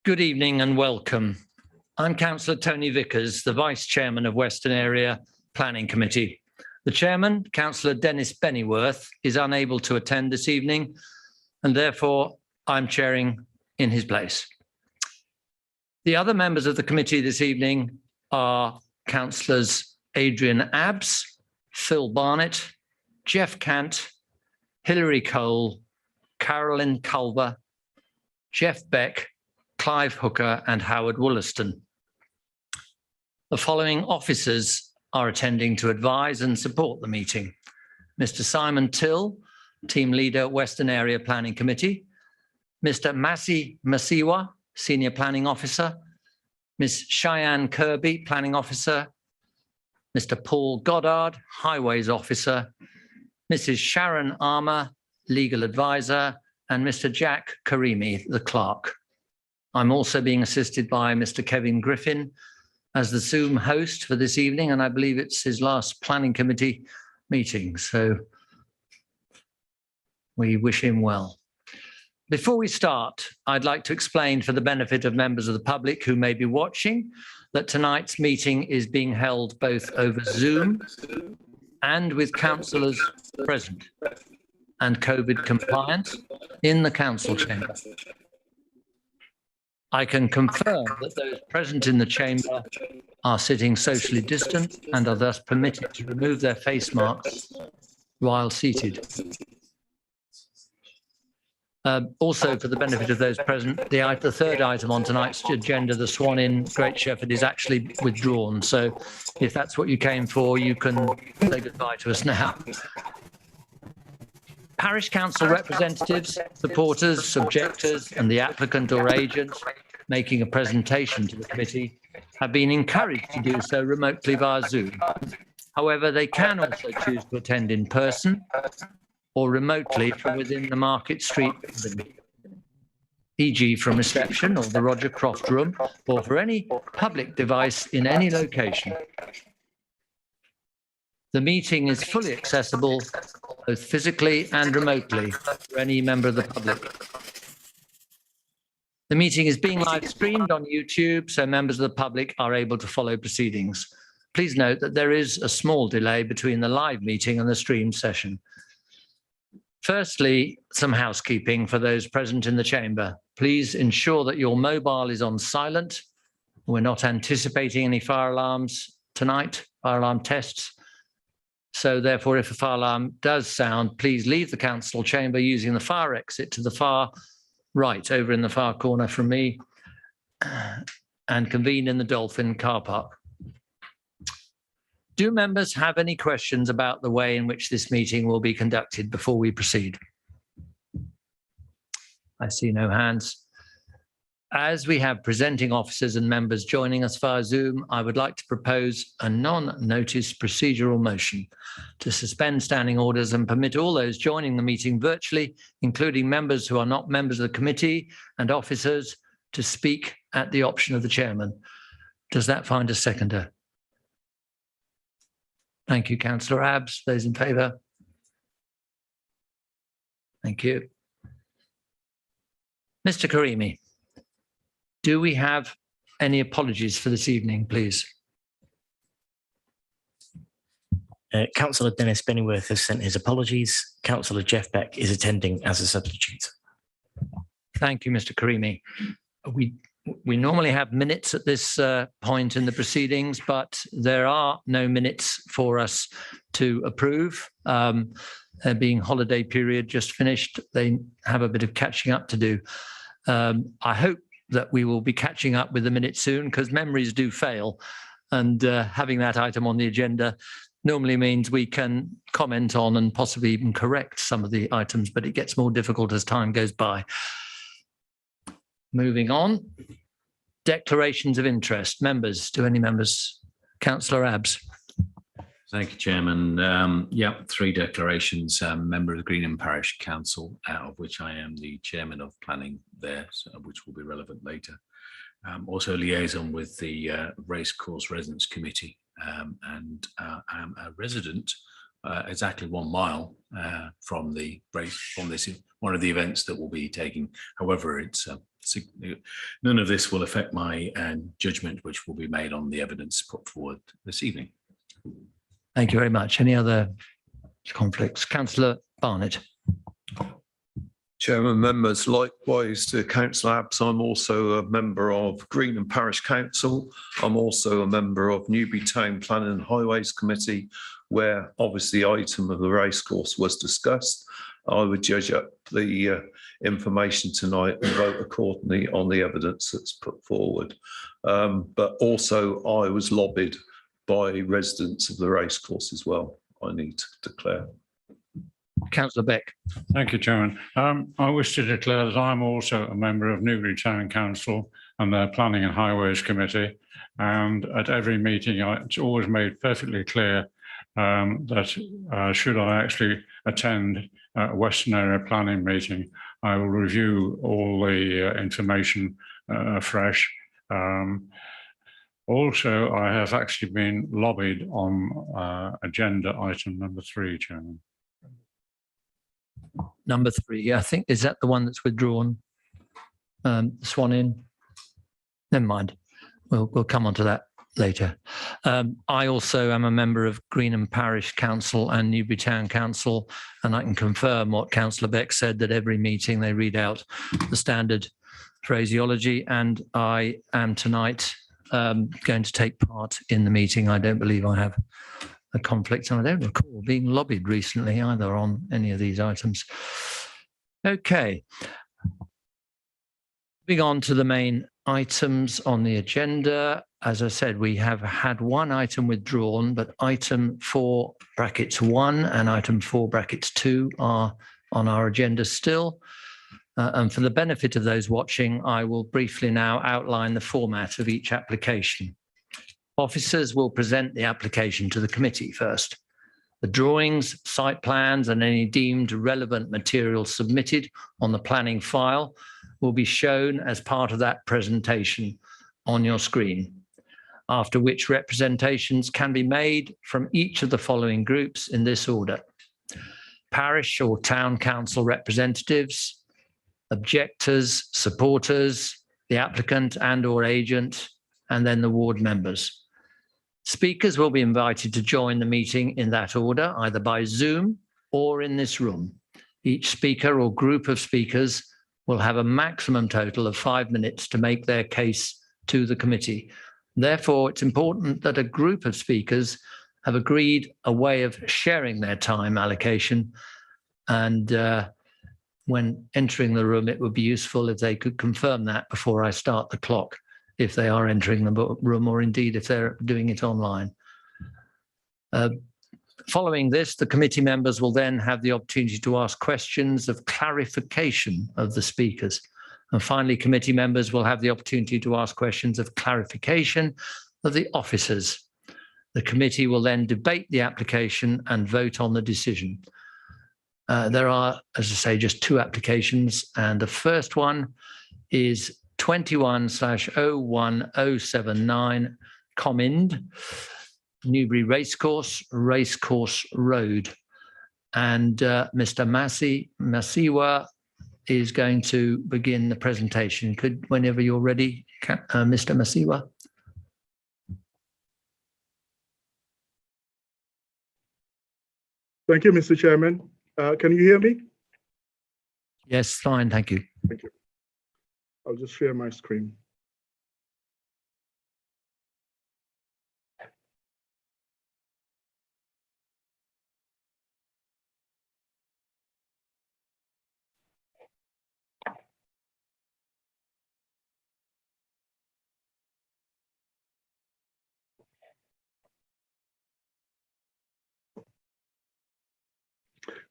Good evening and welcome. I'm Councillor Tony Vickers, the Vice Chairman of Western Area Planning Committee. The Chairman, Councillor Dennis Bennyworth, is unable to attend this evening, and therefore I'm chairing in his place. The other members of the committee this evening are Councillors Adrian Abbs, Phil Barnett, Jeff Cant, Hilary Cole, Carolyn Culver, Jeff Beck, Clive Hooker and Howard Wollaston. The following officers are attending to advise and support the meeting. Mr. Simon Till, Team Leader, Western Area Planning Committee. Mr. Masi Masiwa, Senior Planning Officer. Ms. Cheyenne Kirby, Planning Officer. Mr. Paul Goddard, Highways Officer. Mrs. Sharon Armour, Legal Advisor. And Mr. Jack Karimi, the Clerk. I'm also being assisted by Mr. Kevin Griffin as the Zoom host for this evening, and I believe it's his last planning committee meeting, so we wish him well. Before we start, I'd like to explain for the benefit of members of the public who may be watching that tonight's meeting is being held both over Zoom and with councillors present and COVID compliant in the council chamber. I can confirm that those present in the chamber are sitting socially distant and are thus permitted to remove their face masks while seated. Also, for the benefit of those present, the third item on tonight's agenda, the Swan Inn Great Shefford, is actually withdrawn. So if that's what you came for, you can say goodbye to us now. Parish council representatives, supporters, objectors, and the applicant or agent making a presentation to the committee have been encouraged to do so remotely via Zoom. However, they can also choose to attend in person or remotely from within the Market Street building, e.g. from reception or the Roger Croft room, or for any public device in any location. The meeting is fully accessible both physically and remotely for any member of the public. The meeting is being live streamed on YouTube, so members of the public are able to follow proceedings. Please note that there is a small delay between the live meeting and the stream session. Firstly, some housekeeping for those present in the chamber. Please ensure that your mobile is on silent. We're not anticipating any fire alarms tonight, fire alarm tests. So therefore, if a fire alarm does sound, please leave the council chamber using the fire exit to the far right, over in the far corner from me, and convene in the Dolphin car park. Do members have any questions about the way in which this meeting will be conducted before we proceed? I see no hands. As we have presenting officers and members joining us via Zoom, I would like to propose a non-notice procedural motion to suspend standing orders and permit all those joining the meeting virtually, including members who are not members of the committee and officers, to speak at the option of the chairman. Does that find a seconder? Thank you, Councillor Abbs. Those in favour? Thank you. Mr. Karimi. Do we have any apologies for this evening, please? Councillor Dennis Bennyworth has sent his apologies. Councillor Jeff Beck is attending as a substitute. Thank you, Mr. Karimi. We normally have minutes at this point in the proceedings, but there are no minutes for us to approve. Being holiday period just finished, they have a bit of catching up to do. I hope that we will be catching up with the minutes soon, because memories do fail, and having that item on the agenda normally means we can comment on and possibly even correct some of the items, but it gets more difficult as time goes by. Moving on, declarations of interest. Members, do any members? Councillor Abbs. Thank you, Chairman. Yeah, 3 declarations. Member of the Greenham Parish Council, out of which I am the chairman of planning there, which will be relevant later. Also liaison with the Racecourse Residents Committee, and I'm a resident exactly 1 mile from the race, from this one of the events that will be taking. However, it's none of this will affect my judgment, which will be made on the evidence put forward this evening. Thank you very much. Any other conflicts? Councillor Barnett. Chairman, members, likewise to Councillor Abs, I'm also a member of Greenham Parish Council. I'm also a member of Newbury Town Planning and Highways Committee, where obviously the item of the racecourse was discussed. I would judge up the information tonight and vote accordingly on the evidence that's put forward. But also I was lobbied by residents of the racecourse as well, I need to declare. Councillor Beck. Thank you, Chairman. I wish to declare that I'm also a member of Newbury Town Council and their Planning and Highways Committee. And at every meeting, it's always made perfectly clear that should I actually attend a Western Area Planning meeting, I will review all the information afresh. Also, I have actually been lobbied on agenda item number 3, Chairman. Number 3, I think, is that the one that's withdrawn? Swan in? Never mind. We'll come on to that later. I also am a member of Greenham Parish Council and Newbury Town Council, and I can confirm what Councillor Beck said, that every meeting they read out the standard phraseology, and I am tonight going to take part in the meeting. I don't believe I have a conflict, and I don't recall being lobbied recently either on any of these items. Okay. Moving on to the main items on the agenda. As I said, we have had one item withdrawn, but item 4(1) and item 4(2) are on our agenda still. And for the benefit of those watching, I will briefly now outline the format of each application. Officers will present the application to the committee first. The drawings, site plans, and any deemed relevant material submitted on the planning file will be shown as part of that presentation on your screen, after which representations can be made from each of the following groups in this order: parish or town council representatives, objectors, supporters, the applicant and/or agent, and then the ward members. Speakers will be invited to join the meeting in that order, either by Zoom or in this room. Each speaker or group of speakers will have a maximum total of 5 minutes to make their case to the committee. Therefore, it's important that a group of speakers have agreed a way of sharing their time allocation. And when entering the room, it would be useful if they could confirm that before I start the clock, if they are entering the room, or indeed if they're doing it online. Following this, the committee members will then have the opportunity to ask questions of clarification of the speakers. And finally, committee members will have the opportunity to ask questions of clarification of the officers. The committee will then debate the application and vote on the decision. There are, as I say, just 2 applications, and the first one is 21/01079 Commind, Newbury Racecourse, Racecourse Road. And Mr. Masiwa is going to begin the presentation. Whenever you're ready, Mr. Masiwa. Thank you, Mr. Chairman. Can you hear me? Yes, fine, thank you. Thank you. I'll just share my screen.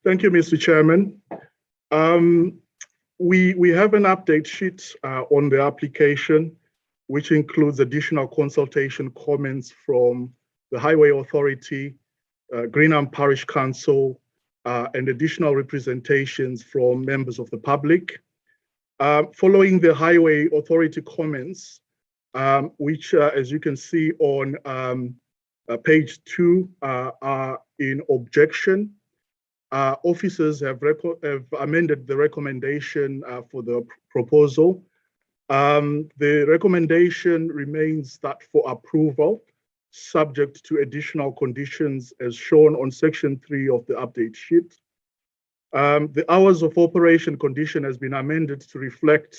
Thank you, Mr. Chairman. We have an update sheet on the application, which includes additional consultation comments from the Highway Authority, Greenham Parish Council, and additional representations from members of the public. Following the Highway Authority comments, which, as you can see on page 2, are in objection. Officers have amended the recommendation for the proposal The recommendation remains that for approval, subject to additional conditions as shown on section 3 of the update sheet. The hours of operation condition has been amended to reflect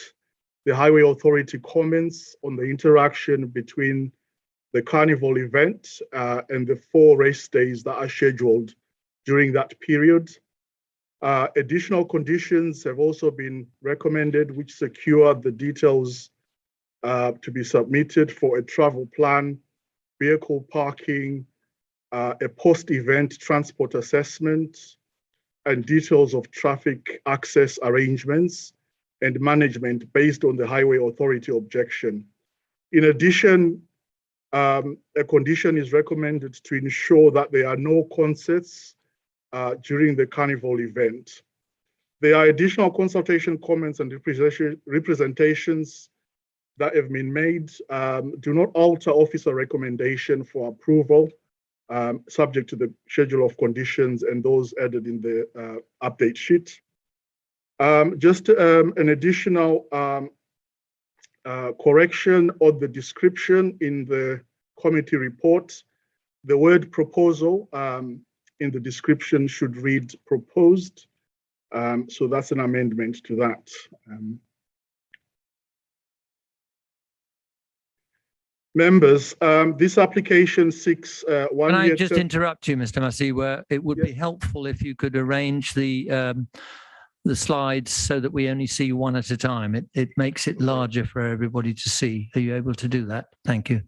the Highway Authority comments on the interaction between the carnival event and the 4 race days that are scheduled during that period. Additional conditions have also been recommended, which secure the details to be submitted for a travel plan, vehicle parking, a post-event transport assessment, and details of traffic access arrangements and management based on the Highway Authority objection. In addition, a condition is recommended to ensure that there are no concerts during the carnival event. There are additional consultation comments and representations that have been made. Do not alter officer recommendation for approval, subject to the schedule of conditions and those added in the update sheet. Just an additional correction of the description in the committee report. The word proposal in the description should read proposed. So that's an amendment to that. Members, this application seeks one Can year. I just interrupt you, Mr. Massey, where it would be helpful if you could arrange the slides so that we only see one at a time. It makes it larger for everybody to see. Are you able to do that? Thank you.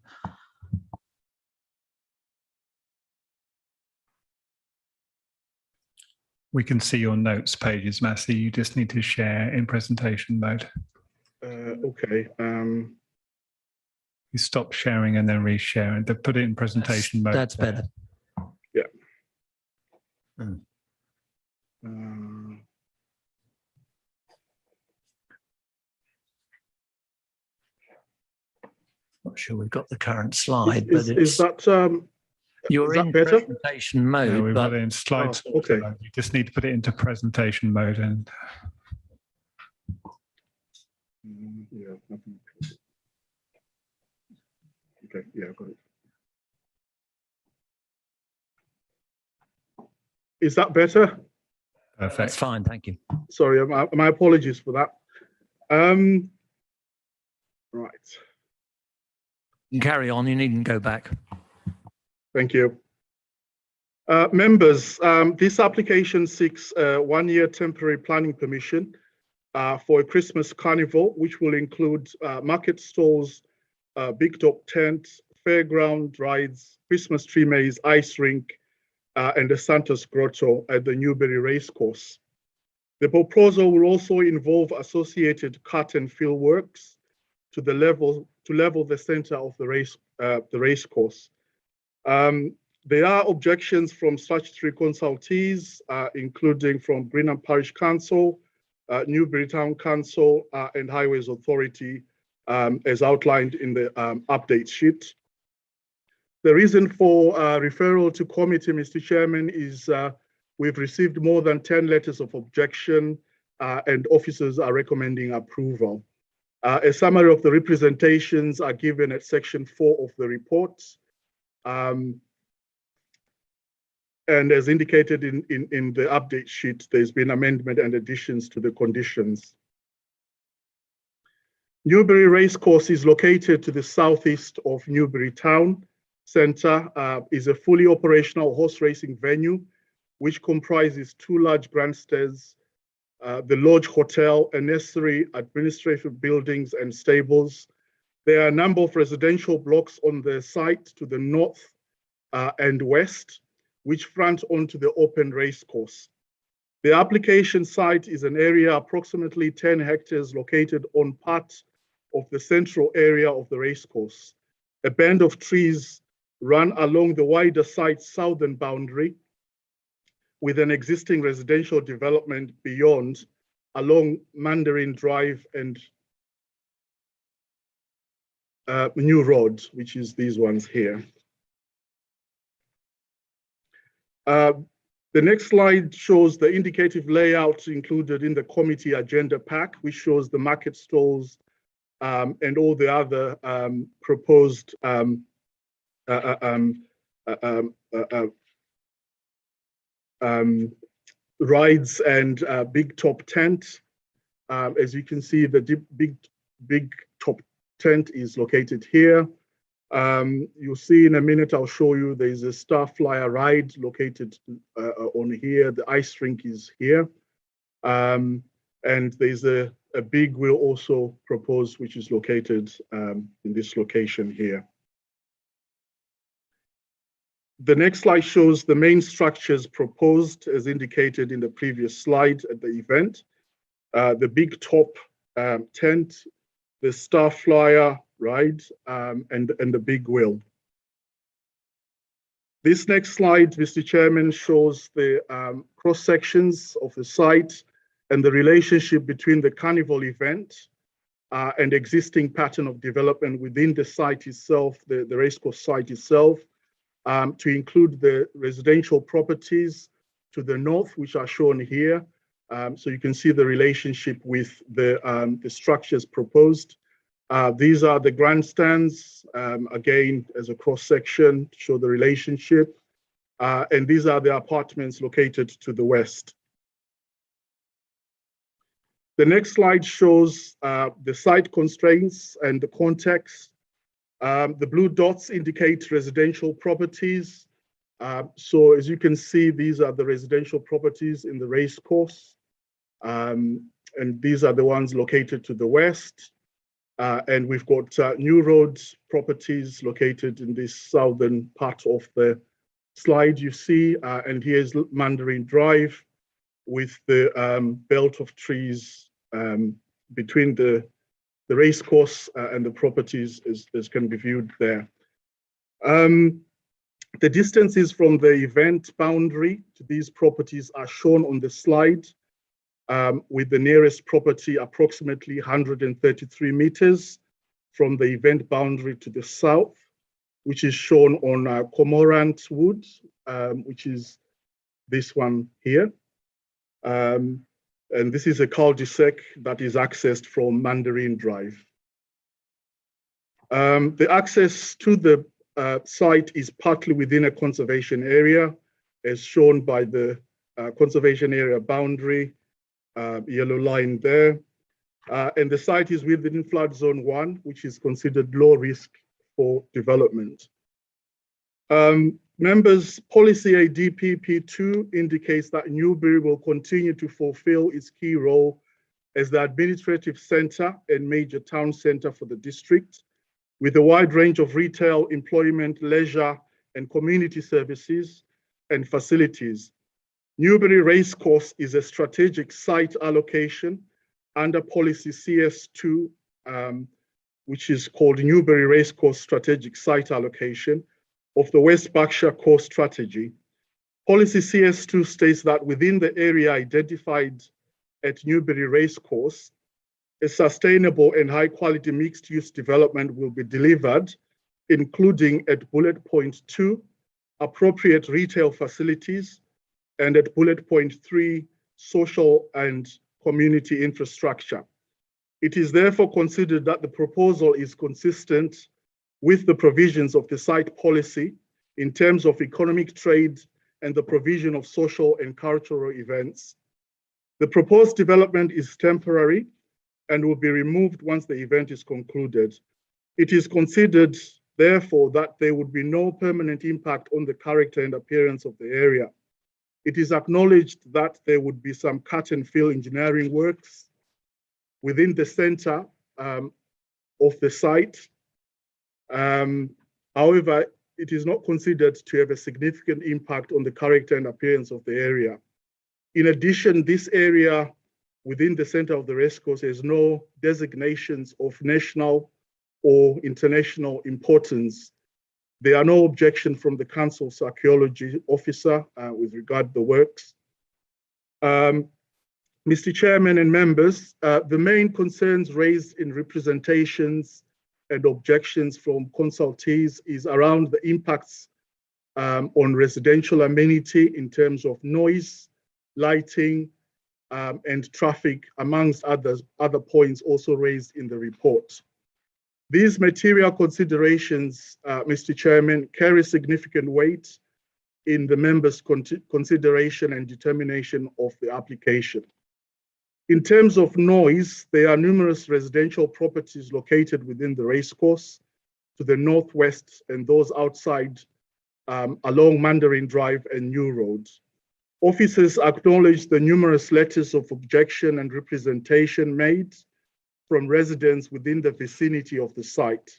We can see your notes pages, Massey. You just need to share in presentation mode. Okay. You stop sharing and then reshare and put it in presentation mode. That's better. Yeah. Not sure we've got the current slide, Is but it's, that you're is that in better? presentation No, mode, we've but got it in slides. okay. You just need to put it into presentation mode and Yeah. Nothing. Okay. Yeah, got it. Is that better? that's perfect. fine. Thank you. Sorry, my apologies for that. Right. You can carry on. You needn't go back. Thank you. Members, this application seeks a 1-year temporary planning permission for a Christmas carnival, which will include market stalls, big top tent, fairground rides, Christmas tree maze, ice rink, and the Santa's Grotto at the Newbury Racecourse. The proposal will also involve associated cut and fill works to level the center of the racecourse. There are objections from statutory consultees, including from Greenham Parish Council, Newbury Town Council, and Highways Authority, as outlined in the update sheet. The reason for referral to committee, Mr. Chairman, is we've received more than 10 letters of objection and officers are recommending approval. A summary of the representations are given at section 4 of the report. And as indicated in the update sheet, there's been amendment and additions to the conditions. Newbury Racecourse is located to the southeast of Newbury Town Centre, is a fully operational horse racing venue, which comprises 2 large grandstands, the Lodge Hotel, and necessary administrative buildings and stables. There are a number of residential blocks on the site to the north and west, which front onto the open racecourse. The application site is an area approximately 10 hectares located on part of the central area of the racecourse. A band of trees run along the wider site's southern boundary with an existing residential development beyond along Mandarin Drive and New Road, which is these ones here. The next slide shows the indicative layout included in the committee agenda pack, which shows the market stalls and all the other proposed rides and big top tent. As you can see, the big top tent is located here. You'll see in a minute, I'll show you there's a Star Flyer ride located on here. The ice rink is here. And there's a big wheel also proposed, which is located in this location here. The next slide shows the main structures proposed as indicated in the previous slide at the event. The big top tent, the Star Flyer ride, and the big wheel. This next slide, Mr. Chairman, shows the cross sections of the site and the relationship between the carnival event and existing pattern of development within the site itself, the racecourse site itself, to include the residential properties to the north, which are shown here. So you can see the relationship with the structures proposed. These are the grandstands, again, as a cross section to show the relationship. And these are the apartments located to the west. The next slide shows the site constraints and the context. The blue dots indicate residential properties. So as you can see, these are the residential properties in the race course. And these are the ones located to the west. And we've got New Road properties located in this southern part of the slide you see. And here's Mandarin Drive with the belt of trees between the race course and the properties as can be viewed there. The distances from the event boundary to these properties are shown on the slide, with the nearest property approximately 133 meters from the event boundary to the south, which is shown on Cormorant Wood, which is this one here. And this is a cul-de-sac that is accessed from Mandarin Drive. The access to the site is partly within a conservation area, as shown by the conservation area boundary, yellow line there. And the site is within flood zone 1, which is considered low risk for development. Members, policy ADPP2 indicates that Newbury will continue to fulfill its key role as the administrative center and major town center for the district, with a wide range of retail, employment, leisure, and community services and facilities. Newbury Racecourse is a strategic site allocation under policy CS2, which is called Newbury Racecourse Strategic Site Allocation of the West Berkshire Core Strategy. Policy CS2 states that within the area identified at Newbury Racecourse, a sustainable and high quality mixed use development will be delivered, including at bullet point 2, appropriate retail facilities, and at bullet point 3, social and community infrastructure. It is therefore considered that the proposal is consistent with the provisions of the site policy in terms of economic trade and the provision of social and cultural events. The proposed development is temporary and will be removed once the event is concluded. It is considered, therefore, that there would be no permanent impact on the character and appearance of the area. It is acknowledged that there would be some cut and fill engineering works within the center of the site. However, it is not considered to have a significant impact on the character and appearance of the area. In addition, this area within the center of the racecourse has no designations of national or international importance. There are no objections from the council's archaeology officer with regard to the works. Mr. Chairman and members, the main concerns raised in representations and objections from consultees is around the impacts on residential amenity in terms of noise, lighting, and traffic, amongst other points also raised in the report. These material considerations, Mr. Chairman, carry significant weight in the members' consideration and determination of the application. In terms of noise, there are numerous residential properties located within the racecourse to the northwest and those outside along Mandarin Drive and New Road. Officers acknowledge the numerous letters of objection and representation made from residents within the vicinity of the site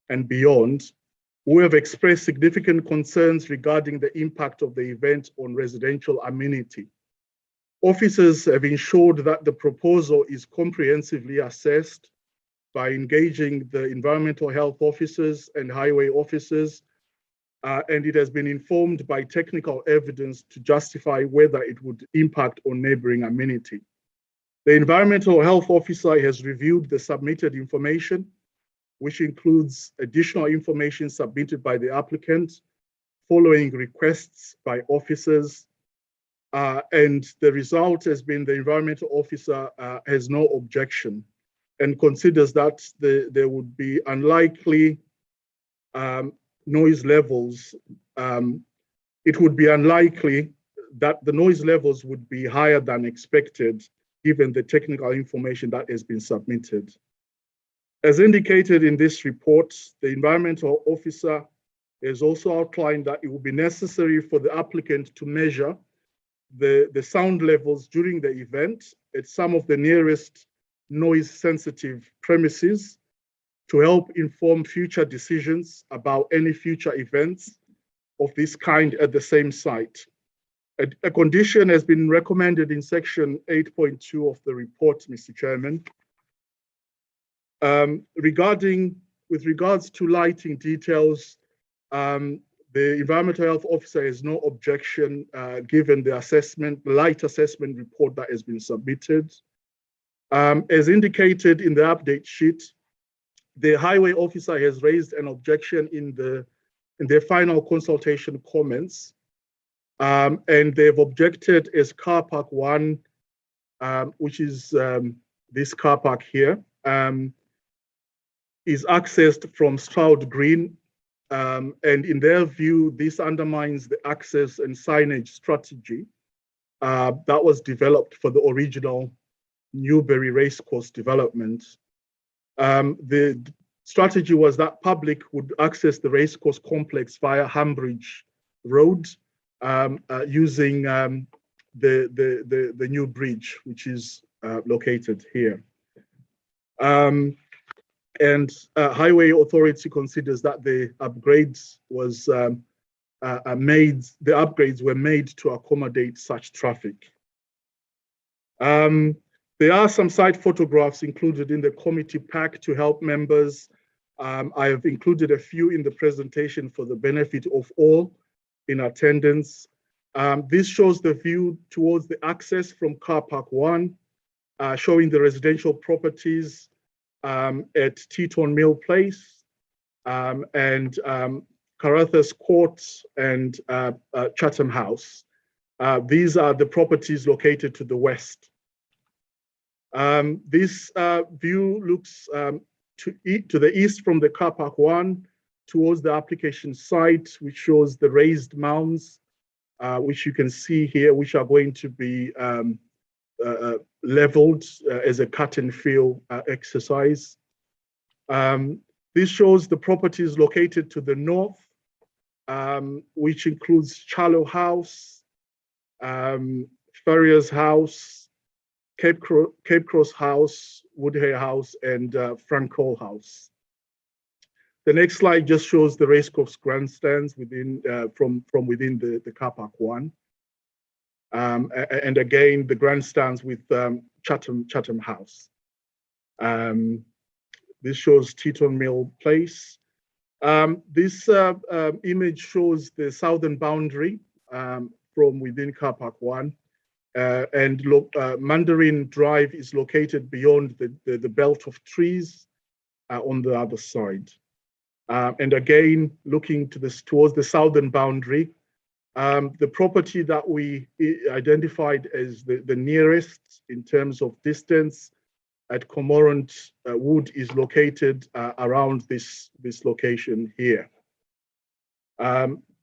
and beyond, who have expressed significant concerns regarding the impact of the event on residential amenity. Officers have ensured that the proposal is comprehensively assessed by engaging the environmental health officers and highway officers, and it has been informed by technical evidence to justify whether it would impact on neighboring amenity. The environmental health officer has reviewed the submitted information, which includes additional information submitted by the applicant following requests by officers. And the result has been the environmental officer has no objection and considers that there would be unlikely noise levels. It would be unlikely that the noise levels would be higher than expected given the technical information that has been submitted. As indicated in this report, the environmental officer has also outlined that it will be necessary for the applicant to measure the sound levels during the event at some of the nearest noise-sensitive premises to help inform future decisions about any future events of this kind at the same site. A condition has been recommended in section 8.2 of the report, Mr. Chairman. With regards to lighting details, the environmental health officer has no objection given the light assessment report that has been submitted. As indicated in the update sheet, the highway officer has raised an objection in their final consultation comments, and they've objected as car park 1, which is this car park here, is accessed from Stroud Green. And in their view, this undermines the access and signage strategy that was developed for the original Newbury Racecourse development. The strategy was that public would access the racecourse complex via Hambridge Road using the new bridge, which is located here. And Highway Authority considers that the upgrades were made to accommodate such traffic. There are some site photographs included in the committee pack to help members. I have included a few in the presentation for the benefit of all in attendance. This shows the view towards the access from car park 1, showing the residential properties at Teton Mill Place and Carruthers Court and Chatham House. These are the properties located to the west. This view looks to the east from the car park 1 towards the application site, which shows the raised mounds, which you can see here, which are going to be leveled as a cut and fill exercise. This shows the properties located to the north, which includes Charlow House, Ferrier's House, Cape Cross House, Woodhay House, and Frank Hall House. The next slide just shows the racecourse grandstands from within the car park 1. And again, the grandstands with Chatham House. This shows Teton Mill Place. This image shows the southern boundary from within car park 1. And Mandarin Drive is located beyond the belt of trees on the other side. And again, looking towards the southern boundary, the property that we identified as the nearest in terms of distance at Cormorant Wood is located around this location here.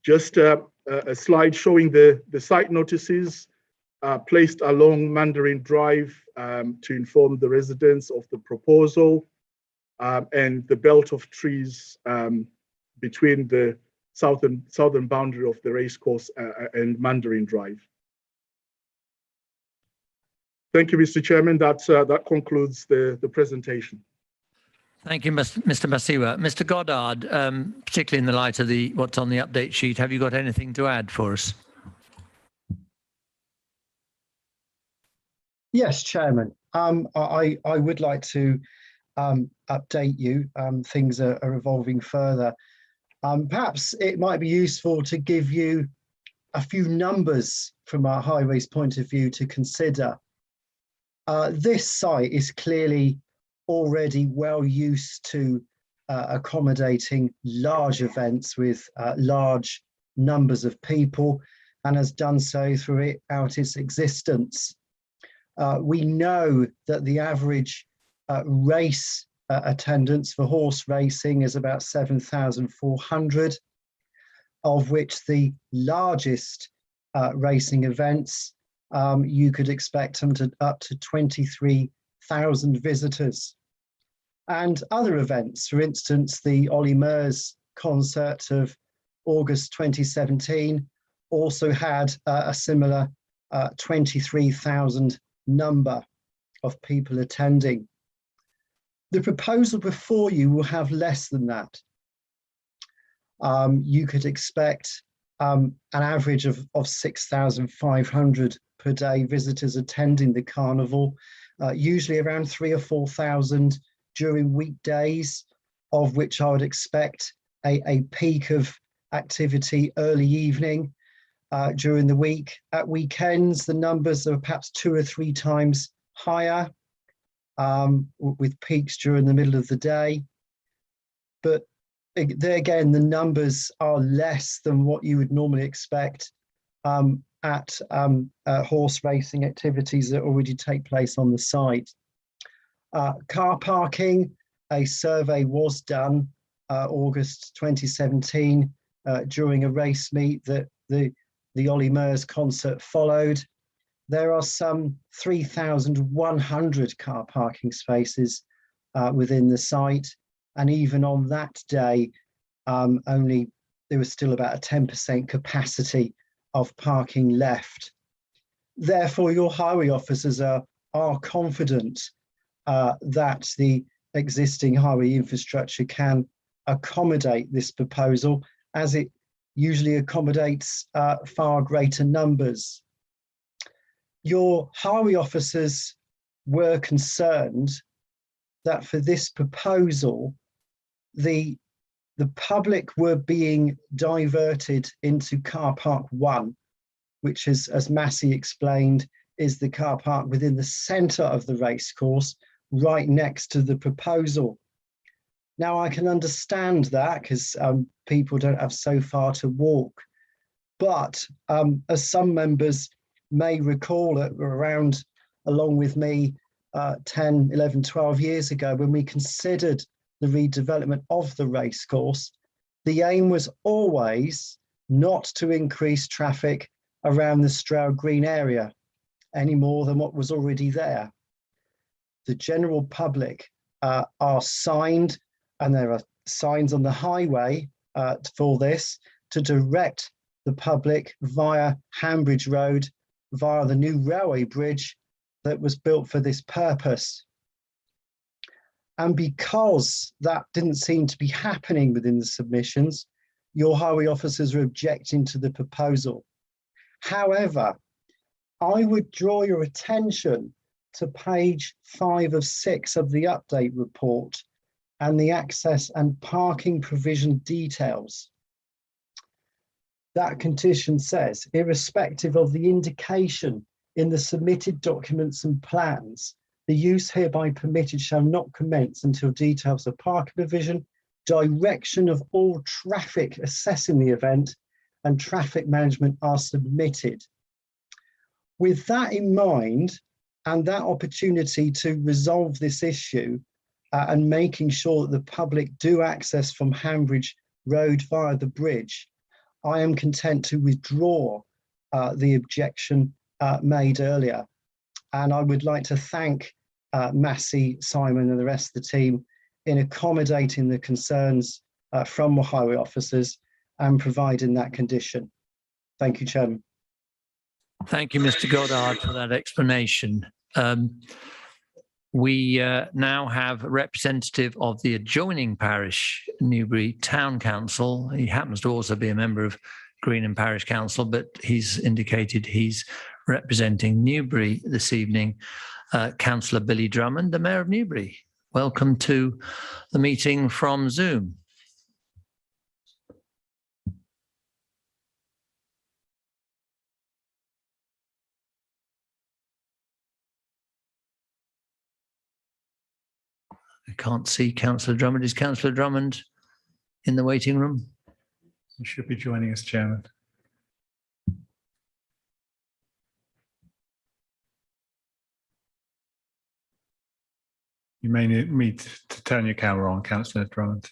Just a slide showing the site notices placed along Mandarin Drive to inform the residents of the proposal, and the belt of trees between the southern boundary of the racecourse and Mandarin Drive. Thank you, Mr. Chairman. That concludes the presentation. Thank you, Mr. Masiwa. Mr. Goddard, particularly in the light of what's on the update sheet, have you got anything to add for us? Yes, Chairman. I would like to update you. Things are evolving further. Perhaps it might be useful to give you a few numbers from our highways point of view to consider. This site is clearly already well used to accommodating large events with large numbers of people, and has done so throughout its existence. We know that the average race attendance for horse racing is about 7,400, of which the largest racing events, you could expect them to up to 23,000 visitors. And other events, for instance, the Ollie Murs concert of August 2017 also had a similar 23,000 number of people attending. The proposal before you will have less than that. You could expect an average of 6,500 per day visitors attending the carnival, usually around 3,000 or 4,000 during weekdays, of which I would expect a peak of activity early evening during the week. At weekends, the numbers are perhaps 2 or 3 times higher, with peaks during the middle of the day. But there again, the numbers are less than what you would normally expect at horse racing activities that already take place on the site. Car parking, a survey was done August 2017 during a race meet that the Ollie Murs concert followed. There are some 3,100 car parking spaces within the site, and even on that day, there was still about a 10% capacity of parking left. Therefore, your highway officers are confident that the existing highway infrastructure can accommodate this proposal, as it usually accommodates far greater numbers. Your highway officers were concerned that for this proposal, the public were being diverted into car park 1, which is, as Massey explained, is the car park within the centre of the racecourse, right next to the proposal. Now, I can understand that because people don't have so far to walk. But as some members may recall, around, along with me, 10, 11, 12 years ago, when we considered the redevelopment of the racecourse, the aim was always not to increase traffic around the Stroud Green area any more than what was already there. The general public are signed, and there are signs on the highway for this, to direct the public via Hambridge Road, via the new railway bridge that was built for this purpose. And because that didn't seem to be happening within the submissions, your highway officers are objecting to the proposal. However, I would draw your attention to page 5 of 6 of the update report and the access and parking provision details. That condition says, irrespective of the indication in the submitted documents and plans, the use hereby permitted shall not commence until details of parking provision, direction of all traffic assessing the event, and traffic management are submitted. With that in mind, And that opportunity to resolve this issue and making sure that the public do access from Hambridge Road via the bridge, I am content to withdraw the objection made earlier. And I would like to thank Massey, Simon and the rest of the team in accommodating the concerns from the highway officers and providing that condition. Thank you, Chairman. Thank you, Mr. Goddard, for that explanation. We now have a representative of the adjoining parish, Newbury Town Council. He happens to also be a member of Greenham Parish Council, but he's indicated he's representing Newbury this evening. Councillor Billy Drummond, the Mayor of Newbury. Welcome to the meeting from Zoom. I can't see Councillor Drummond. Is Councillor Drummond in the waiting room? You should be joining us, Chairman. You may need me to turn your camera on, Councillor Drummond.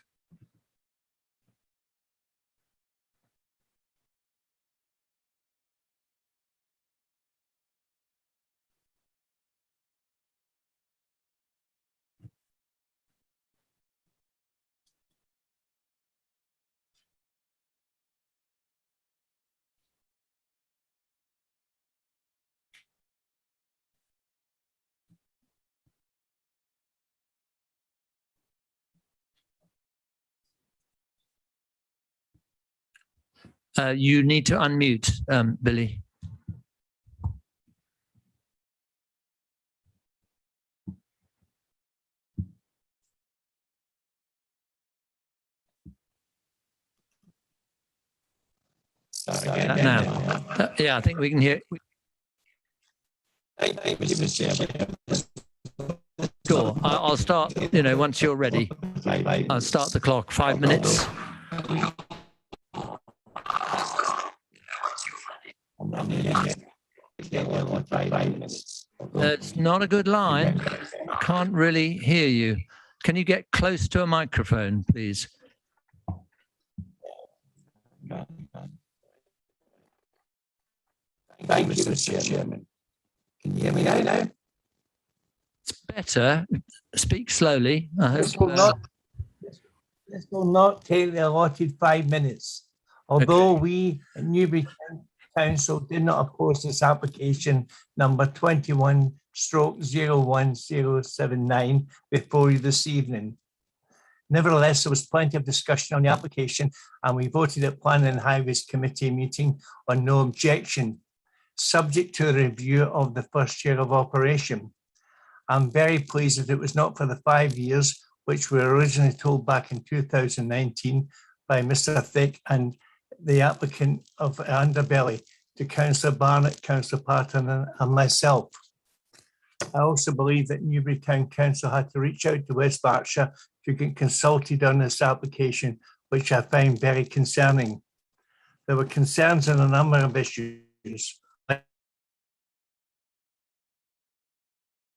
You need to unmute, Billy. Now, yeah, I think we can hear. Sure, I'll start. Once you're ready, I'll start the clock. 5 minutes. It's not a good line. Can't really hear you. Can you get close to a microphone, please? Thank you, Mr. Chairman. Can you hear me now? It's better. Speak slowly. I hope. This will not take the allotted 5 minutes. Although we at Newbury Council did not oppose this application number 21/01079 before you this evening. Nevertheless, there was plenty of discussion on the application and we voted at Planning and Highways Committee meeting on no objection, subject to a review of the first year of operation. I'm very pleased that it was not for the 5 years, which we were originally told back in 2019 by Mr. Thick and the applicant of Underbelly to Councillor Barnett, Councillor Patton and myself. I also believe that Newbury Town Council had to reach out to West Berkshire to get consulted on this application, which I find very concerning. There were concerns on a number of issues.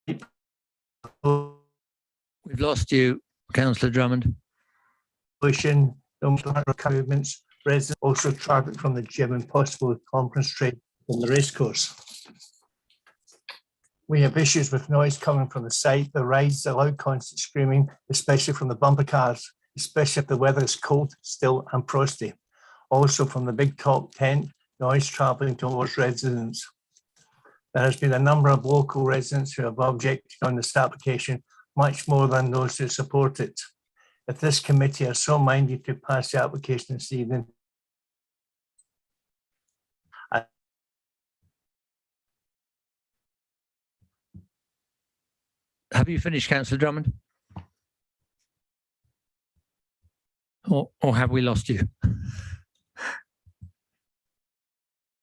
We've lost you, Councillor Drummond. Improvements, residents, also traffic from the gym and possible conference trade from the racecourse. We have issues with noise coming from the site, the rides, the loud constant screaming, especially from the bumper cars, especially if the weather is cold, still and frosty. Also from the big top tent, noise travelling towards residents. There has been a number of local residents who have objected on this application, much more than those who support it. If this committee are so minded to pass the application this evening, Have you finished, Councillor Drummond? Or have we lost you?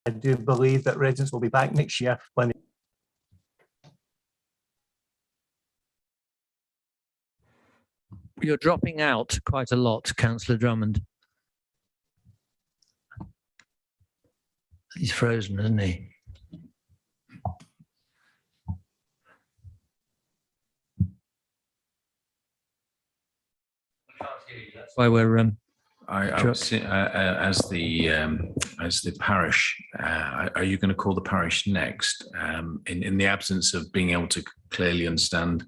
I do believe that residents will be back next year when You're dropping out quite a lot, Councillor Drummond. He's frozen, isn't he? That's why we're I Sure. would say, as the parish, are you going to call the parish next? In the absence of being able to clearly understand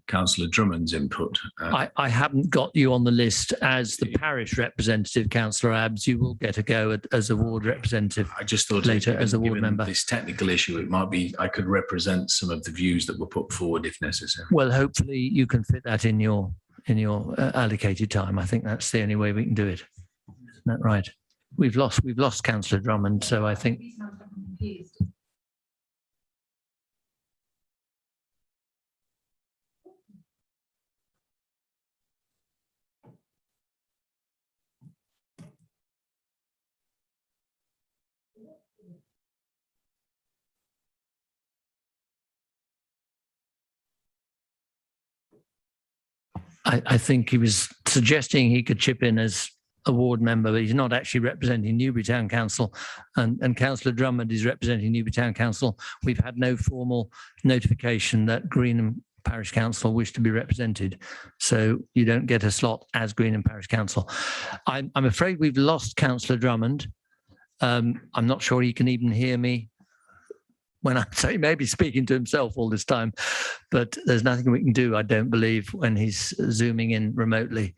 Councillor Drummond's input. I haven't got you on the list as the parish representative, Councillor Abbs. You will get a go as a ward representative. I just thought later as a ward given member. this technical issue, it might be I could represent some of the views that were put forward if necessary. Well, hopefully you can fit that in your allocated time. I think that's the only way we can do it. Isn't that right? We've lost Councillor Drummond, so I think. I think he was suggesting he could chip in as a ward member, but he's not actually representing Newbury Town Council, and Councillor Drummond is representing Newbury Town Council. We've had no formal notification that Greenham Parish Council wish to be represented, so you don't get a slot as Greenham Parish Council. I'm afraid we've lost Councillor Drummond. I'm not sure he can even hear me when I say maybe speaking to himself all this time, but there's nothing we can do, I don't believe, when he's zooming in remotely.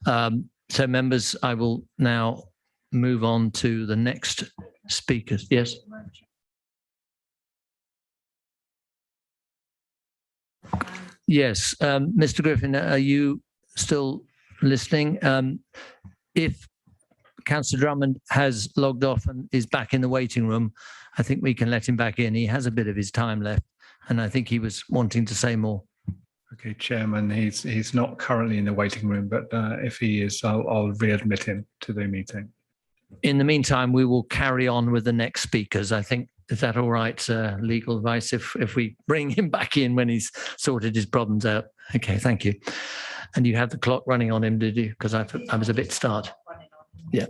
So members, I will now move on to the next speakers. Yes. Yes, Mr. Griffin, are you still listening? If Councillor Drummond has logged off and is back in the waiting room, I think we can let him back in. He has a bit of his time left, and I think he was wanting to say more. Okay, Chairman, he's not currently in the waiting room, but if he is, I'll readmit him to the meeting. In the meantime, we will carry on with the next speakers. I think, is that all right, legal advice, if we bring him back in when he's sorted his problems out? Okay, thank you. And you had the clock running on him, did you? Because I was a bit start. Yeah.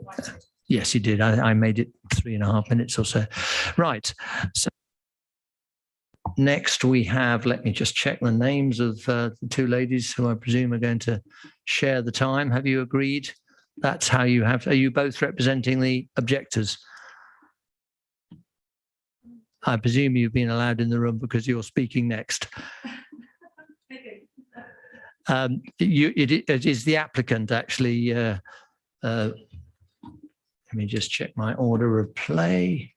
Yes, you did. I made it 3.5 minutes or so. Right. So next we have, let me just check the names of the two ladies who I presume are going to share the time. Have you agreed? That's how you have. Are you both representing the objectors? I presume you've been allowed in the room because you're speaking next. It is the applicant actually. Let me just check my order of play.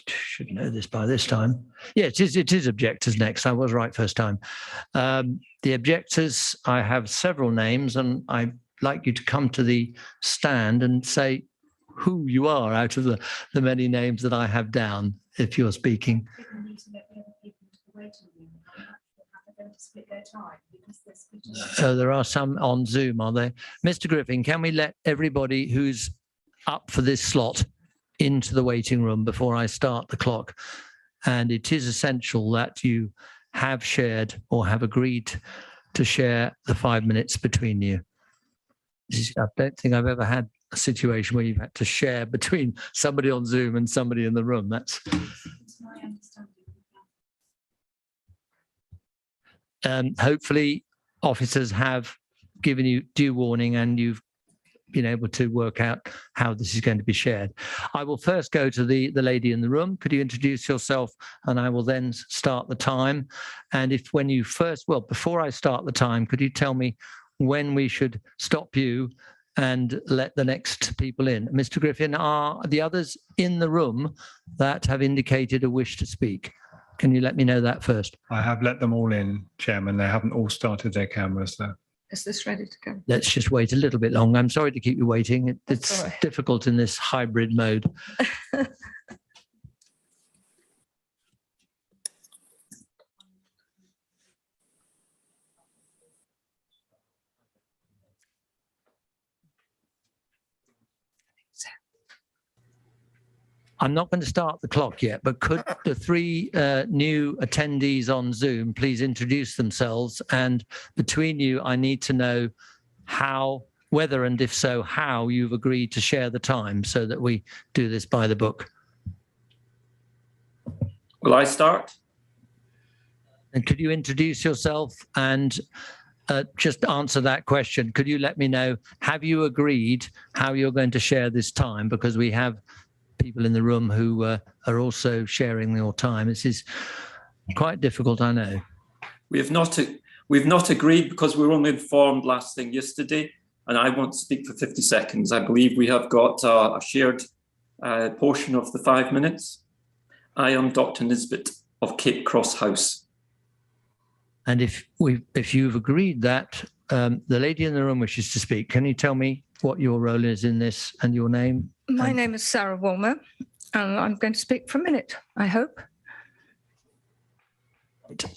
Should know this by this time. Yeah, it is objectors next. I was right first time. The objectors, I have several names, and I'd like you to come to the stand and say who you are out of the many names that I have down, if you're speaking. So there are some on Zoom, are there? Mr. Griffin, can we let everybody who's up for this slot into the waiting room before I start the clock? And it is essential that you have shared or have agreed to share the 5 minutes between you. I don't think I've ever had a situation where you've had to share between somebody on Zoom and somebody in the room. That's my understanding. Hopefully officers have given you due warning and you've been able to work out how this is going to be shared. I will first go to the lady in the room. Could you introduce yourself? And I will then start the time. And before I start the time, could you tell me when we should stop you and let the next people in? Mr. Griffin, are the others in the room that have indicated a wish to speak? Can you let me know that first? I have let them all in, Chairman. They haven't all started their cameras, though. Is this ready to go? Let's just wait a little bit longer. I'm sorry to keep you waiting. It's difficult in this hybrid mode. I'm not going to start the clock yet, but could the three new attendees on Zoom please introduce themselves? And between you, I need to know whether and if so, how you've agreed to share the time so that we do this by the book. Will I start? And could you introduce yourself and just answer that question. Could you let me know, have you agreed how you're going to share this time? Because we have people in the room who are also sharing your time. This is quite difficult, I know. We've not agreed because we were only informed last thing yesterday, and I want to speak for 50 seconds. I believe we have got a shared portion of the 5 minutes. I am Dr. Nisbet of Cape Cross House. And if you've agreed that, the lady in the room wishes to speak. Can you tell me what your role is in this and your name? My name is Sarah Woolmer, and I'm going to speak for a minute, I hope.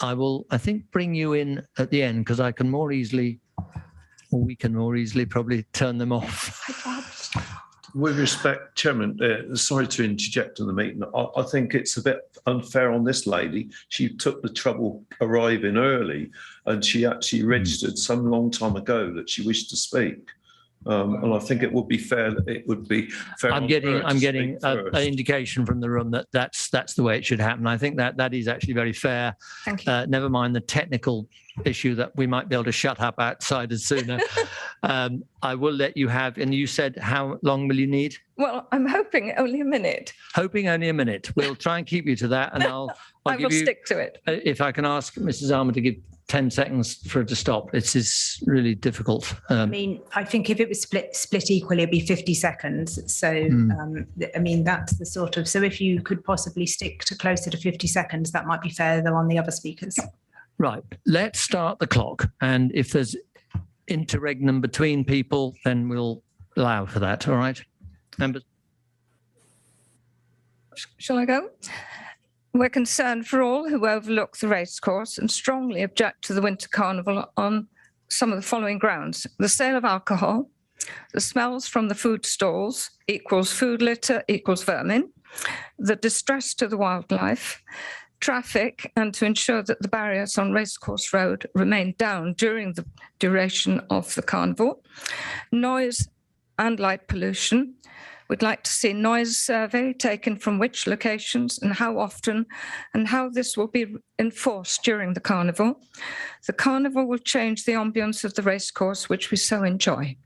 I will, I think, bring you in at the end because I can more easily, or we can more easily probably turn them off. With respect, Chairman, sorry to interject in the meeting. I think it's a bit unfair on this lady. She took the trouble arriving early, and she actually registered some long time ago that she wished to speak. And I think it would be fair. It would be fair. I'm getting an indication from the room that that's the way it should happen. I think that is actually very fair. Thank you. Never mind the technical issue that we might be able to shut up outsiders sooner. I will let you have. And you said, how long will you need? Well, I'm hoping only a minute. Hoping only a minute. We'll try and keep you to that, and I'll I will give you, stick to it. If I can ask Mrs. Armour to give 10 seconds for it to stop. This is really difficult. I mean, I think if it was split equally, it'd be 50 seconds. So, I mean, that's the sort of, so if you could possibly stick to closer to 50 seconds, that might be fairer on the other speakers. Right. Let's start the clock. And if there's interregnum between people, then we'll allow for that. All right. Members. Shall I go? We're concerned for all who overlook the racecourse and strongly object to the winter carnival on some of the following grounds: the sale of alcohol, the smells from the food stalls equals food litter equals vermin, the distress to the wildlife, traffic, and to ensure that the barriers on Racecourse Road remain down during the duration of the carnival, noise and light pollution. We'd like to see noise survey taken from which locations and how often, and how this will be enforced during the carnival. The carnival will change the ambience of the racecourse, which we so enjoy.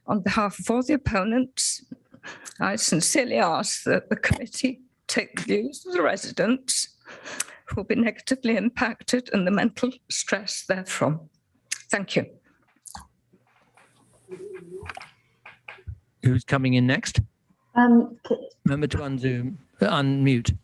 On behalf of all the opponents, I sincerely ask that the committee take the views of the residents who will be negatively impacted and the mental stress therefrom. Thank you. Who's coming in next? Remember to unmute.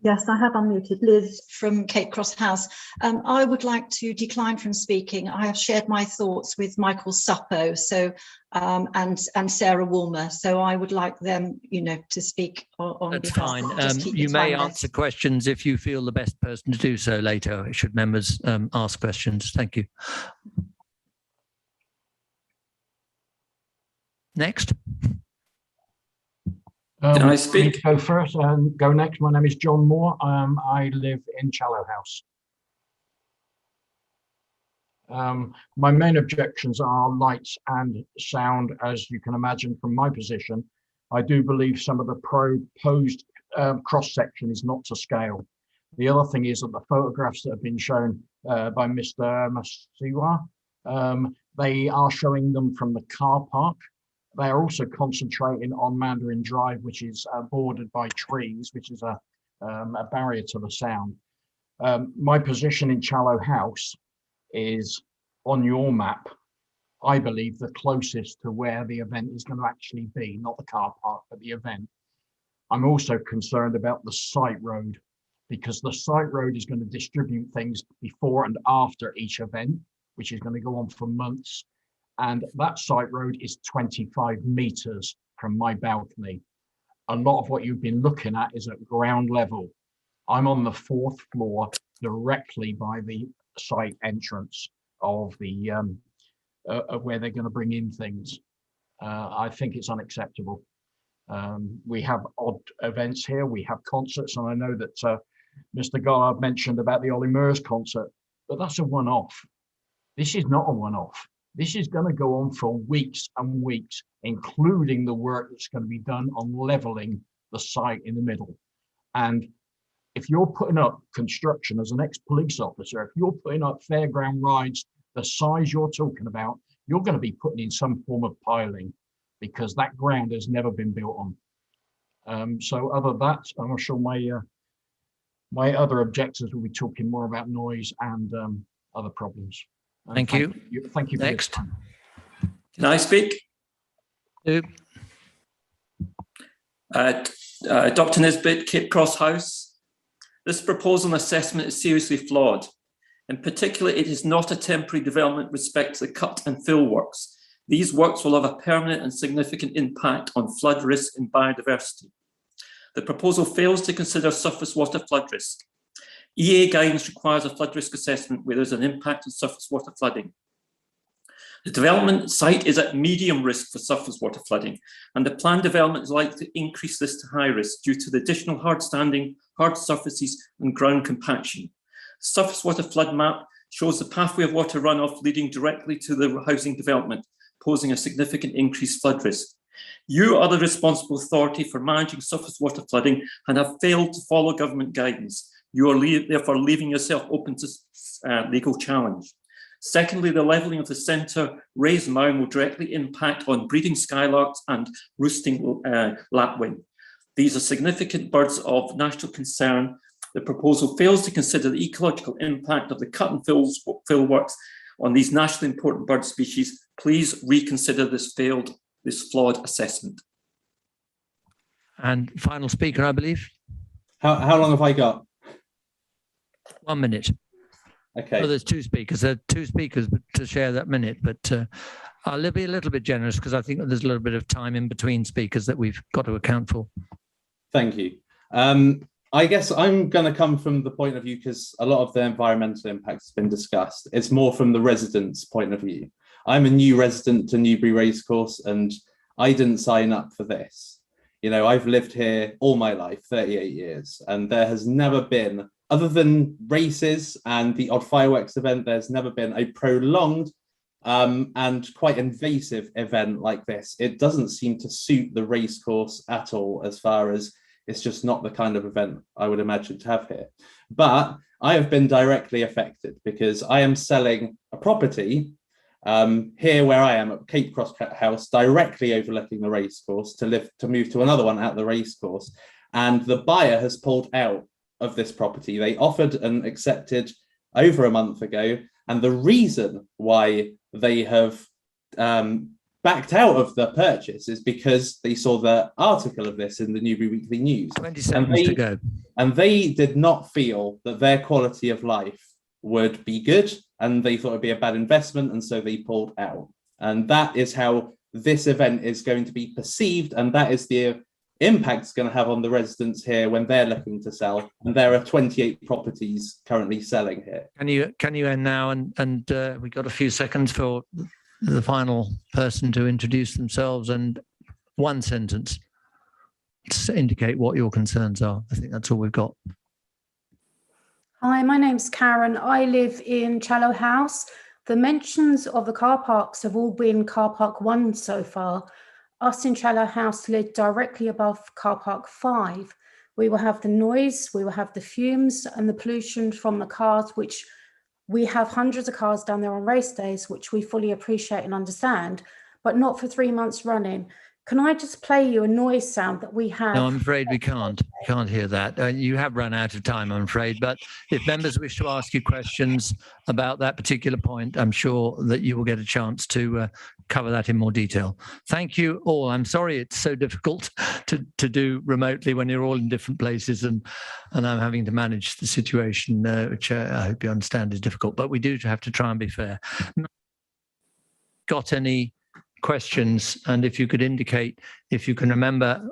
Yes, I have unmuted. Liz from Cape Cross House. I would like to decline from speaking. I have shared my thoughts with Michael Suppo, so and Sarah Woolmer. So I would like them, to speak on That's behalf. fine. You may answer questions if you feel the best person to do so later. Should members ask questions? Thank you. Next. Can I speak? Go first and go next. My name is John Moore. I live in Challow House. My main objections are lights and sound, as you can imagine from my position. I do believe some of the proposed cross-section is not to scale. The other thing is that the photographs that have been shown by Mr. Masiwa, they are showing them from the car park. They are also concentrating on Mandarin Drive, which is bordered by trees, which is a barrier to the sound. My position in Challow House is on your map, I believe, the closest to where the event is going to actually be, not the car park, but the event. I'm also concerned about the site road, because the site road is going to distribute things before and after each event, which is going to go on for months. And that site road is 25 meters from my balcony. A lot of what you've been looking at is at ground level. I'm on the 4th floor, directly by the site entrance of the of where they're going to bring in things. I think it's unacceptable. We have odd events here. We have concerts, and I know that Mr. Gollard mentioned about the Ollie Murs concert, but that's a one-off. This is not a one-off. This is going to go on for weeks and weeks, including the work that's going to be done on leveling the site in the middle. And if you're putting up construction as an ex-police officer, if you're putting up fairground rides the size you're talking about, you're going to be putting in some form of piling because that ground has never been built on. So other than that, I'm sure my other objectives will be talking more about noise and other problems. Thank you. Thank you. Next. For your time. Can I speak? Dr. Nisbet, Cape Cross House. This proposal and assessment is seriously flawed. In particular, it is not a temporary development with respect to the cut and fill works. These works will have a permanent and significant impact on flood risk and biodiversity. The proposal fails to consider surface water flood risk. EA guidance requires a flood risk assessment where there's an impact on surface water flooding. The development site is at medium risk for surface water flooding, and the planned development is likely to increase this to high risk due to the additional hard surfaces and ground compaction. Surface water flood map shows the pathway of water runoff leading directly to the housing development, posing a significant increased flood risk. You are the responsible authority for managing surface water flooding and have failed to follow government guidance. You are therefore leaving yourself open to legal challenge. Secondly, the levelling of the centre raised mound will directly impact on breeding skylarks and roosting lapwing. These are significant birds of national concern. The proposal fails to consider the ecological impact of the cut and fill works on these nationally important bird species. Please reconsider this flawed assessment. And final speaker, I believe. How long have I got? 1 minute. Okay. Well, there's two speakers. There are two speakers to share that minute, but I'll be a little bit generous because I think there's a little bit of time in between speakers that we've got to account for. Thank you. I guess I'm going to come from the point of view, because a lot of the environmental impact has been discussed. It's more from the residents' point of view. I'm a new resident to Newbury Racecourse, and I didn't sign up for this. You know, I've lived here all my life, 38 years, and there has never been, other than races and the odd fireworks event, there's never been a prolonged and quite invasive event like this. It doesn't seem to suit the racecourse at all, as far as it's just not the kind of event I would imagine to have here. But I have been directly affected because I am selling a property here where I am at Cape Cross House, directly overlooking the racecourse, to move to another one at the racecourse. And the buyer has pulled out of this property. They offered and accepted over a month ago. And the reason why they have backed out of the purchase is because they saw the article of this in the Newbury Weekly News. 20 seconds to go. And they did not feel that their quality of life would be good, and they thought it'd be a bad investment, and so they pulled out. And that is how this event is going to be perceived, and that is the impact it's going to have on the residents here when they're looking to sell. And there are 28 properties currently selling here. Can you end now? And we've got a few seconds for the final person to introduce themselves and one sentence to indicate what your concerns are. I think that's all we've got. Hi, my name's Karen. I live in Challow House. The mentions of the car parks have all been car park 1 so far. Us in Challow House live directly above car park 5. We will have the noise, we will have the fumes and the pollution from the cars, which we have hundreds of cars down there on race days, which we fully appreciate and understand, but not for 3 months running. Can I just play you a noise sound that we have? No, I'm afraid we can't. Can't hear that. You have run out of time, I'm afraid. But if members wish to ask you questions about that particular point, I'm sure that you will get a chance to cover that in more detail. Thank you all. I'm sorry it's so difficult to do remotely when you're all in different places, and I'm having to manage the situation, which I hope you understand is difficult. But we do have to try and be fair. Got any questions? And if you could indicate, if you can remember,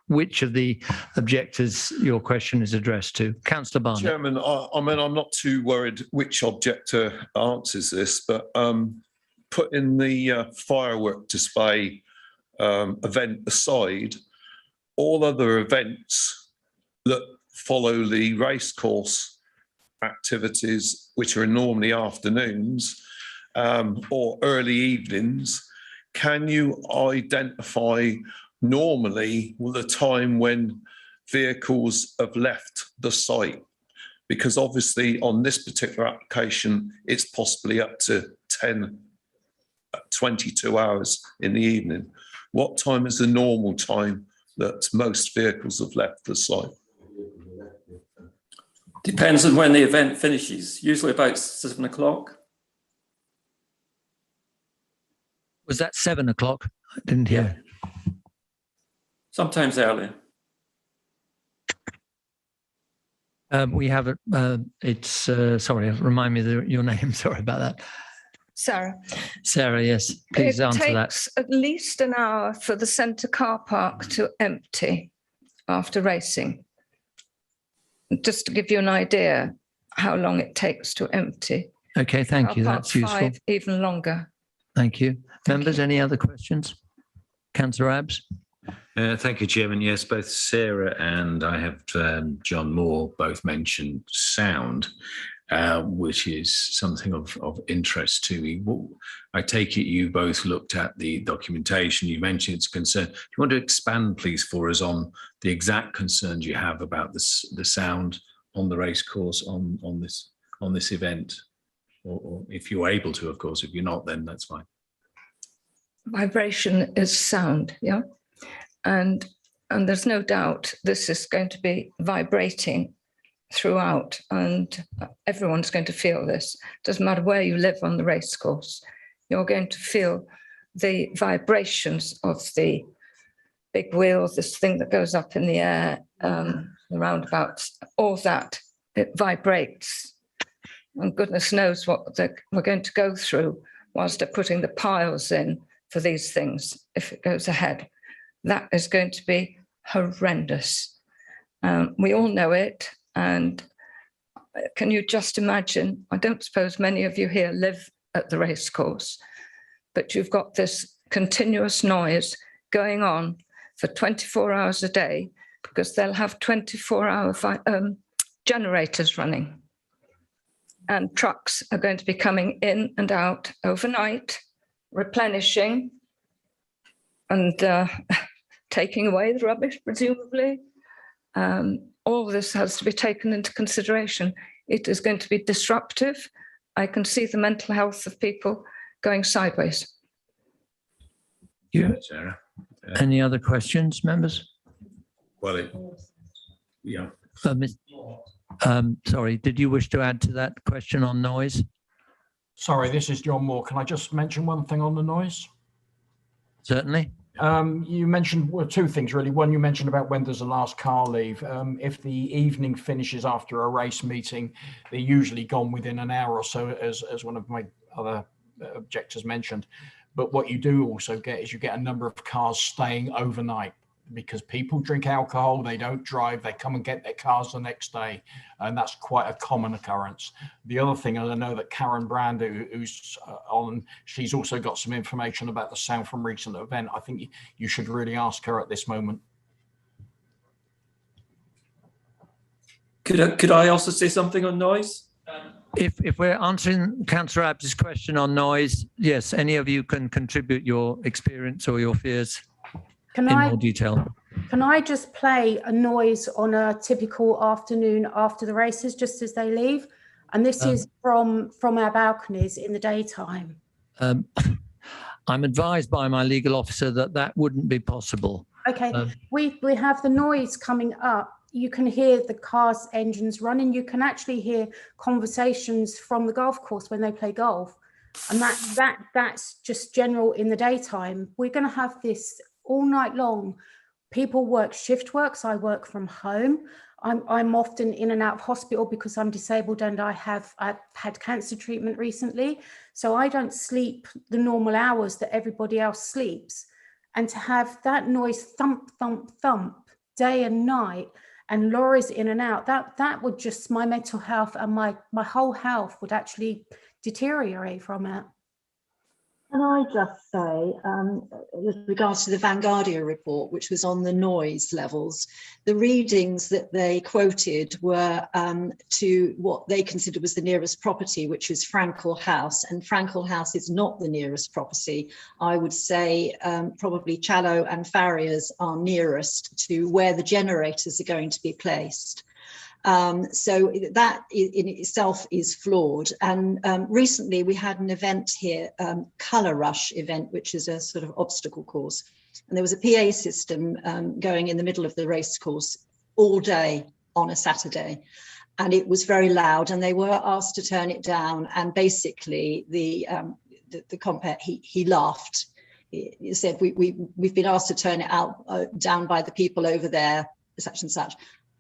which of the objectors your question is addressed to. Councillor Barnett. Chairman, I mean, I'm not too worried which objector answers this, but putting the firework display event aside, all other events that follow the racecourse activities, which are normally afternoons or early evenings, can you identify normally the time when vehicles have left the site? Because obviously on this particular application, it's possibly up to 10, 22 hours in the evening. What time is the normal time that most vehicles have left the site? Depends on when the event finishes, usually about 7 o'clock. Was that 7 o'clock? I didn't hear. Sometimes earlier. We have it's sorry, remind me your name. Sorry about that. Sarah. Sarah, yes, please answer that. It takes at least an hour for the centre car park to empty after racing. Just to give you an idea how long it takes to empty. Okay, thank Car you. park That's useful. 5, even longer. Thank you. Members, any other questions? Councillor Abbs? Thank you, Chairman. Yes, both Sarah and I have John Moore both mentioned sound, which is something of interest to me. I take it you both looked at the documentation. You mentioned it's a concern. Do you want to expand, please, for us on the exact concerns you have about the sound on the racecourse on this event? Or if you're able to, of course. If you're not, then that's fine. Vibration is sound, yeah? And there's no doubt this is going to be vibrating throughout, and everyone's going to feel this. Doesn't matter where you live on the racecourse, you're going to feel the vibrations of the big wheels, this thing that goes up in the air, the roundabouts, all that, it vibrates. And goodness knows what we're going to go through whilst they're putting the piles in for these things, if it goes ahead. That is going to be horrendous. We all know it. And can you just imagine? I don't suppose many of you here live at the racecourse, but you've got this continuous noise going on for 24 hours a day because they'll have 24-hour generators running. And trucks are going to be coming in and out overnight, replenishing and taking away the rubbish, presumably. All this has to be taken into consideration. It is going to be disruptive. I can see the mental health of people going sideways. Yeah, Sarah. Any other questions, members? Well, yeah. Sorry, did you wish to add to that question on noise? Sorry, this is John Moore. Can I just mention one thing on the noise? Certainly. You mentioned two things, really. One, you mentioned about when does the last car leave. If the evening finishes after a race meeting, they're usually gone within an hour or so, as one of my other objectors mentioned. But what you do also get is you get a number of cars staying overnight because people drink alcohol, they don't drive, they come and get their cars the next day. And that's quite a common occurrence. The other thing, and I know that Karen Brand, who's on, she's also got some information about the sound from recent event. I think you should really ask her at this moment. Could I also say something on noise? If we're answering Councillor Abbs' question on noise, yes, any of you can contribute your experience or your fears in more detail. Can I just play a noise on a typical afternoon after the races, just as they leave? And this is from our balconies in the daytime. I'm advised by my legal officer that wouldn't be possible. Okay, we have the noise coming up. You can hear the cars' engines running. You can actually hear conversations from the golf course when they play golf. And that's just general in the daytime. We're going to have this all night long. People work shift work, so I work from home. I'm often in and out of hospital because I'm disabled and I've had cancer treatment recently. So I don't sleep the normal hours that everybody else sleeps. And to have that noise thump, thump, thump day and night and lorries in and out, that would just, my mental health and my whole health would actually deteriorate from it. Can I just say, with regards to the Vanguardia report, which was on the noise levels, the readings that they quoted were to what they considered was the nearest property, which is Frankel House, and Frankel House is not the nearest property. I would say probably Challow and Farriers are nearest to where the generators are going to be placed. So that in itself is flawed. And recently we had an event here, Colour Rush event, which is a sort of obstacle course. And there was a PA system going in the middle of the race course all day on a Saturday. And it was very loud, and they were asked to turn it down. And basically the compere, he laughed. He said, we've been asked to turn it down by the people over there, such and such.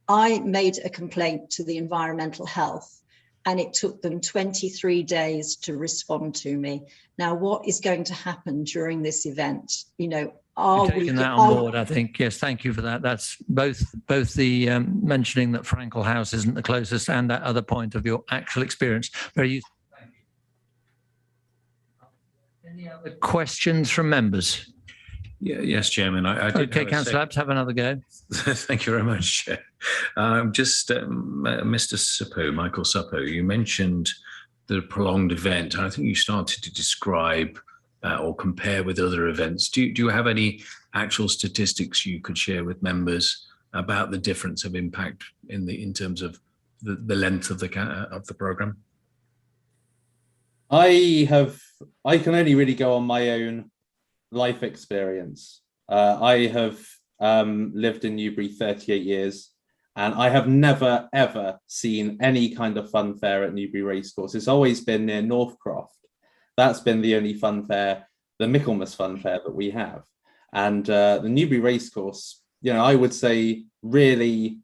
I made a complaint to the environmental health, and it took them 23 days to respond to me. Now, what is going to happen during this event? You know, are we taking that on board? I think yes. Thank you for that. That's both the mentioning that Frankel House isn't the closest, and that other point of your actual experience. Very useful. Thank you. Any other questions from members? Yeah, yes, Chairman. I did okay, Councillor Abs, have another go. Thank you very much, Chair. Mr. Suppo, Michael Suppo, you mentioned the prolonged event. I think you started to describe or compare with other events. Do you have any actual statistics you could share with members about the difference of impact in terms of the length of the programme? I can only really go on my own life experience. I have lived in Newbury 38 years, and I have never ever seen any kind of fun fair at Newbury Racecourse. It's always been near Northcroft. That's been the only fun fair, the Michaelmas fun fair that we have. And the Newbury Racecourse, you know, I would say really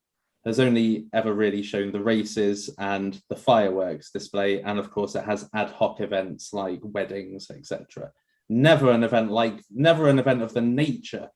has only ever really shown the races and the fireworks display, and of course it has ad hoc events like weddings, etc. Never an event of the nature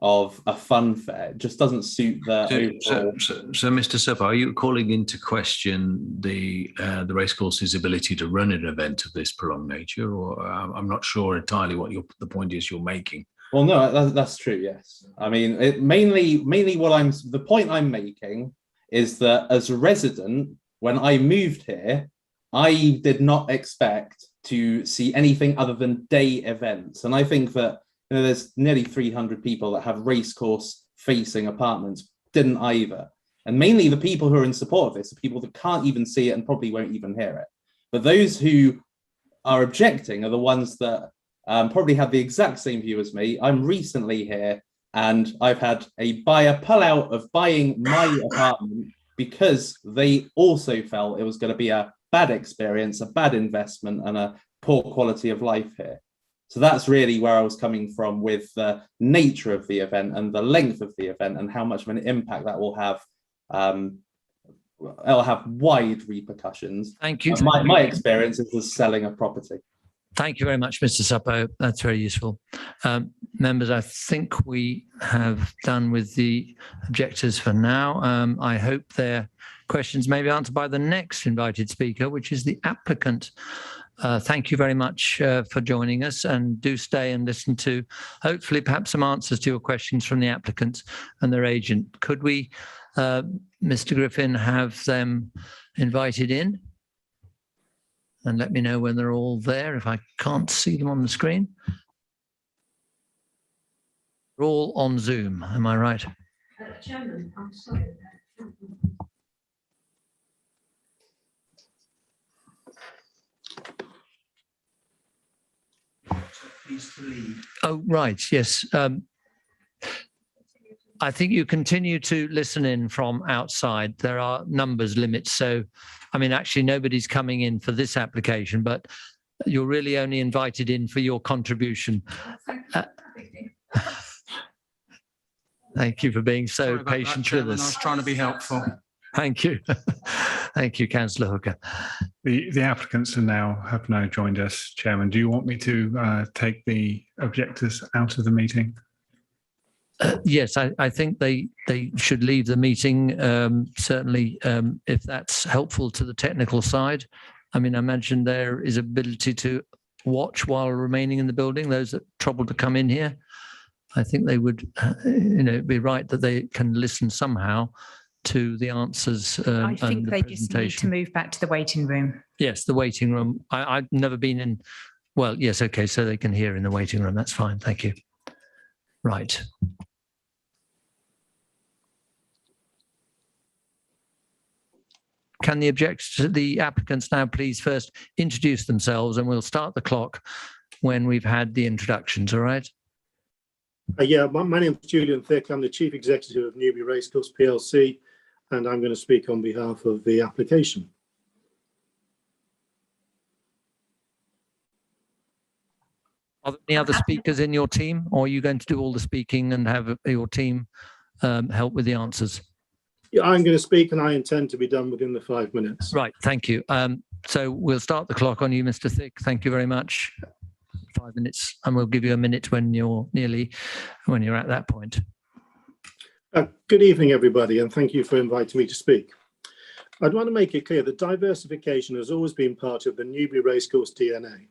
of a fun fair. It just doesn't suit the overall. So Mr. Suppo, are you calling into question the racecourse's ability to run an event of this prolonged nature, or I'm not sure entirely what the point is you're making? Well, no, that's true. Yes, I mean mainly the point I'm making is that as a resident, when I moved here, I did not expect to see anything other than day events. And I think that, you know, there's nearly 300 people that have racecourse facing apartments, didn't either. And mainly the people who are in support of this are people that can't even see it and probably won't even hear it. But those who are objecting are the ones that probably have the exact same view as me. I'm recently here and I've had a buyer pull out of buying my apartment because they also felt it was going to be a bad experience, a bad investment, and a poor quality of life here. So that's really where I was coming from with the nature of the event and the length of the event and how much of an impact that will have. It'll have wide repercussions. Thank you. My experience is the selling of property. Thank you very much, Mr. Suppo. That's very useful. Members, I think we have done with the objectors for now. I hope their questions may be answered by the next invited speaker, which is the applicant. Thank you very much for joining us, and do stay and listen to hopefully perhaps some answers to your questions from the applicants and their agent. Could we, Mr. Griffin, have them invited in? And let me know when they're all there if I can't see them on the screen. They're all on Zoom, am I right? Chairman, I'm sorry. Oh, right, yes. I think you continue to listen in from outside. There are numbers limits. So, I mean, actually, nobody's coming in for this application, but you're really only invited in for your contribution. Thank you for being so patient with us. I was trying to be helpful. Thank you. Thank you, Councillor Hooker. The applicants have now joined us, Chairman. Do you want me to take the objectors out of the meeting? Yes, I think they should leave the meeting, certainly, if that's helpful to the technical side. I mean, I imagine there is ability to watch while remaining in the building, those that trouble to come in here. I think they would, be right that they can listen somehow to the answers. I think they just need to move back to the waiting room. Yes, the waiting room. I've never been in. Well, yes, okay, so they can hear in the waiting room. That's fine. Thank you. Right. can the applicants now please first introduce themselves, and we'll start the clock when we've had the introductions, all right? My name is Julian Thick. I'm the Chief Executive of Newbury Racecourse PLC, and I'm going to speak on behalf of the application. Are there any other speakers in your team, or are you going to do all the speaking and have your team help with the answers? Yeah, I'm going to speak, and I intend to be done within the 5 minutes. Right, thank you. So we'll start the clock on you, Mr. Thick. Thank you very much. 5 minutes, and we'll give you a minute when you're at that point. Good evening, everybody, and thank you for inviting me to speak. I'd want to make it clear that diversification has always been part of the Newbury Racecourse DNA.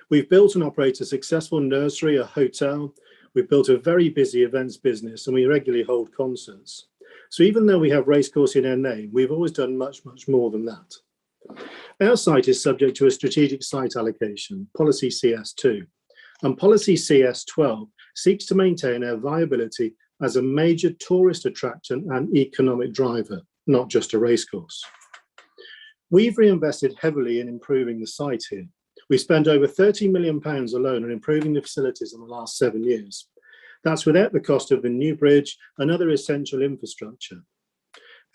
We've built and operate a successful nursery, a hotel. We've built a very busy events business, and we regularly hold concerts. So even though we have racecourse in our name, we've always done much, much more than that. Our site is subject to a strategic site allocation, policy CS2, and policy CS12 seeks to maintain our viability as a major tourist attraction and economic driver, not just a racecourse. We've reinvested heavily in improving the site here. We spent over £30 million alone on improving the facilities in the last 7 years. That's without the cost of the new bridge and other essential infrastructure.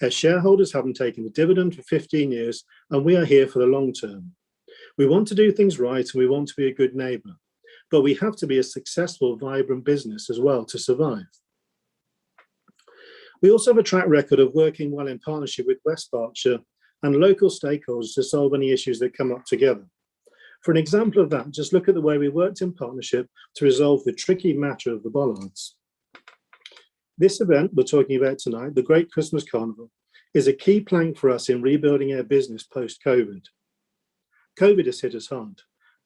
Our shareholders haven't taken a dividend for 15 years, and we are here for the long term. We want to do things right, and we want to be a good neighbour, but we have to be a successful, vibrant business as well to survive. We also have a track record of working well in partnership with West Berkshire and local stakeholders to solve any issues that come up together. For an example of that, just look at the way we worked in partnership to resolve the tricky matter of the bollards. This event we're talking about tonight, the Great Christmas Carnival, is a key plank for us in rebuilding our business post-COVID. COVID has hit us hard,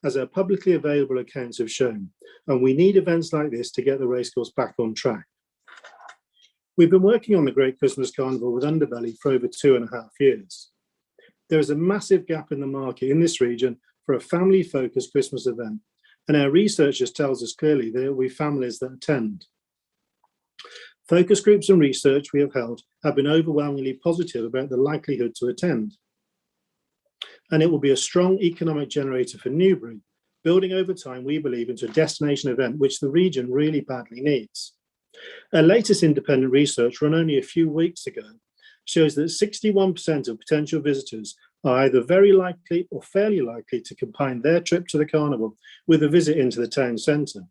as our publicly available accounts have shown, and we need events like this to get the racecourse back on track. We've been working on the Great Christmas Carnival with Underbelly for over 2.5 years. There is a massive gap in the market in this region for a family-focused Christmas event, and our researchers tells us clearly there will be families that attend. Focus groups and research we have held have been overwhelmingly positive about the likelihood to attend. And it will be a strong economic generator for Newbury, building over time, we believe, into a destination event which the region really badly needs. Our latest independent research, run only a few weeks ago, shows that 61% of potential visitors are either very likely or fairly likely to combine their trip to the carnival with a visit into the town centre.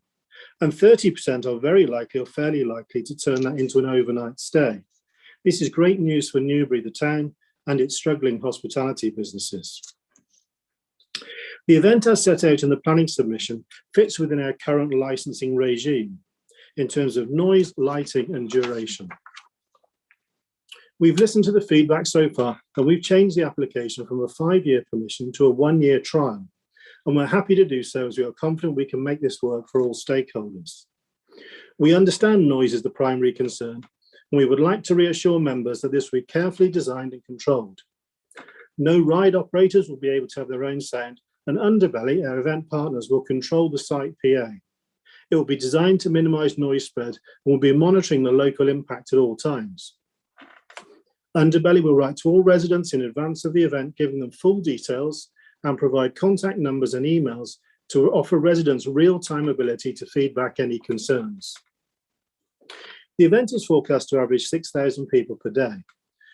And 30% are very likely or fairly likely to turn that into an overnight stay. This is great news for Newbury, the town, and its struggling hospitality businesses. The event as set out in the planning submission fits within our current licensing regime in terms of noise, lighting, and duration. We've listened to the feedback so far, and we've changed the application from a 5-year permission to a 1-year trial. And we're happy to do so as we are confident we can make this work for all stakeholders. We understand noise is the primary concern, and we would like to reassure members that this will be carefully designed and controlled. No ride operators will be able to have their own sound, and Underbelly, our event partners, will control the site PA. It will be designed to minimise noise spread and will be monitoring the local impact at all times. Underbelly will write to all residents in advance of the event, giving them full details and provide contact numbers and emails to offer residents real-time ability to feedback any concerns. The event is forecast to average 6,000 people per day,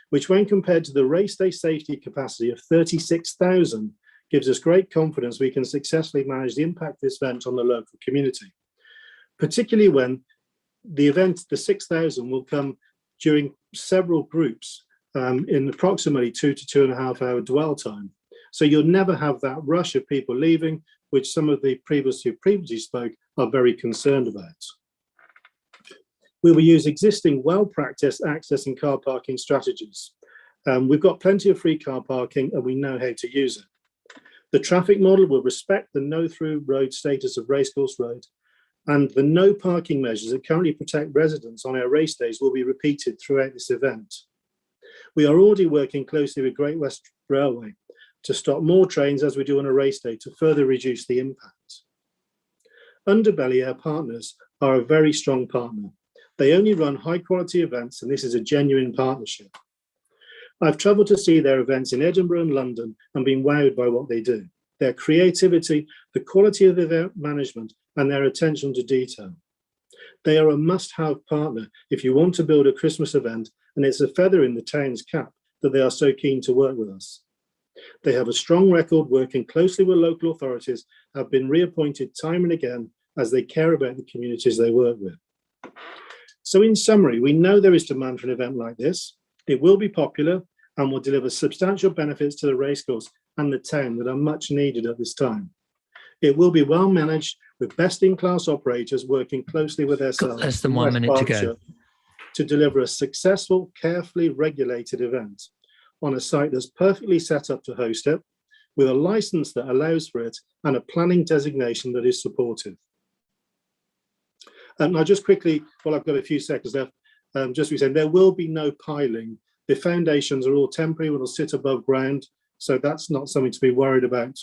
which when compared to the race day safety capacity of 36,000 gives us great confidence we can successfully manage the impact of this event on the local community, particularly when the event, the 6,000, will come during several groups in approximately 2 to 2.5 hour dwell time. So you'll never have that rush of people leaving, which some of the previously spoke are very concerned about. We will use existing well-practiced access and car parking strategies. We've got plenty of free car parking and we know how to use it. The traffic model will respect the no-through road status of Racecourse Road, and the no parking measures that currently protect residents on our race days will be repeated throughout this event. We are already working closely with Great West Railway to stop more trains as we do on a race day to further reduce the impact. Underbelly, our partners, are a very strong partner. They only run high quality events, and this is a genuine partnership. I've travelled to see their events in Edinburgh and London and been wowed by what they do. Their creativity, the quality of their management, and their attention to detail. They are a must-have partner if you want to build a Christmas event, and it's a feather in the town's cap that they are so keen to work with us. They have a strong record working closely with local authorities, have been reappointed time and again as they care about the communities they work with. So in summary, we know there is demand for an event like this. It will be popular and will deliver substantial benefits to the racecourse and the town that are much needed at this time. It will be well managed with best-in-class operators working closely with ourselves less than 1 minute to go to deliver a successful, carefully regulated event on a site that's perfectly set up to host it, with a license that allows for it and a planning designation that is supportive. Now, just quickly, well, I've got a few seconds left, just to be saying, there will be no piling. The foundations are all temporary, will sit above ground, so that's not something to be worried about.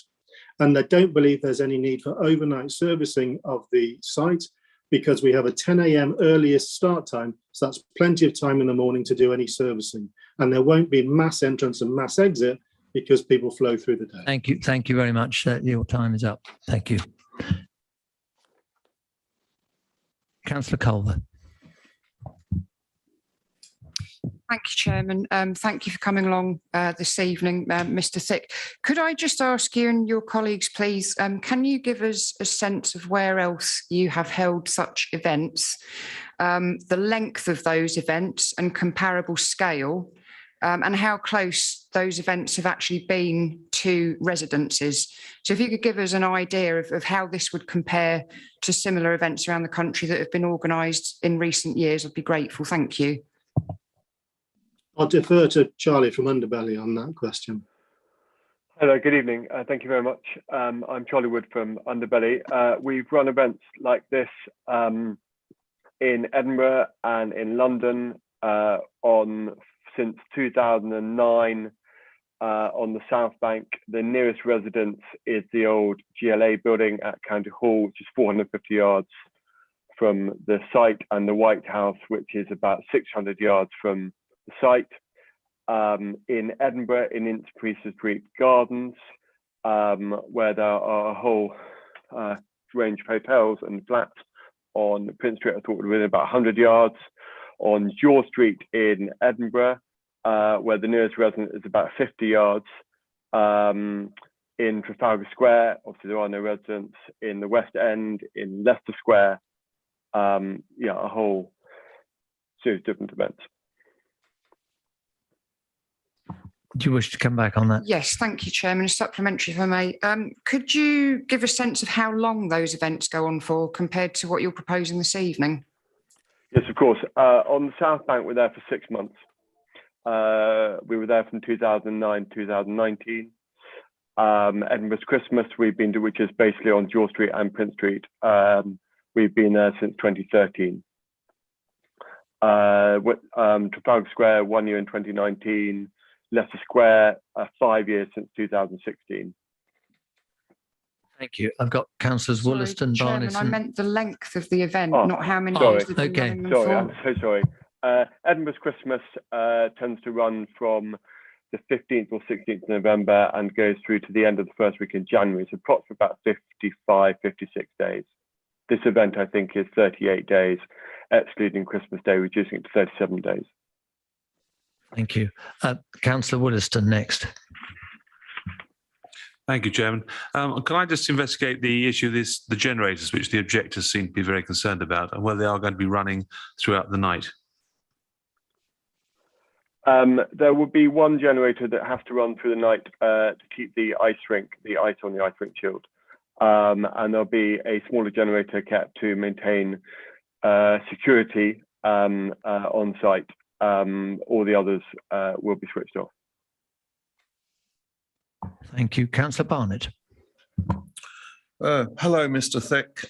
And I don't believe there's any need for overnight servicing of the site because we have a 10 a.m. earliest start time, so that's plenty of time in the morning to do any servicing. And there won't be mass entrance and mass exit because people flow through the day. Thank you. Thank you very much. Your time is up. Thank you. Councillor Culver. Thank you, Chairman. Thank you for coming along this evening, Mr. Thick. Could I just ask you and your colleagues, please, can you give us a sense of where else you have held such events, the length of those events and comparable scale, and how close those events have actually been to residences? So if you could give us an idea of how this would compare to similar events around the country that have been organised in recent years, I'd be grateful. Thank you. I'll defer to Charlie from Underbelly on that question. Hello, good evening. Thank you very much. I'm Charlie Wood from Underbelly. We've run events like this in Edinburgh and in London since 2009 on the South Bank. The nearest residence is the old GLA building at County Hall, which is 450 yards from the site, and the White House, which is about 600 yards from the site. In Edinburgh, in Ince Street Gardens, where there are a whole range of hotels and flats. On Prince Street, I thought within about 100 yards. On Jaw Street in Edinburgh, where the nearest resident is about 50 yards. In Trafalgar Square, obviously there are no residents. In the West End, in Leicester Square, a whole series of different events. Do you wish to come back on that? Yes, thank you, Chairman. A supplementary, if I may. Could you give a sense of how long those events go on for compared to what you're proposing this evening? Yes, of course. On the South Bank, we're there for 6 months. We were there from 2009 to 2019. Edinburgh's Christmas, we've been to, which is basically on Jaw Street and Prince Street. We've been there since 2013. Trafalgar Square, 1 year in 2019. Leicester Square, 5 years since 2016. Thank you. I've got councillors Wollaston, Chairman, Barnes. I meant the length of the event, not how many sorry. years they've been running them Sorry, for. I'm so sorry. Edinburgh's Christmas tends to run from the 15th or 16th of November and goes through to the end of the first week in January. So approximately about 55, 56 days. This event, I think, is 38 days, excluding Christmas Day, reducing it to 37 days. Thank you. Councillor Wollaston next. Thank you, Chairman. Can I just investigate the issue of the generators, which the objectors seem to be very concerned about, and whether they are going to be running throughout the night? There will be one generator that has to run through the night to keep the ice on the ice rink chilled. And there'll be a smaller generator kept to maintain security on site. All the others will be switched off. Thank you. Councillor Barnett. Hello, Mr. Thick.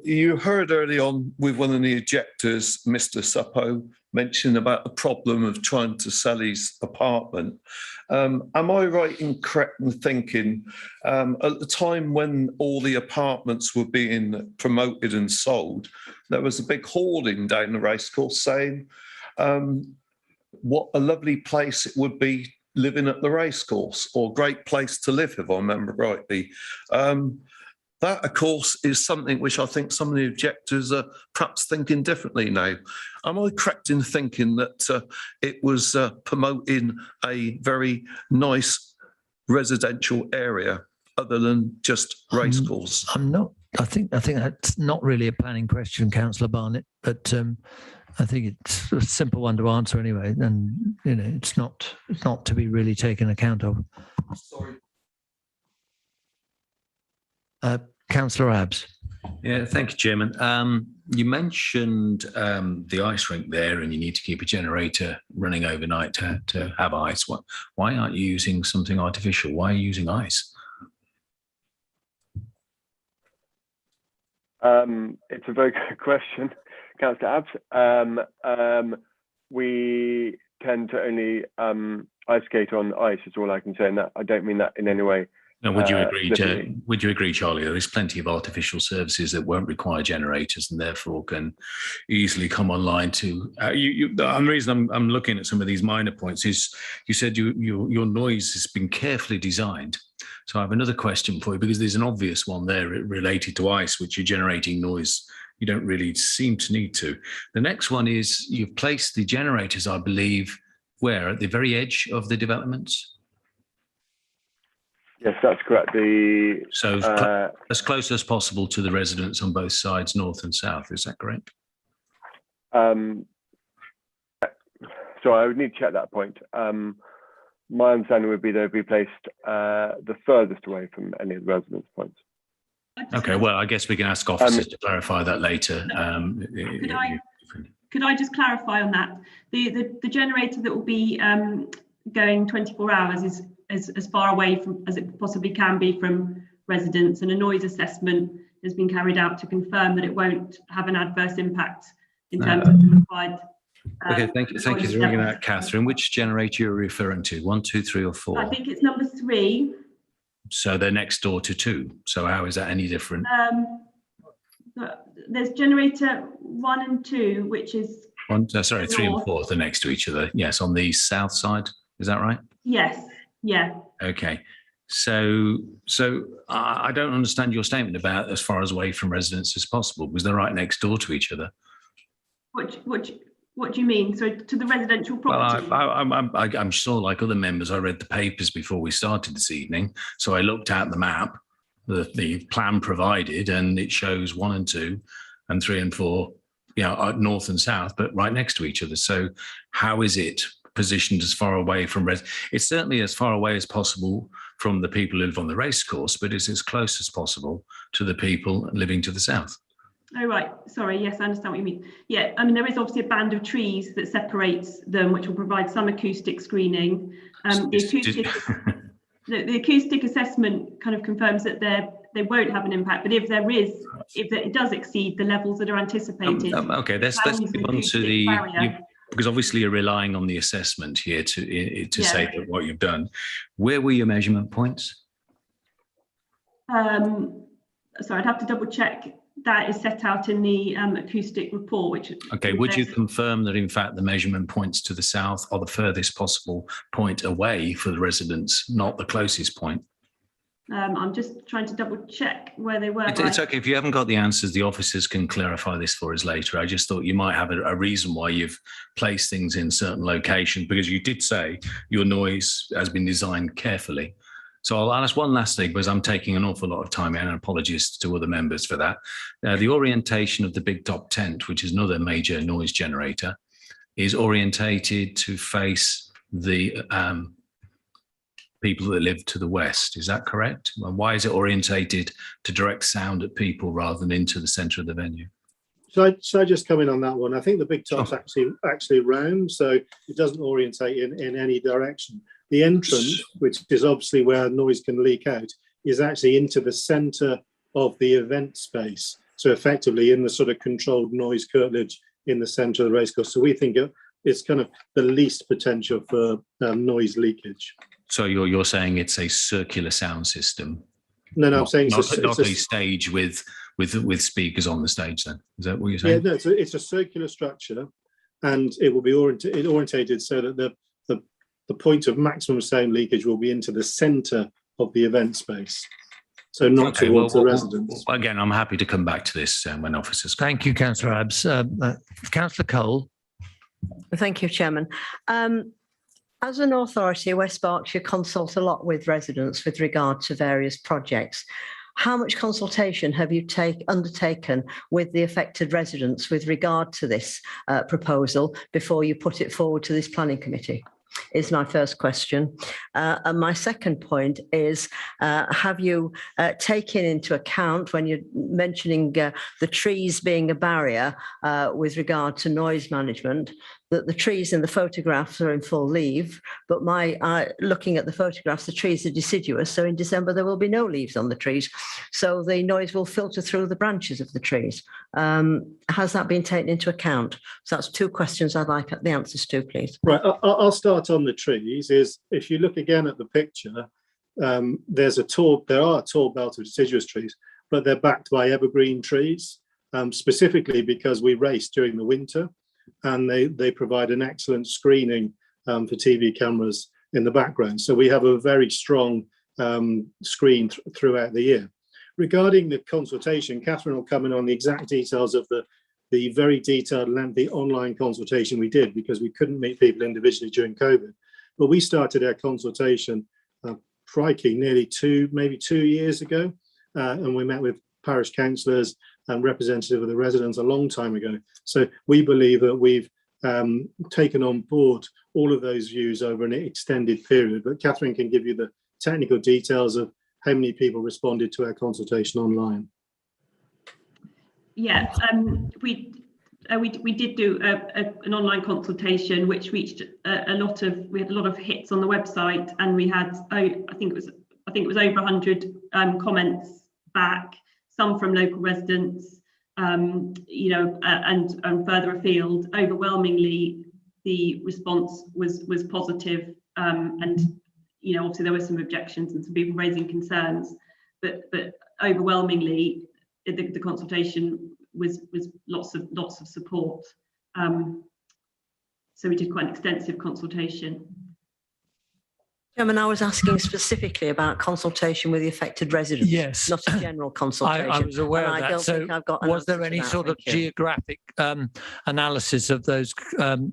You heard early on with one of the objectors, Mr. Suppo, mention about the problem of trying to sell his apartment. Am I right in correct in thinking at the time when all the apartments were being promoted and sold, there was a big hoarding down the racecourse saying what a lovely place it would be living at the racecourse, or great place to live, if I remember rightly. That, of course, is something which I think some of the objectors are perhaps thinking differently now. Am I correct in thinking that it was promoting a very nice residential area other than just racecourse? I'm not. I think that's not really a planning question, Councillor Barnett, but I think it's a simple one to answer anyway, and it's not to be really taken account of. Sorry. Councillor Abbs. Yeah, thank you, Chairman. You mentioned the ice rink there, and you need to keep a generator running overnight to have ice. Why aren't you using something artificial? Why are you using ice? It's a very good question, Councillor Abbs. We tend to only ice skate on ice, is all I can say, and that I don't mean that in any way. No, would you agree, Charlie? There is plenty of artificial services that won't require generators and therefore can easily come online to. The reason I'm looking at some of these minor points is you said your noise has been carefully designed. So I have another question for you, because there's an obvious one there related to ice, which you're generating noise. You don't really seem to need to. The next one is you've placed the generators, I believe, where? At the very edge of the developments? Yes, that's correct. As close as possible to the residents on both sides, north and south. Is that correct? So I would need to check that point. My understanding would be they'd be placed the furthest away from any of the residents' points. Okay, well, I guess we can ask officers to clarify that later. Could I just clarify on that? The generator that will be going 24 hours is as far away from as it possibly can be from residents, and a noise assessment has been carried out to confirm that it won't have an adverse impact in terms of the required. Okay, thank you for bringing that, Catherine. Which generator you're referring to? 1, 2, 3, or 4? I think it's number 3. So they're next door to 2. So how is that any different? There's generator 1 and 2, which is 3 and 4 are next to each other. Yes, on the south side. Is that right? yes, yeah. Okay. So I don't understand your statement about as far as away from residents as possible, because they're right next door to each other. What do you mean? So to the residential property? Well, I'm sure, like other members, I read the papers before we started this evening. So I looked at the map, the plan provided, and it shows 1 and 2 and 3 and 4, north and south, but right next to each other. So how is it positioned as far away from it's certainly as far away as possible from the people who live on the racecourse, but it's as close as possible to the people living to the south. Oh, right. Sorry. Yes, I understand what you mean. Yeah, I mean, there is obviously a band of trees that separates them, which will provide some acoustic screening. The acoustic assessment kind of confirms that they won't have an impact, but if it does exceed the levels that are anticipated. Okay, let's move on to because obviously you're relying on the assessment here to say that what you've done. Where were your measurement points? So I'd have to double check. That is set out in the acoustic report, which. Okay, would you confirm that in fact the measurement points to the south are the furthest possible point away for the residents, not the closest point? I'm just trying to double check where they were. It's okay. If you haven't got the answers, the officers can clarify this for us later. I just thought you might have a reason why you've placed things in certain locations, because you did say your noise has been designed carefully. So I'll ask one last thing, because I'm taking an awful lot of time, and apologies to other members for that. The orientation of the big top tent, which is another major noise generator, is orientated to face the people that live to the west. Is that correct? And why is it orientated to direct sound at people rather than into the centre of the venue? So I just come in on that one? I think the big top's actually round, so it doesn't orientate in any direction. The entrance, which is obviously where noise can leak out, is actually into the centre of the event space. So effectively in the sort of controlled noise curtilage in the centre of the racecourse. So we think it's kind of the least potential for noise leakage. So you're saying it's a circular sound system? No, I'm saying not a stage with speakers on the stage. Then is that what you're saying? Yeah, no, it's a circular structure. and it will be orientated so that the point of maximum sound leakage will be into the centre of the event space, so not towards the residents. Again, I'm happy to come back to this when officers. Thank you, Councillor Abbs. Councillor Cole. Thank you, Chairman. As an authority, West Berkshire consult a lot with residents with regard to various projects. How much consultation have you undertaken with the affected residents with regard to this proposal before you put it forward to this planning committee? Is my first question. And my second point is, have you taken into account, when you're mentioning the trees being a barrier with regard to noise management, that the trees in the photographs are in full leaf, but looking at the photographs, the trees are deciduous, so in December there will be no leaves on the trees, so the noise will filter through the branches of the trees. Has that been taken into account? So that's two questions I'd like the answers to, please. Right, I'll start on the trees. Is if you look again at the picture, there are a tall belt of deciduous trees, but they're backed by evergreen trees, specifically because we race during the winter, and they provide an excellent screening for TV cameras in the background. So we have a very strong screen throughout the year. Regarding the consultation, Catherine will come in on the exact details of the very detailed, lengthy online consultation we did, because we couldn't meet people individually during COVID. But we started our consultation, nearly maybe 2 years ago, and we met with parish councillors and representative of the residents a long time ago. So we believe that we've taken on board all of those views over an extended period. But Catherine can give you the technical details of how many people responded to our consultation online. Yeah, we did do an online consultation which reached we had a lot of hits on the website, and we had I think it was over 100 comments back, some from local residents, and further afield. Overwhelmingly, the response was positive, and obviously there were some objections and some people raising concerns, but overwhelmingly the consultation was lots of support. So we did quite an extensive consultation. Chairman, I was asking specifically about consultation with the affected residents. Yes, not a general consultation. I was aware of that. So was there any sort of geographic analysis of those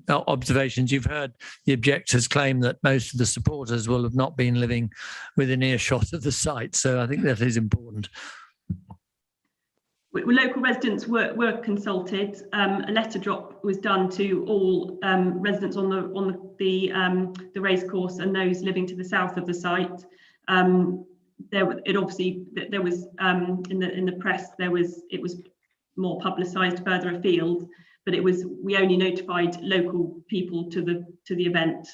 observations? You've heard the objectors claim that most of the supporters will have not been living within earshot of the site. So I think that is important. Local residents were consulted. A letter drop was done to all residents on the racecourse and those living to the south of the site. There was in the press it was more publicised further afield, but we only notified local people to the event.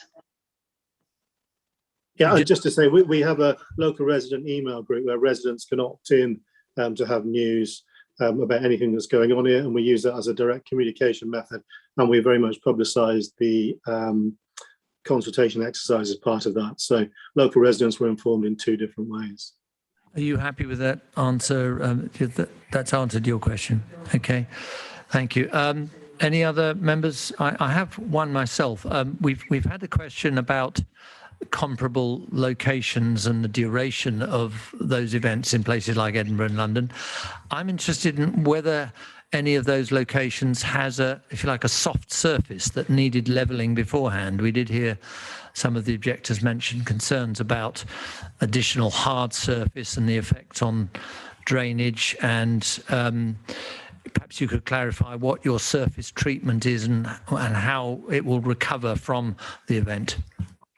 Yeah, just to say, we have a local resident email group where residents can opt in to have news about anything that's going on here, and we use that as a direct communication method, and we very much publicised the consultation exercise as part of that. So local residents were informed in two different ways. Are you happy with that answer? That's answered your question. Okay, thank you. Any other members? I have one myself. We've had a question about comparable locations and the duration of those events in places like Edinburgh and London. I'm interested in whether any of those locations has if you like, a soft surface that needed levelling beforehand. We did hear some of the objectors mention concerns about additional hard surface and the effect on drainage, and perhaps you could clarify what your surface treatment is and how it will recover from the event.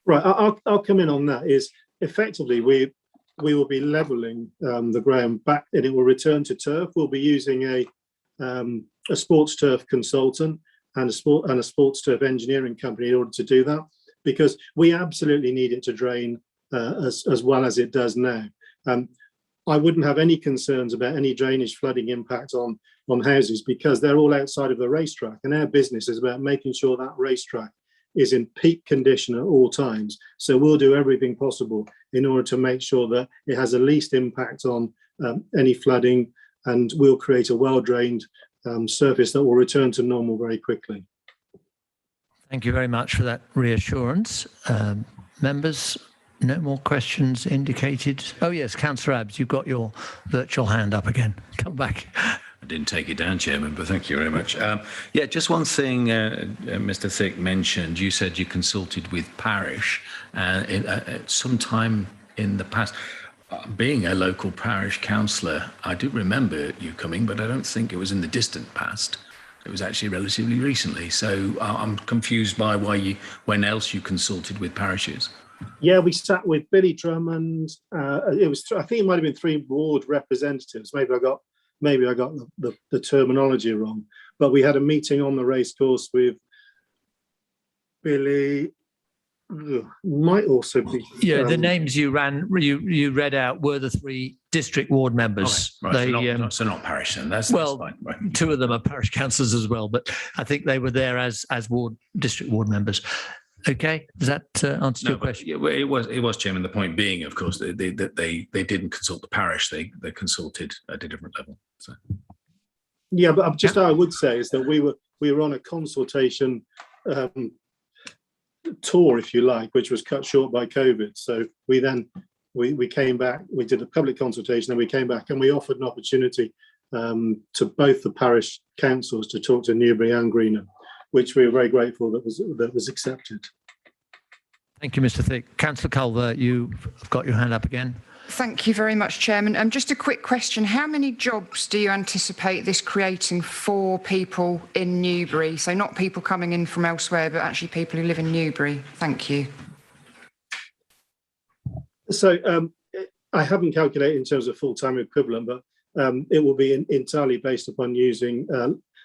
Right, I'll come in on that. Is effectively we will be levelling the ground back, and it will return to turf. We'll be using a sports turf consultant and a sports turf engineering company in order to do that, because we absolutely need it to drain as well as it does now. I wouldn't have any concerns about any drainage flooding impact on houses, because they're all outside of the racetrack, and our business is about making sure that racetrack is in peak condition at all times. So we'll do everything possible in order to make sure that it has the least impact on any flooding, and we'll create a well-drained surface that will return to normal very quickly. Thank you very much for that reassurance. Members, no more questions indicated. Oh yes, Councillor Abbs, you've got your virtual hand up again. Come back. I didn't take it down, Chairman, but thank you very much. Yeah, just one thing Mr. Thick mentioned. You said you consulted with parish sometime in the past. Being a local parish councillor, I do remember you coming, but I don't think it was in the distant past. It was actually relatively recently. So I'm confused by when else you consulted with parishes. Yeah, we sat with Billy Drummond. It was, I think it might have been 3 ward representatives. Maybe I got the terminology wrong. But we had a meeting on the racecourse with Billy. Might also be. Yeah, the names you read out were the 3 district ward members. Okay, right, so not parish then. That's fine. Right. 2 of them are parish councillors as well, but I think they were there as district ward members. Okay, does that answer your question? Yeah, well, it was, Chairman. The point being, of course, they didn't consult the parish. They consulted at a different level. So. Yeah, but just what I would say is that we were on a consultation tour, if you like, which was cut short by COVID. So we came back. We did a public consultation, and we came back, and we offered an opportunity to both the parish councils to talk to Newbury and Greenham, which we were very grateful that was accepted. Thank you, Mr. Thick. Councillor Culver, you've got your hand up again. Thank you very much, Chairman. Just a quick question. How many jobs do you anticipate this creating for people in Newbury? So not people coming in from elsewhere, but actually people who live in Newbury. Thank you. So I haven't calculated in terms of full-time equivalent, but it will be entirely based upon using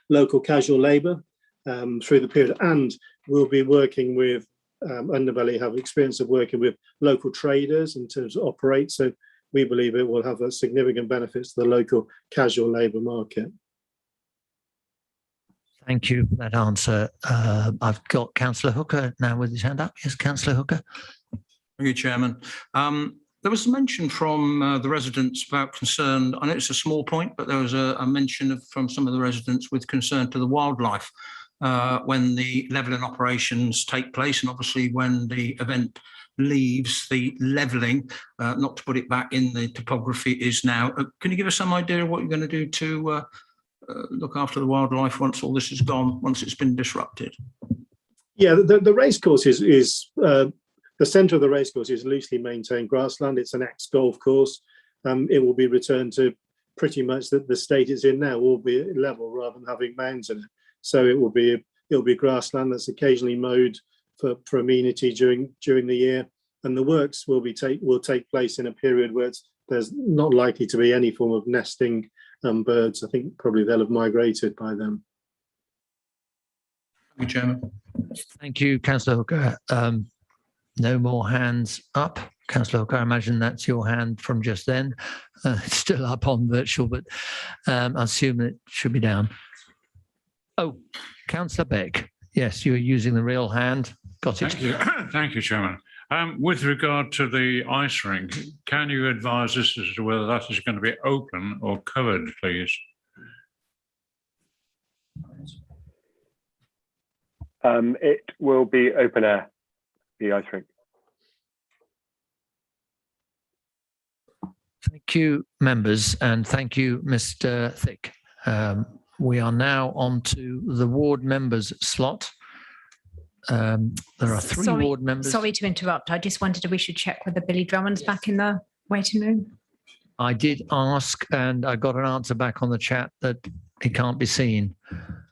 local casual labour through the period. And we'll be working with Underbelly have experience of working with local traders in terms of operate. So we believe it will have a significant benefits to the local casual labour market. Thank you for that answer. I've got Councillor Hooker now with his hand up. Yes, Councillor Hooker. Thank you, Chairman. There was a mention from the residents about concern. I know it's a small point, but there was a mention from some of the residents with concern to the wildlife when the levelling operations take place, and obviously when the event leaves, the levelling, not to put it back in the topography, is now. Can you give us some idea of what you're going to do to look after the wildlife once all this is gone, once it's been disrupted? Yeah, the racecourse is the centre of the racecourse is loosely maintained grassland. It's an ex-golf course. It will be returned to pretty much the state it's in now, albeit level rather than having mounds in it. So it'll be grassland that's occasionally mowed for amenity during the year, and the works will take place in a period where there's not likely to be any form of nesting birds. I think probably they'll have migrated by then. Thank you, Chairman. Thank you, Councillor Hooker. No more hands up. Councillor Hooker, I imagine that's your hand from just then. It's still up on virtual, but I assume it should be down. Oh, Councillor Beck. Yes, you're using the real hand. Got it. Thank you, Thank you, Chairman. With regard to the ice rink, can you advise us as to whether that is going to be open or covered, please? It will be open air, the ice rink. Thank you, members, and thank you, Mr. Thick. We are now on to the ward members slot. There are 3 ward members. Sorry to interrupt. I just wondered if we should check whether Billy Drummond's back in the waiting room. I did ask, and I got an answer back on the chat that he can't be seen.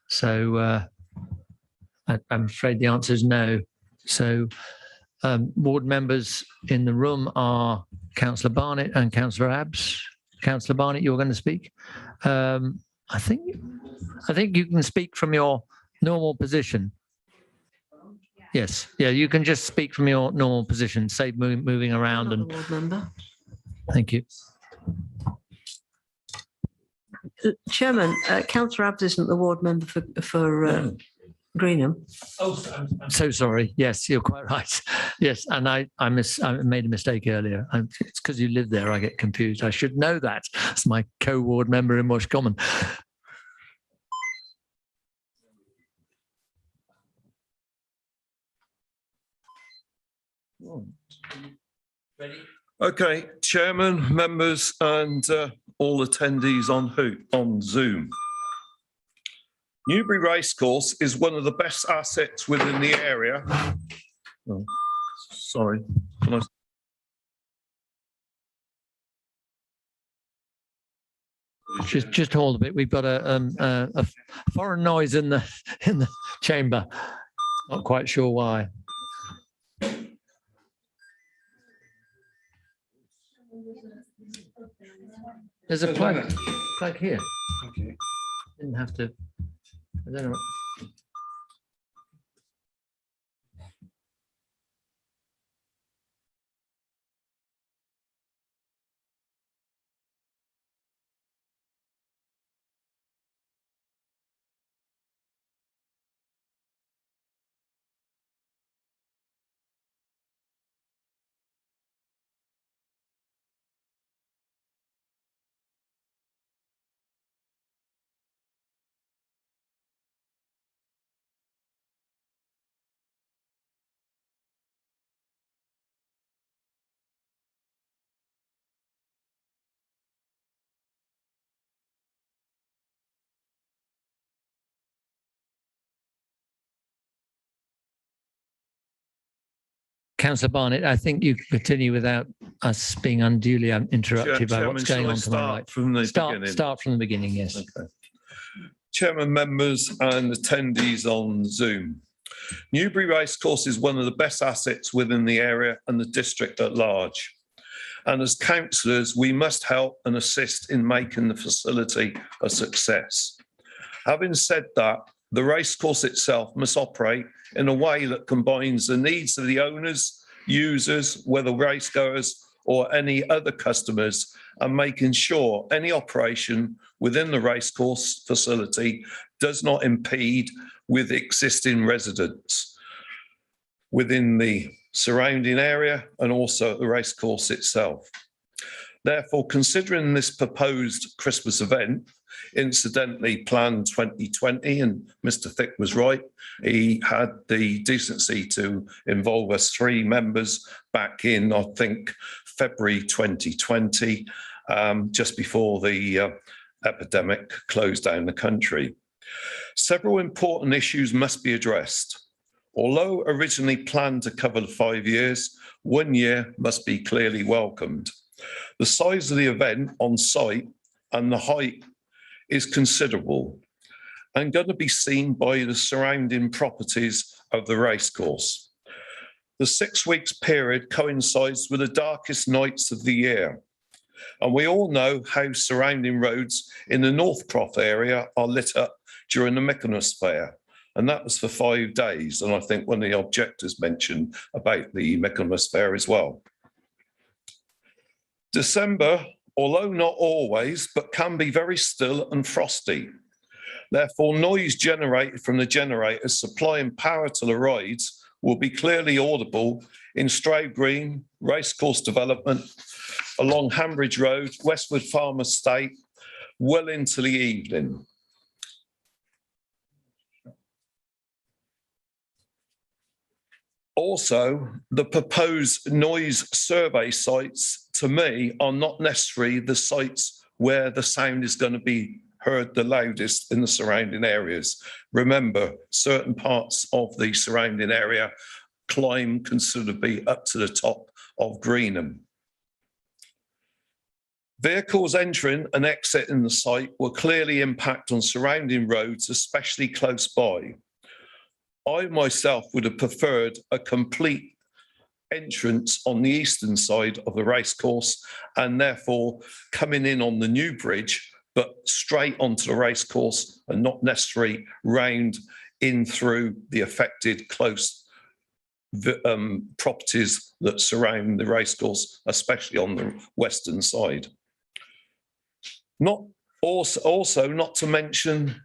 So I'm afraid the answer is no. So ward members in the room are Councillor Barnett and Councillor Abbs. Councillor Barnett, you're going to speak. I think you can speak from your normal position. Yes, yeah, you can just speak from your normal position, save moving around. And ward member. Thank you. Chairman, Councillor Abbs isn't the ward member for Greenham. Oh, I'm so sorry. Yes, you're quite right. Yes, and I made a mistake earlier. It's because you live there. I get confused. I should know that. It's my co-ward member in Welsh Common. Ready? Okay, Chairman, members and all attendees on Zoom. Newbury Racecourse is one of the best assets within the area. Oh, sorry. Can I... Just hold a bit. We've got a foreign noise in the chamber. Not quite sure why. There's a plug here. Okay. Didn't have to. I don't know. Councillor Barnett, I think you can continue without us being unduly interrupted by what's going on to my right. Start from the beginning, yes. Okay. Chairman, members and attendees on Zoom. Newbury Racecourse is one of the best assets within the area and the district at large. And as councillors, we must help and assist in making the facility a success. Having said that, the racecourse itself must operate in a way that combines the needs of the owners, users, whether racegoers or any other customers, and making sure any operation within the racecourse facility does not impede with existing residents within the surrounding area and also at the racecourse itself. Therefore, considering this proposed Christmas event, incidentally planned 2020, and Mr. Thick was right, he had the decency to involve us 3 members back in, I think, February 2020, just before the epidemic closed down the country. Several important issues must be addressed. Although originally planned to cover the 5 years, 1 year must be clearly welcomed. The size of the event on site and the height is considerable and going to be seen by the surrounding properties of the racecourse. The 6 weeks period coincides with the darkest nights of the year. And we all know how surrounding roads in the North Croft area are lit up during the Michaelmas Fair. And that was for 5 days. And I think one of the objectors mentioned about the Michaelmas Fair as well. December, although not always, but can be very still and frosty. Therefore, noise generated from the generators supplying power to the rides will be clearly audible in Stroud Green, Racecourse Development, along Hambridge Road, Westwood Farm Estate, well into the evening. Also, the proposed noise survey sites, to me, are not necessarily the sites where the sound is going to be heard the loudest in the surrounding areas. Remember, certain parts of the surrounding area climb considerably up to the top of Greenham. Vehicles entering and exiting the site will clearly impact on surrounding roads, especially close by. I myself would have preferred a complete entrance on the eastern side of the racecourse and therefore coming in on the new bridge, but straight onto the racecourse and not necessarily round in through the affected close properties that surround the racecourse, especially on the western side. Also not to mention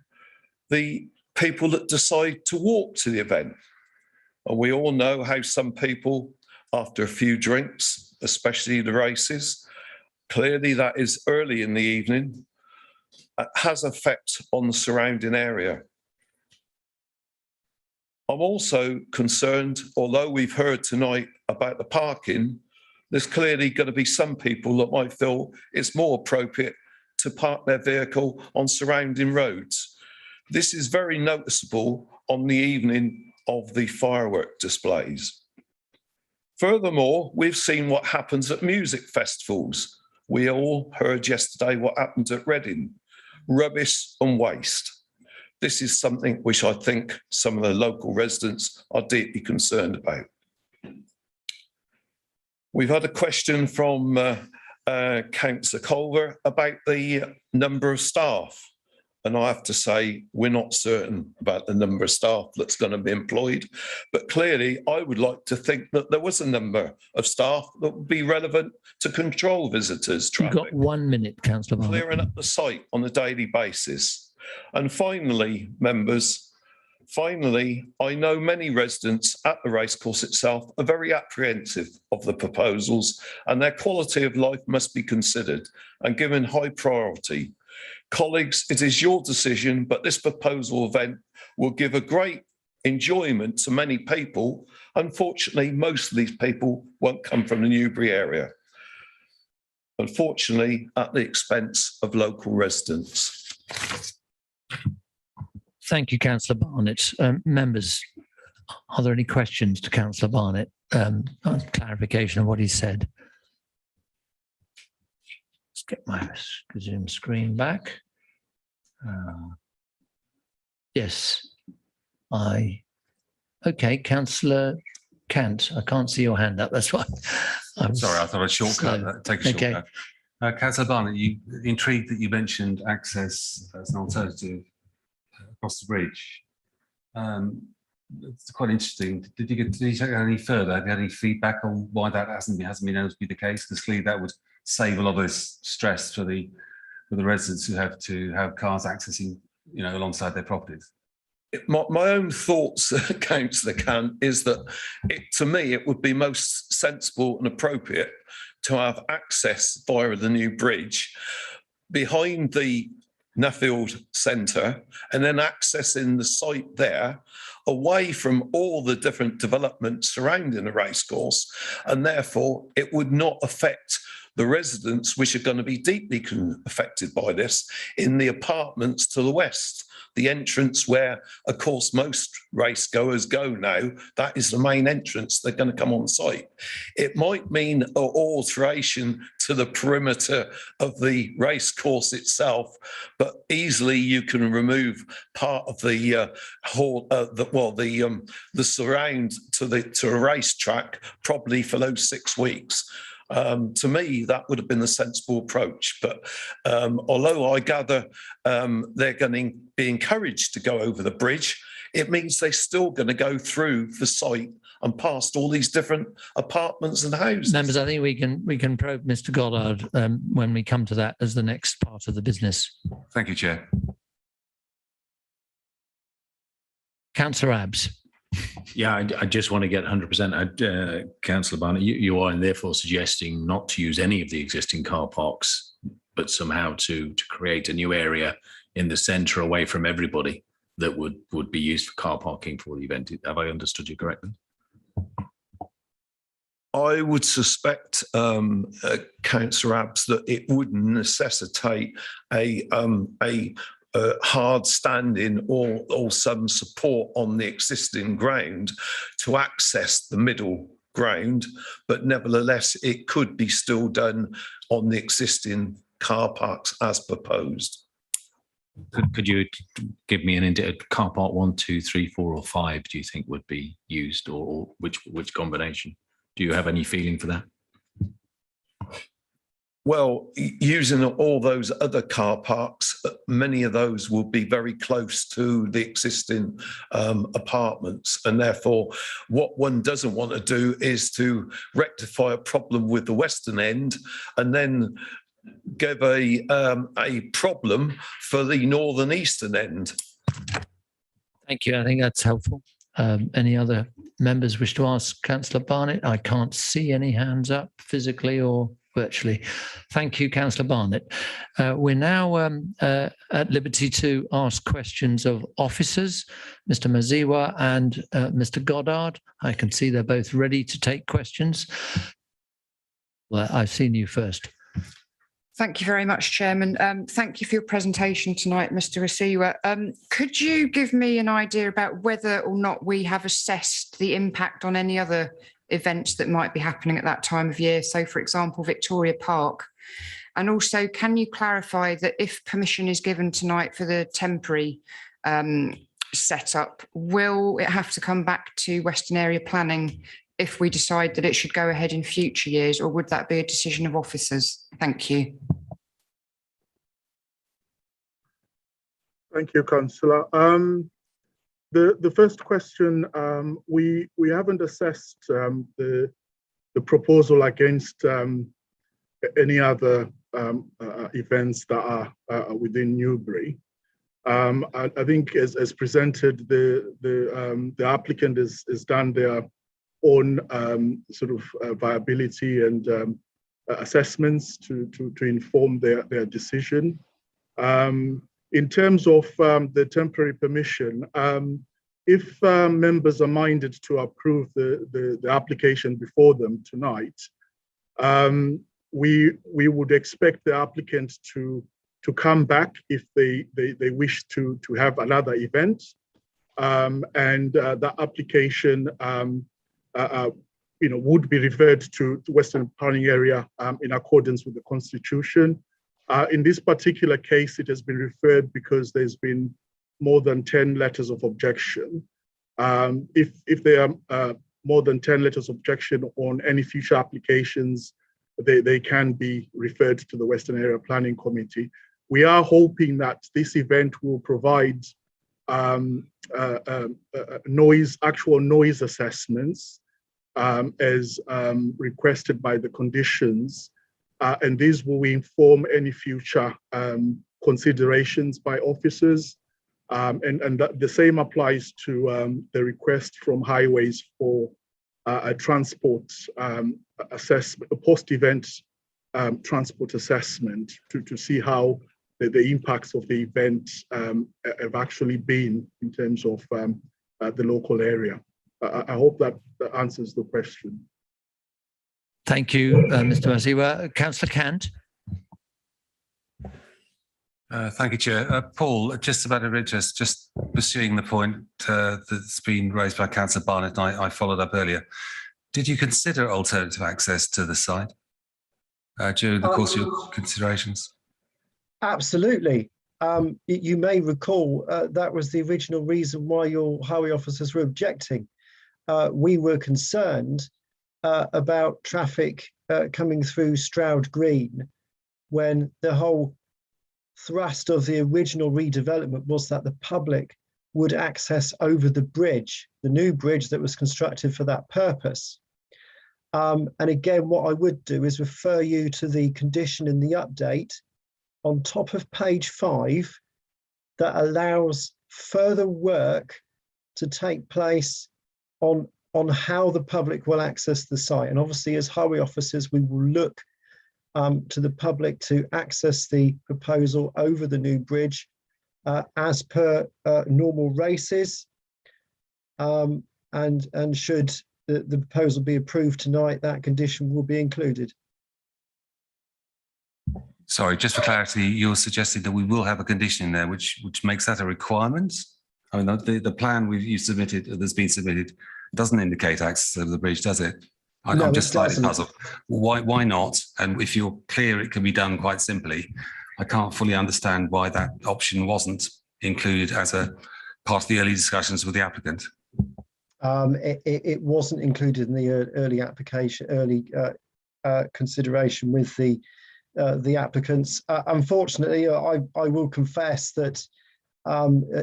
the people that decide to walk to the event. And we all know how some people, after a few drinks, especially the races, clearly that is early in the evening, has effect on the surrounding area. I'm also concerned, although we've heard tonight about the parking, there's clearly going to be some people that might feel it's more appropriate to park their vehicle on surrounding roads. This is very noticeable on the evening of the firework displays. Furthermore, we've seen what happens at music festivals. We all heard yesterday what happened at Reading. Rubbish and waste. This is something which I think some of the local residents are deeply concerned about. We've had a question from Councillor Culver about the number of staff. And I have to say, we're not certain about the number of staff that's going to be employed. But clearly, I would like to think that there was a number of staff that would be relevant to control visitors' traffic. You've got 1 minute, Councillor Barnett. Clearing up the site on a daily basis. And finally, members, I know many residents at the racecourse itself are very apprehensive of the proposals, and their quality of life must be considered and given high priority. Colleagues, it is your decision, but this proposal event will give a great enjoyment to many people. Unfortunately, most of these people won't come from the Newbury area. Unfortunately, at the expense of local residents. Thank you, Councillor Barnett. Members, are there any questions to Councillor Barnett? Clarification of what he said. Let's get my Zoom screen back. Yes, okay, Councillor Cant, I can't see your hand up, that's why. Sorry, I thought I'd shortcut. Take a shortcut. Councillor Barnett, you intrigued that you mentioned access as an alternative across the bridge. It's quite interesting. Did you take that any further? Have you had any feedback on why that hasn't been able to be the case? Because clearly that would save a lot of this stress for the residents who have to have cars accessing, alongside their properties. My own thoughts, Councillor Kant, is that to me it would be most sensible and appropriate to have access via the new bridge behind the Nuffield Centre and then accessing the site there away from all the different developments surrounding the racecourse, and therefore it would not affect the residents which are going to be deeply affected by this in the apartments to the west. The entrance where, of course, most race goers go now, that is the main entrance. They're going to come on site. It might mean an alteration to the perimeter of the race course itself, but easily you can remove part of the the surround to a racetrack probably for those 6 weeks. To me, that would have been the sensible approach. But although I gather they're going to be encouraged to go over the bridge, it means they're still going to go through the site and past all these different apartments and houses. Members, I think we can probe Mr. Goddard when we come to that as the next part of the business. Thank you, Chair. Councillor Abbs. Yeah, I just want to get 100%. Councillor Barnett, you are therefore suggesting not to use any of the existing car parks, but somehow to create a new area in the centre away from everybody that would be used for car parking for the event. Have I understood you correctly? I would suspect, Councillor Abbs, that it would necessitate a hard standing or some support on the existing ground to access the middle ground, but nevertheless it could be still done on the existing car parks as proposed. Could you give me an car park 1, 2, 3, 4 or 5 do you think would be used, or which combination? Do you have any feeling for that? Well, using all those other car parks, many of those will be very close to the existing apartments. And therefore, what one doesn't want to do is to rectify a problem with the western end and then give a problem for the northern eastern end. Thank you. I think that's helpful. Any other members wish to ask Councillor Barnett? I can't see any hands up physically or virtually. Thank you, Councillor Barnett. We're now at liberty to ask questions of officers, Mr. Maziwa and Mr. Goddard. I can see they're both ready to take questions. Well, I've seen you first. Thank you very much, Chairman. Thank you for your presentation tonight, Mr. Asiwa. Could you give me an idea about whether or not we have assessed the impact on any other events that might be happening at that time of year? So, for example, Victoria Park. And also, can you clarify that if permission is given tonight for the temporary setup, will it have to come back to Western Area Planning if we decide that it should go ahead in future years, or would that be a decision of officers? Thank you. Thank you, Councillor. The first question, we haven't assessed the proposal against any other events that are within Newbury. I think as presented, the applicant has done their own sort of viability and assessments to inform their decision. In terms of the temporary permission, if members are minded to approve the application before them tonight, we would expect the applicant to come back if they wish to have another event, and that application would be referred to Western Planning Area in accordance with the Constitution. In this particular case, it has been referred because there's been more than 10 letters of objection. If there are more than 10 letters of objection on any future applications, they can be referred to the Western Area Planning Committee. We are hoping that this event will provide actual noise assessments as requested by the conditions, and these will inform any future considerations by officers. And the same applies to the request from Highways for a transport assessment, a post-event transport assessment to see how the impacts of the event have actually been in terms of the local area. I hope that answers the question. Thank you, Mr. Maziwa. Councillor Cant. Thank you, Chair. Paul, just about of interest, just pursuing the point that's been raised by Councillor Barnett, and I followed up earlier. Did you consider alternative access to the site during the course of your considerations? Absolutely. You may recall that was the original reason why your highway officers were objecting. We were concerned about traffic coming through Stroud Green when the whole thrust of the original redevelopment was that the public would access over the bridge, the new bridge that was constructed for that purpose. And again, what I would do is refer you to the condition in the update on top of page 5 that allows further work to take place on how the public will access the site. And obviously, as highway officers, we will look to the public to access the proposal over the new bridge as per normal races. And should the proposal be approved tonight, that condition will be included. Sorry, just for clarity, you're suggesting that we will have a condition in there which makes that a requirement? I mean, the plan you submitted, that's been submitted, doesn't indicate access over the bridge, does it? No, I'm just slightly puzzled. Why not? And if you're clear it can be done quite simply, I can't fully understand why that option wasn't included as a part of the early discussions with the applicant. It wasn't included in the early application, consideration with the applicants. Unfortunately, I will confess that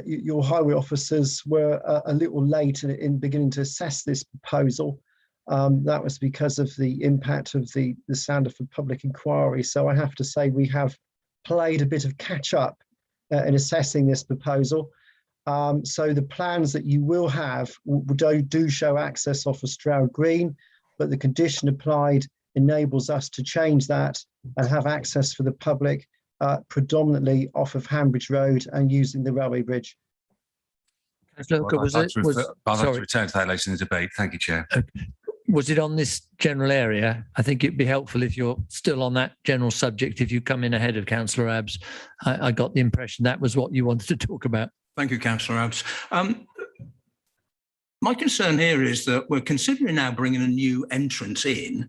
your highway officers were a little late in beginning to assess this proposal. That was because of the impact of the standard for public inquiry. So I have to say we have played a bit of catch up in assessing this proposal. So the plans that you will have do show access off of Stroud Green, but the condition applied enables us to change that and have access for the public predominantly off of Hambridge Road and using the railway bridge. I'd like to return to that later in the debate. Thank you, Chair. Was it on this general area? I think it'd be helpful if you're still on that general subject, if you come in ahead of Councillor Abbs. I got the impression that was what you wanted to talk about. Thank you, Councillor Abbs. My concern here is that we're considering now bringing a new entrance in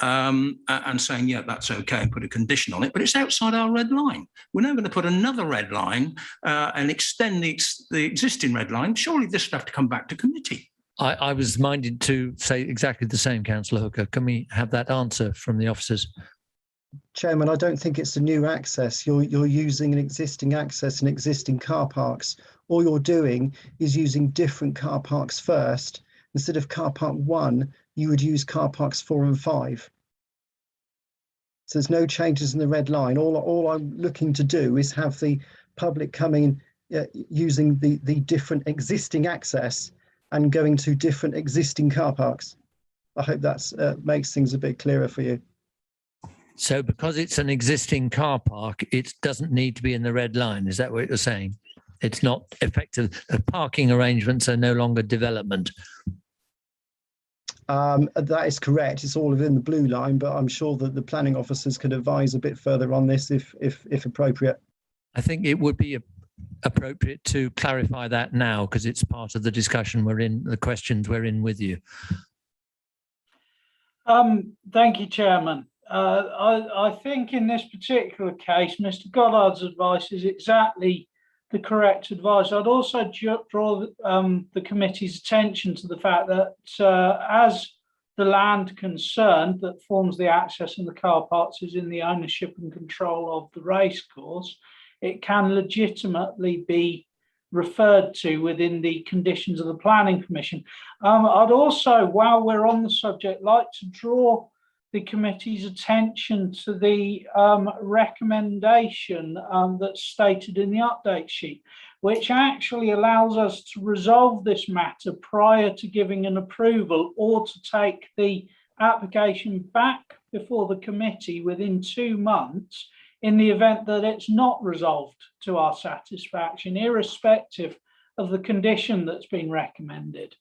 and saying, yeah, that's okay, and put a condition on it, but it's outside our red line. We're now going to put another red line and extend the existing red line. Surely this would have to come back to committee. I was minded to say exactly the same, Councillor Hooker. Can we have that answer from the officers? Chairman, I don't think it's a new access. You're using an existing access in existing car parks. All you're doing is using different car parks first. Instead of car park 1, you would use car parks 4 and 5. So there's no changes in the red line. All I'm looking to do is have the public coming using the different existing access and going to different existing car parks. I hope that makes things a bit clearer for you. So because it's an existing car park, it doesn't need to be in the red line. Is that what you're saying? It's not effective. Parking arrangements are no longer development. That is correct. It's all within the blue line, but I'm sure that the planning officers can advise a bit further on this if appropriate. I think it would be appropriate to clarify that now, because it's part of the discussion we're in, the questions we're in with you. Thank you, Chairman. I think in this particular case, Mr. Goddard's advice is exactly the correct advice. I'd also draw the committee's attention to the fact that as the land concerned that forms the access in the car parks is in the ownership and control of the racecourse, it can legitimately be referred to within the conditions of the Planning Commission. I'd also, while we're on the subject, like to draw the committee's attention to the recommendation that's stated in the update sheet, which actually allows us to resolve this matter prior to giving an approval or to take the application back before the committee within 2 months in the event that it's not resolved to our satisfaction, irrespective of the condition that's been recommended.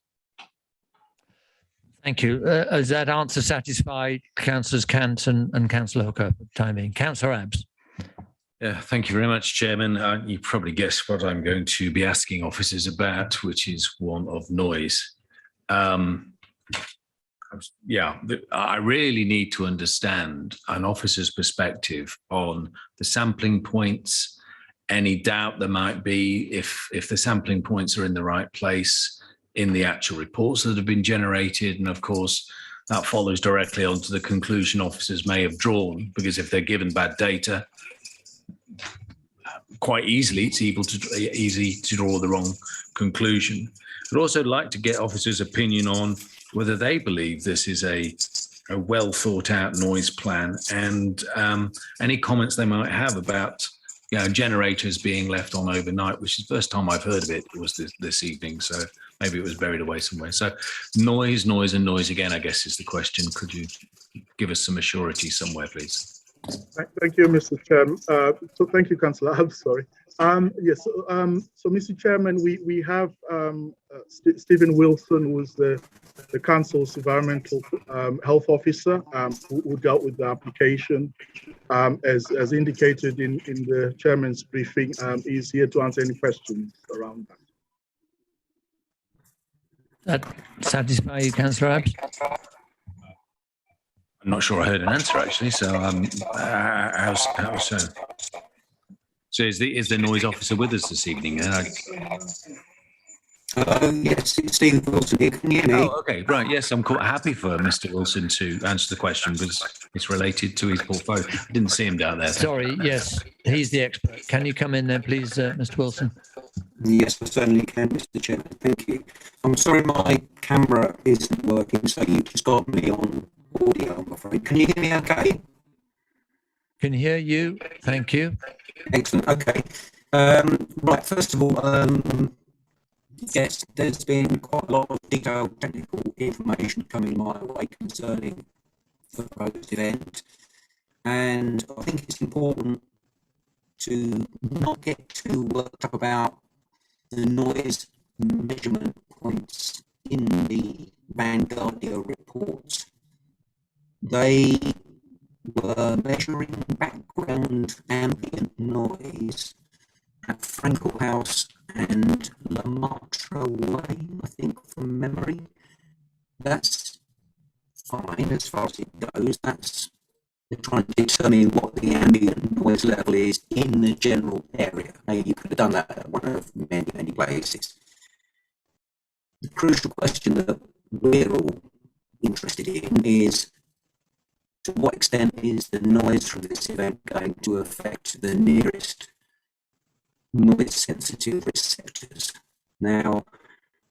Thank you. Does that answer satisfy Councillors Cant and Councillor Hooker for the time being? Councillor Abbs. Yeah, thank you very much, Chairman. You probably guessed what I'm going to be asking officers about, which is one of noise. I really need to understand an officer's perspective on the sampling points, any doubt there might be if the sampling points are in the right place in the actual reports that have been generated. And of course, that follows directly onto the conclusion officers may have drawn, because if they're given bad data, quite easily, it's easy to draw the wrong conclusion. I'd also like to get officers' opinion on whether they believe this is a well thought out noise plan, and any comments they might have about generators being left on overnight, which is the first time I've heard of it was this evening. So maybe it was buried away somewhere. So noise and noise again, I guess, is the question. Could you give us some assurity somewhere, please? Thank you, Mr. Chairman. So thank you, Councillor Abbs, sorry. Yes, so Mr. Chairman, we have Stephen Wilson, who is the Council's environmental health officer, who dealt with the application. As indicated in the Chairman's briefing, he's here to answer any questions around that. That satisfy you, Councillor Abbs? I'm not sure I heard an answer actually. So how so? So is the noise officer with us this evening? Yes, it's Stephen Wilson here. Can you hear me? Oh, okay, right. Yes, I'm quite happy for Mr. Wilson to answer the question because it's related to his portfolio. I didn't see him down there. Sorry, yes, he's the expert. Can you come in there, please, Mr. Wilson? Yes, I certainly can, Mr. Chairman. Thank you. I'm sorry my camera isn't working, so you just got me on audio, I'm afraid. Can you hear me okay? Can hear you. Thank you. Excellent. Okay. Right, first of all, yes, there's been quite a lot of detailed technical information coming my way concerning the proposed event. And I think it's important to not get too worked up about the noise measurement points in the Vanguardia report. They were measuring background ambient noise at Frankel House and Lemaitre Way, I think, from memory. That's fine as far as it goes. They're trying to determine what the ambient noise level is in the general area. Now, you could have done that at one of many places. The crucial question that we're all interested in is, to what extent is the noise from this event going to affect the nearest noise-sensitive receptors? Now,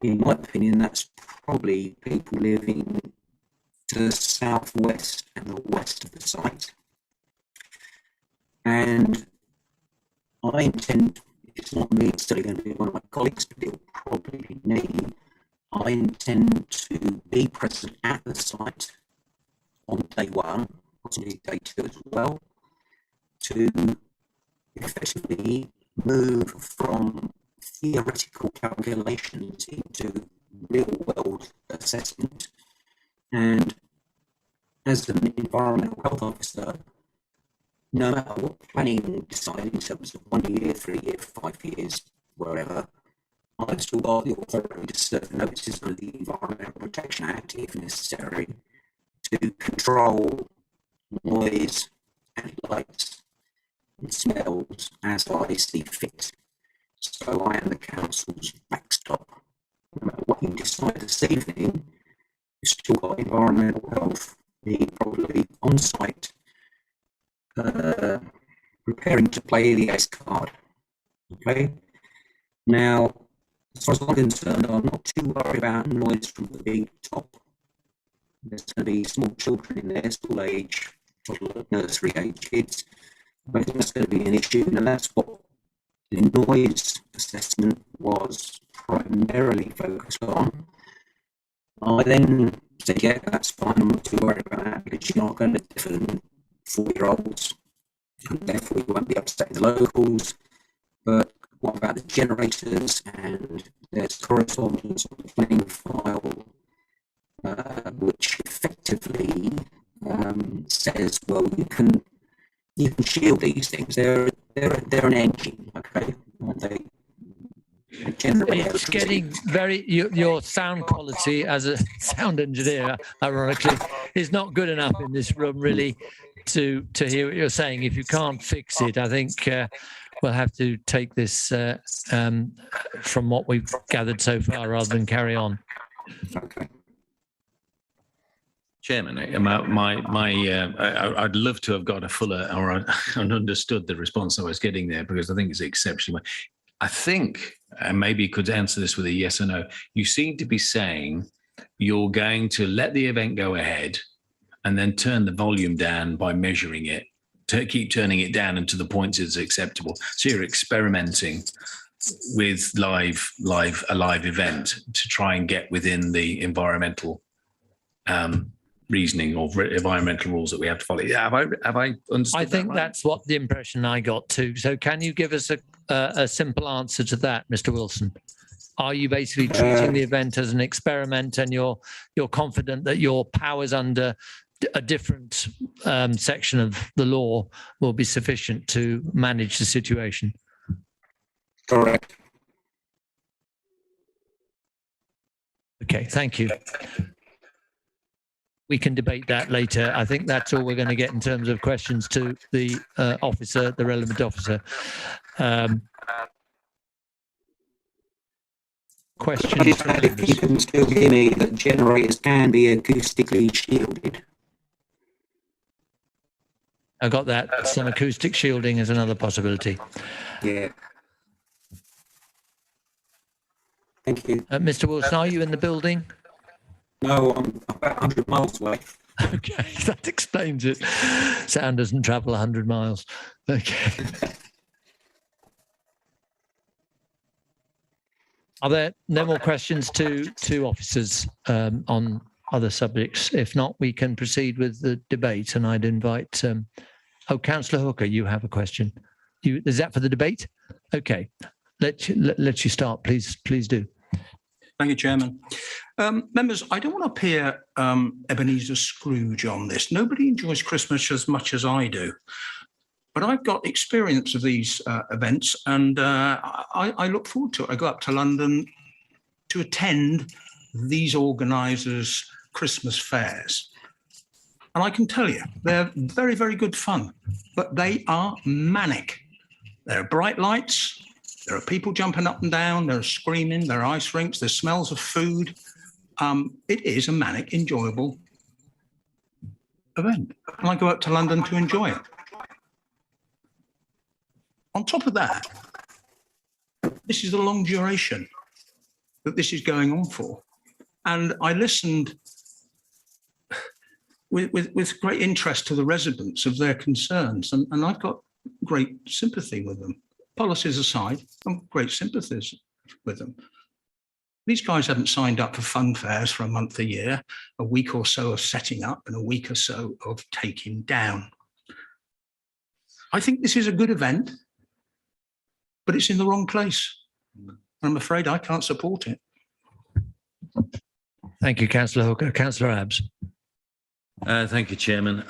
in my opinion, that's probably people living to the southwest and the west of the site. And I intend, it's not me, it's still going to be one of my colleagues, but it'll probably be me. I intend to be present at the site on day one, possibly day two as well, to effectively move from theoretical calculations into real-world assessment. And as an environmental health officer, no matter what planning decides in terms of 1 year, 3 years, 5 years, wherever, I've still got the authority to serve notices under the Environmental Protection Act, if necessary, to control noise and lights and smells as I see fit. So I am the council's backstop. No matter what you decide this evening, you've still got environmental health, probably on site, preparing to play the ace card. Okay? Now, as far as I'm concerned, I'm not too worried about noise from the big top. There's going to be small children in there, school age, toddler, nursery age kids. I don't think that's going to be an issue, and that's what the noise assessment was primarily focused on. I then said, yeah, that's fine, I'm not too worried about that, because you're not going to deafen 4-year-olds, and therefore you won't be upsetting the locals. But what about the generators? And there's correspondence on the planning file, which effectively says, well, you can shield these things. They're an engine, okay? They generate It's getting very, your sound quality as a sound engineer, ironically, is not good enough in this room, really, to hear what you're saying. If you can't fix it, I think we'll have to take this from what we've gathered so far rather than carry on. Okay. Chairman, I'd love to have got a fuller or understood the response I was getting there, because I think it's exceptional. I think, and maybe you could answer this with a yes or no, you seem to be saying you're going to let the event go ahead and then turn the volume down by measuring it, to keep turning it down into the points it's acceptable. So you're experimenting with a live event to try and get within the environmental reasoning or environmental rules that we have to follow. Yeah, have I understood? I think that right? that's what the impression I got too. So can you give us a simple answer to that, Mr. Wilson? Are you basically treating the event as an experiment, and you're confident that your powers under a different section of the law will be sufficient to manage the situation? Correct. Okay, thank you. We can debate that later. I think that's all we're going to get in terms of questions to the officer, the relevant officer. Questions? If you can still hear me, that generators can be acoustically shielded. I got that. Some acoustic shielding is another possibility. Yeah. Thank you. Mr. Wilson, are you in the building? No, I'm about 100 miles away. Okay, that explains it. Sound doesn't travel 100 miles. Okay. Are there no more questions to officers on other subjects? If not, we can proceed with the debate, and I'd invite, Councillor Hooker, you have a question. Is that for the debate? Okay, let you start, please do. Thank you, Chairman. Members, I don't want to appear Ebenezer Scrooge on this. Nobody enjoys Christmas as much as I do. But I've got experience of these events, and I look forward to it. I go up to London to attend these organisers' Christmas fairs. And I can tell you, they're very, very good fun, but they are manic. There are bright lights, there are people jumping up and down, there are screaming, there are ice rinks, there's smells of food. It is a manic, enjoyable event. And I go up to London to enjoy it. On top of that, this is the long duration that this is going on for. And I listened with great interest to the residents of their concerns, and I've got great sympathy with them. Policies aside, I've great sympathies with them. These guys haven't signed up for fun fairs for a month a year, a week or so of setting up and a week or so of taking down. I think this is a good event, but it's in the wrong place. I'm afraid I can't support it. Thank you, Councillor Hooker. Councillor Abbs. Thank you, Chairman.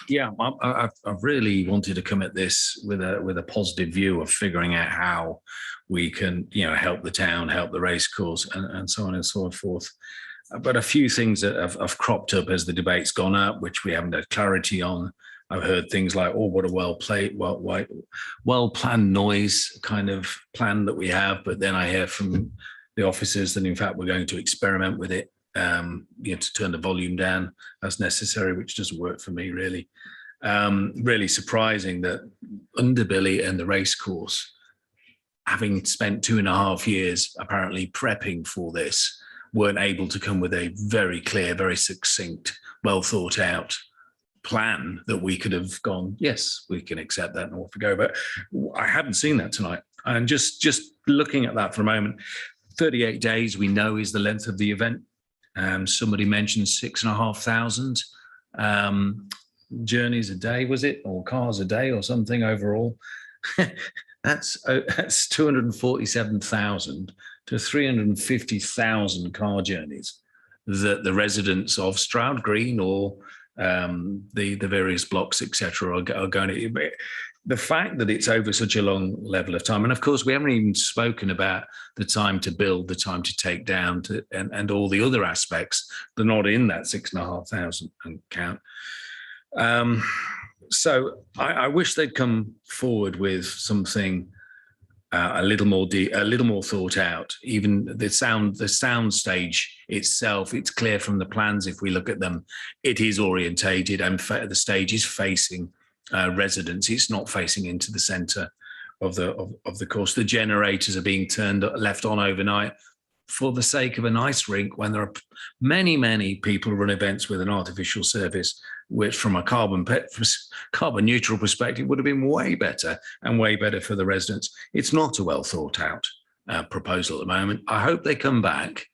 Yeah, I've really wanted to come at this with a positive view of figuring out how we can, help the town, help the racecourse, and so on and so forth. But a few things that have cropped up as the debate's gone up, which we haven't had clarity on. I've heard things like, "Oh, what a well-planned noise kind of plan that we have." But then I hear from the officers that, in fact, we're going to experiment with it. To turn the volume down as necessary, which doesn't work for me, really. Really surprising that Underbilly and the racecourse, having spent 2.5 years apparently prepping for this, weren't able to come with a very clear, very succinct, well thought out plan that we could have gone, yes, we can accept that and off we go. But I haven't seen that tonight. And just looking at that for a moment, 38 days we know is the length of the event. Somebody mentioned 6,500 journeys a day, was it, or cars a day, or something overall? That's 247,000 to 350,000 car journeys that the residents of Stroud Green or the various blocks, etc., are going to. The fact that it's over such a long level of time, and of course we haven't even spoken about the time to build, the time to take down, and all the other aspects. They're not in that 6,500 count. So I wish they'd come forward with something a little more thought out. Even the sound stage itself, it's clear from the plans. If we look at them, it is orientated, and the stage is facing residents. It's not facing into the centre of the course. The generators are being left on overnight for the sake of an ice rink, when there are many people who run events with an artificial surface, which from a carbon neutral perspective would have been way better and way better for the residents. It's not a well thought out proposal at the moment. I hope they come back.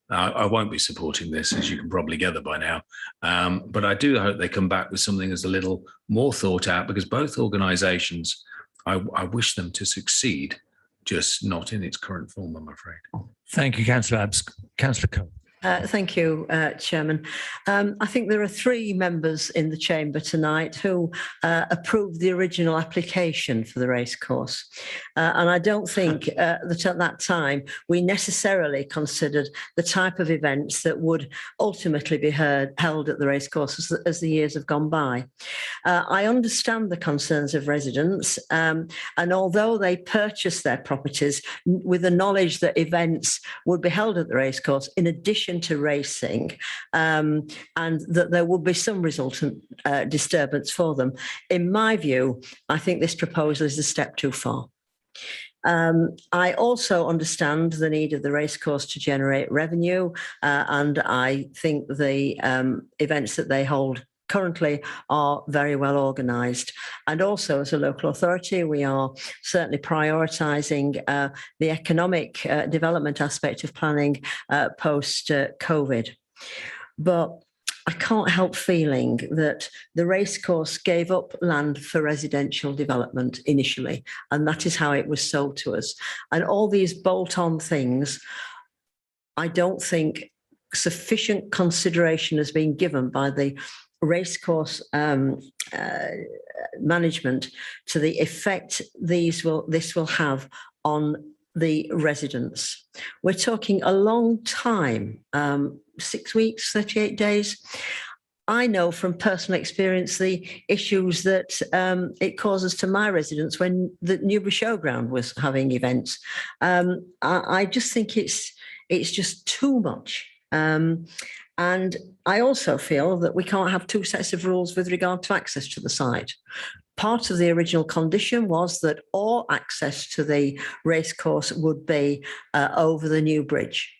I won't be supporting this, as you can probably gather by now. But I do hope they come back with something that's a little more thought out, because both organisations, I wish them to succeed, just not in its current form, I'm afraid. Thank you, Councillor Abbs. Councillor Coe. Thank you, Chairman. I think there are 3 members in the chamber tonight who approved the original application for the racecourse. And I don't think that at that time we necessarily considered the type of events that would ultimately be held at the racecourse as the years have gone by. I understand the concerns of residents, and although they purchased their properties with the knowledge that events would be held at the racecourse in addition to racing, and that there will be some resultant disturbance for them. In my view, I think this proposal is a step too far. I also understand the need of the racecourse to generate revenue, and I think the events that they hold currently are very well organised. And also, as a local authority, we are certainly prioritising the economic development aspect of planning post-COVID. But I can't help feeling that the racecourse gave up land for residential development initially, and that is how it was sold to us. And all these bolt-on things, I don't think sufficient consideration has been given by the racecourse management to the effect this will have on the residents. We're talking a long time, 6 weeks, 38 days. I know from personal experience the issues that it causes to my residents when the Newbury Showground was having events. I just think it's just too much. And I also feel that we can't have two sets of rules with regard to access to the site. Part of the original condition was that all access to the racecourse would be over the new bridge.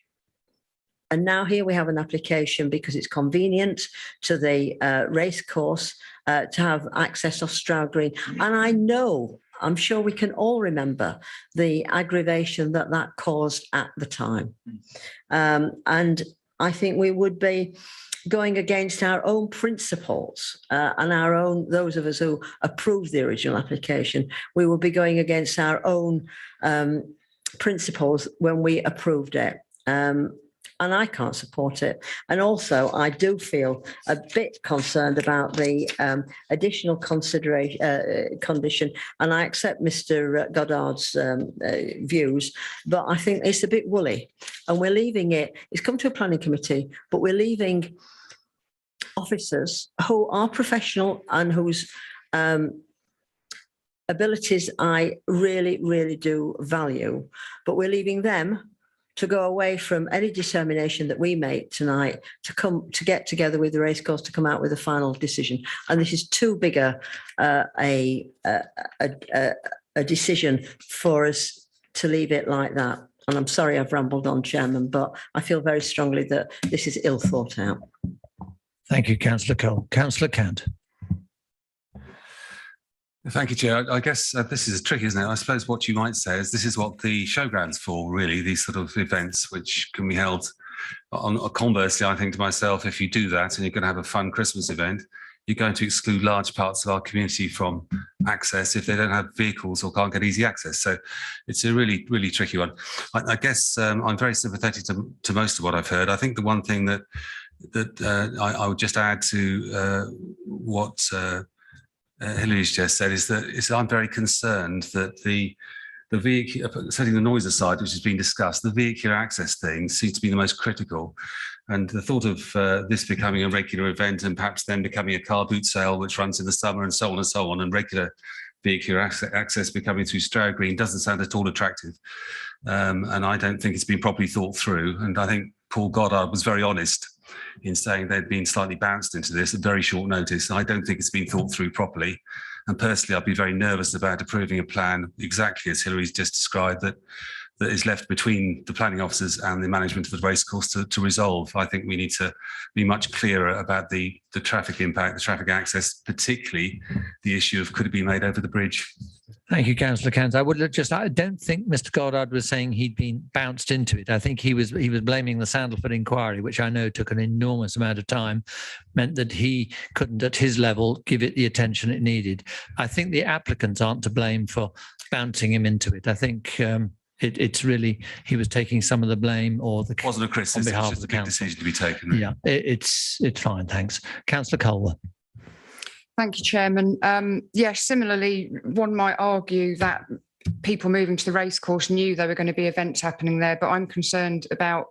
And now here we have an application because it's convenient to the racecourse to have access off Stroud Green. And I know, I'm sure we can all remember the aggravation that that caused at the time. And I think we would be going against our own principles and our own, those of us who approved the original application, we will be going against our own principles when we approved it. And I can't support it. And also, I do feel a bit concerned about the additional condition. And I accept Mr. Goddard's views, but I think it's a bit woolly. And we're leaving it. It's come to a planning committee, but we're leaving officers who are professional and whose abilities I really, really do value, but we're leaving them to go away from any determination that we make tonight to get together with the racecourse to come out with a final decision. And this is too big a decision for us to leave it like that. And I'm sorry I've rambled on, Chairman, but I feel very strongly that this is ill thought out. Thank you, Councillor Cole. Councillor Cant. Thank you, Chair. I guess this is a trick, isn't it? I suppose what you might say is this is what the showground's for, really, these sort of events which can be held. Conversely, I think to myself, if you do that and you're going to have a fun Christmas event, you're going to exclude large parts of our community from access if they don't have vehicles or can't get easy access. So it's a really, really tricky one. I guess I'm very sympathetic to most of what I've heard. I think the one thing that I would just add to what Hillary's just said is that I'm very concerned that the vehicle, setting the noise aside, which has been discussed, the vehicular access thing seems to be the most critical. And the thought of this becoming a regular event and perhaps then becoming a car boot sale, which runs in the summer and so on, and regular vehicular access becoming through Stroud Green doesn't sound at all attractive. And I don't think it's been properly thought through. And I think Paul Goddard was very honest in saying they'd been slightly bounced into this at very short notice. And I don't think it's been thought through properly. And personally, I'd be very nervous about approving a plan exactly as Hillary's just described that is left between the planning officers and the management of the racecourse to resolve. I think we need to be much clearer about the traffic impact, the traffic access, particularly the issue of could it be made over the bridge. Thank you, Councillor Cant. I don't think Mr. Goddard was saying he'd been bounced into it. I think he was blaming the Sandalford inquiry, which I know took an enormous amount of time, meant that he couldn't at his level give it the attention it needed. I think the applicants aren't to blame for bouncing him into it. I think it's really, he was taking some of the blame or the... It wasn't a criticism, it was just a big decision to be taken. Right? Yeah, it's fine, thanks. Councillor Culver. Thank you, Chairman. Yes, similarly, one might argue that people moving to the racecourse knew there were going to be events happening there, but I'm concerned about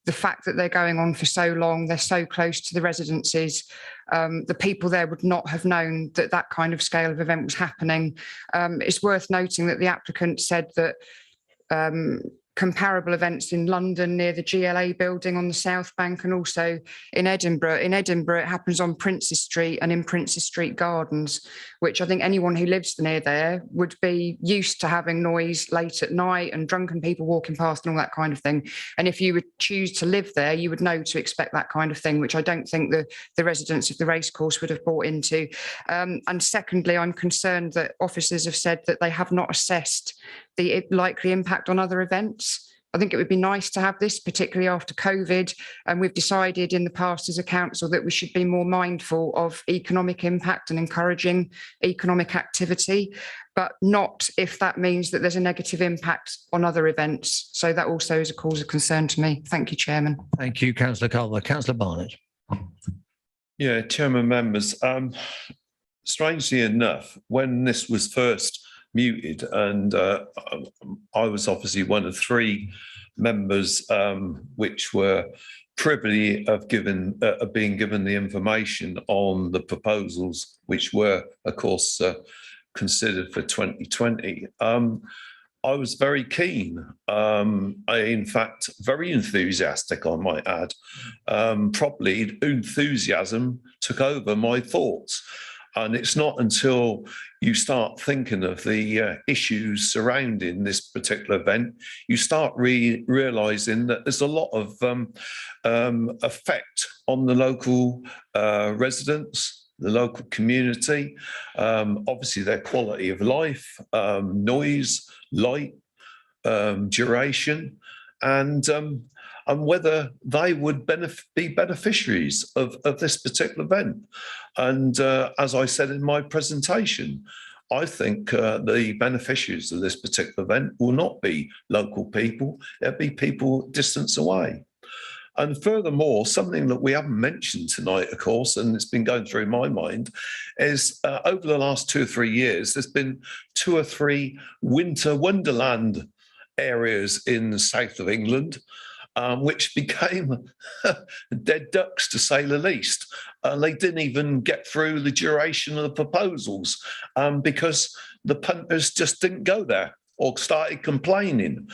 the fact that they're going on for so long, they're so close to the residences. The people there would not have known that that kind of scale of event was happening. It's worth noting that the applicant said that comparable events in London near the GLA building on the South Bank and also in Edinburgh. In Edinburgh, it happens on Princes Street and in Princes Street Gardens, which I think anyone who lives near there would be used to having noise late at night and drunken people walking past and all that kind of thing. And if you would choose to live there, you would know to expect that kind of thing, which I don't think the residents of the racecourse would have bought into. And secondly, I'm concerned that officers have said that they have not assessed the likely impact on other events. I think it would be nice to have this, particularly after COVID. And we've decided in the past as a council that we should be more mindful of economic impact and encouraging economic activity, but not if that means that there's a negative impact on other events. So that also is a cause of concern to me. Thank you, Chairman. Thank you, Councillor Culver. Councillor Barnett. Yeah, Chairman, members. Strangely enough, when this was first muted, and I was obviously one of 3 members which were privy of being given the information on the proposals, which were, of course, considered for 2020. I was very keen, in fact, very enthusiastic, I might add. Probably enthusiasm took over my thoughts. And it's not until you start thinking of the issues surrounding this particular event, you start realizing that there's a lot of effect on the local residents, the local community, obviously their quality of life, noise, light, duration, and whether they would be beneficiaries of this particular event. And as I said in my presentation, I think the beneficiaries of this particular event will not be local people, it'll be people distance away. And furthermore, something that we haven't mentioned tonight, of course, and it's been going through my mind, is over the last 2 or 3 years, there's been 2 or 3 winter wonderland areas in the south of England, which became dead ducks, to say the least. They didn't even get through the duration of the proposals because the punters just didn't go there or started complaining.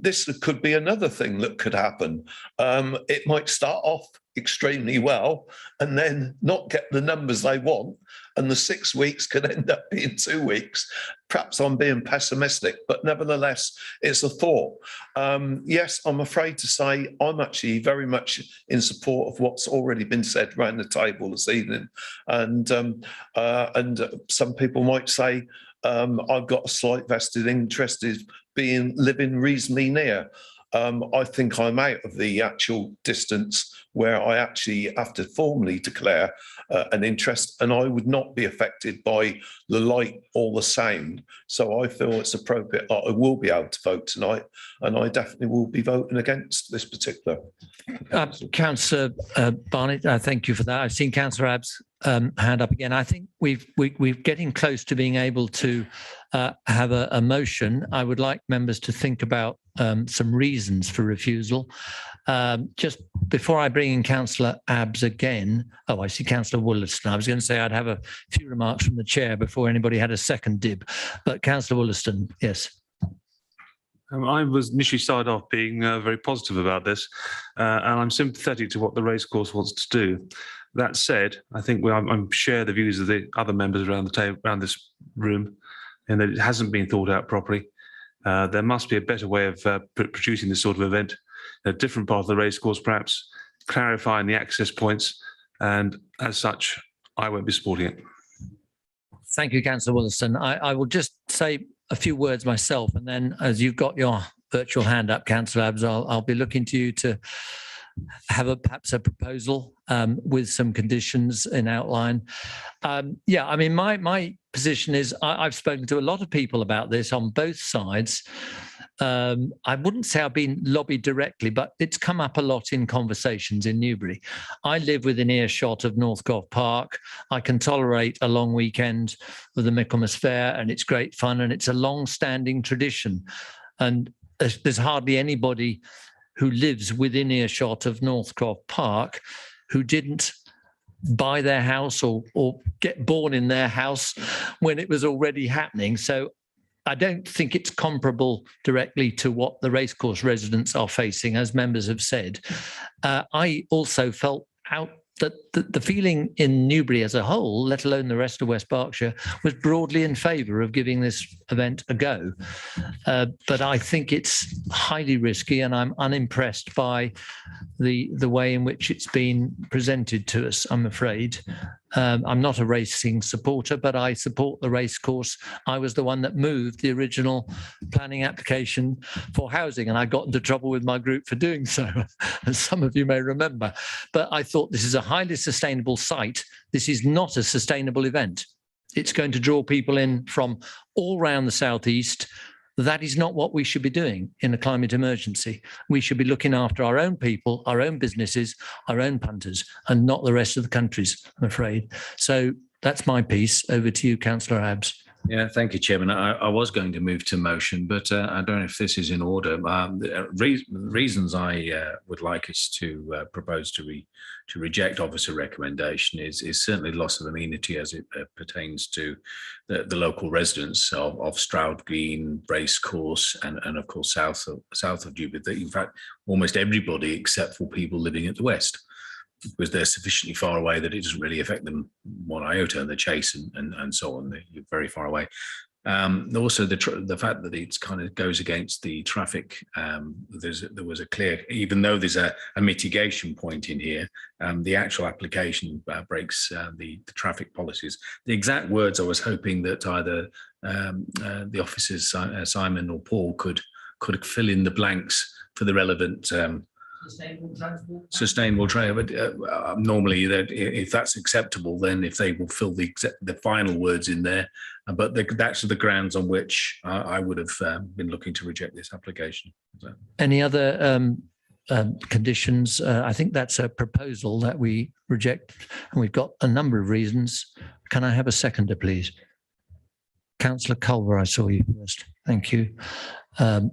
This could be another thing that could happen. It might start off extremely well and then not get the numbers they want, and the 6 weeks could end up being 2 weeks. Perhaps I'm being pessimistic, but nevertheless, it's a thought. Yes, I'm afraid to say I'm actually very much in support of what's already been said around the table this evening. And some people might say I've got a slight vested interest in living reasonably near. I think I'm out of the actual distance where I actually have to formally declare an interest, and I would not be affected by the light or the sound. So I feel it's appropriate that I will be able to vote tonight, and I definitely will be voting against this particular. Councillor Barnett, thank you for that. I've seen Councillor Abb's hand up again. I think we're getting close to being able to have a motion. I would like members to think about some reasons for refusal. Just before I bring in Councillor Abbs again, oh, I see Councillor Wollaston. I was going to say I'd have a few remarks from the chair before anybody had a second dib, but Councillor Wollaston, yes. I was initially started off being very positive about this, and I'm sympathetic to what the racecourse wants to do. That said, I think I share the views of the other members around the table, around this room, and that it hasn't been thought out properly. There must be a better way of producing this sort of event, a different part of the racecourse, perhaps clarifying the access points, and as such, I won't be supporting it. Thank you, Councillor Wollaston. I will just say a few words myself, and then as you've got your virtual hand up, Councillor Abbs, I'll be looking to you to have perhaps a proposal with some conditions in outline. Yeah, I mean, my position is I've spoken to a lot of people about this on both sides. I wouldn't say I've been lobbied directly, but it's come up a lot in conversations in Newbury. I live within earshot of Northcroft Park. I can tolerate a long weekend of the Michaelmas Fair, and it's great fun, and it's a long-standing tradition. And there's hardly anybody who lives within earshot of Northcroft Park who didn't buy their house or get born in their house when it was already happening. So I don't think it's comparable directly to what the racecourse residents are facing, as members have said. I also felt that the feeling in Newbury as a whole, let alone the rest of West Berkshire, was broadly in favour of giving this event a go. But I think it's highly risky, and I'm unimpressed by the way in which it's been presented to us, I'm afraid. I'm not a racing supporter, but I support the race course. I was the one that moved the original planning application for housing, and I got into trouble with my group for doing so, as some of you may remember. But I thought this is a highly sustainable site. This is not a sustainable event. It's going to draw people in from all around the southeast. That is not what we should be doing in a climate emergency. We should be looking after our own people, our own businesses, our own punters, and not the rest of the countries, I'm afraid. So that's my piece. Over to you, Councillor Abbs. Yeah, thank you, Chairman. I was going to move to motion, but I don't know if this is in order. The reasons I would like us to propose to reject officer recommendation is certainly loss of amenity as it pertains to the local residents of Stroud Green, Racecourse, and of course south of Dewby. That in fact almost everybody except for people living at the west, because they're sufficiently far away that it doesn't really affect them one iota, the chase and so on. They're very far away. Also, the fact that it kind of goes against the traffic. There was a clear, even though there's a mitigation point in here, the actual application breaks the traffic policies. The exact words I was hoping that either the officers Simon or Paul could fill in the blanks for the relevant. Sustainable trail, but normally that if that's acceptable, then if they will fill the final words in there, but that's the grounds on which I would have been looking to reject this application. So. Any other conditions? I think that's a proposal that we reject, and we've got a number of reasons. Can I have a seconder, please? Councillor Culver, I saw you first. Thank you.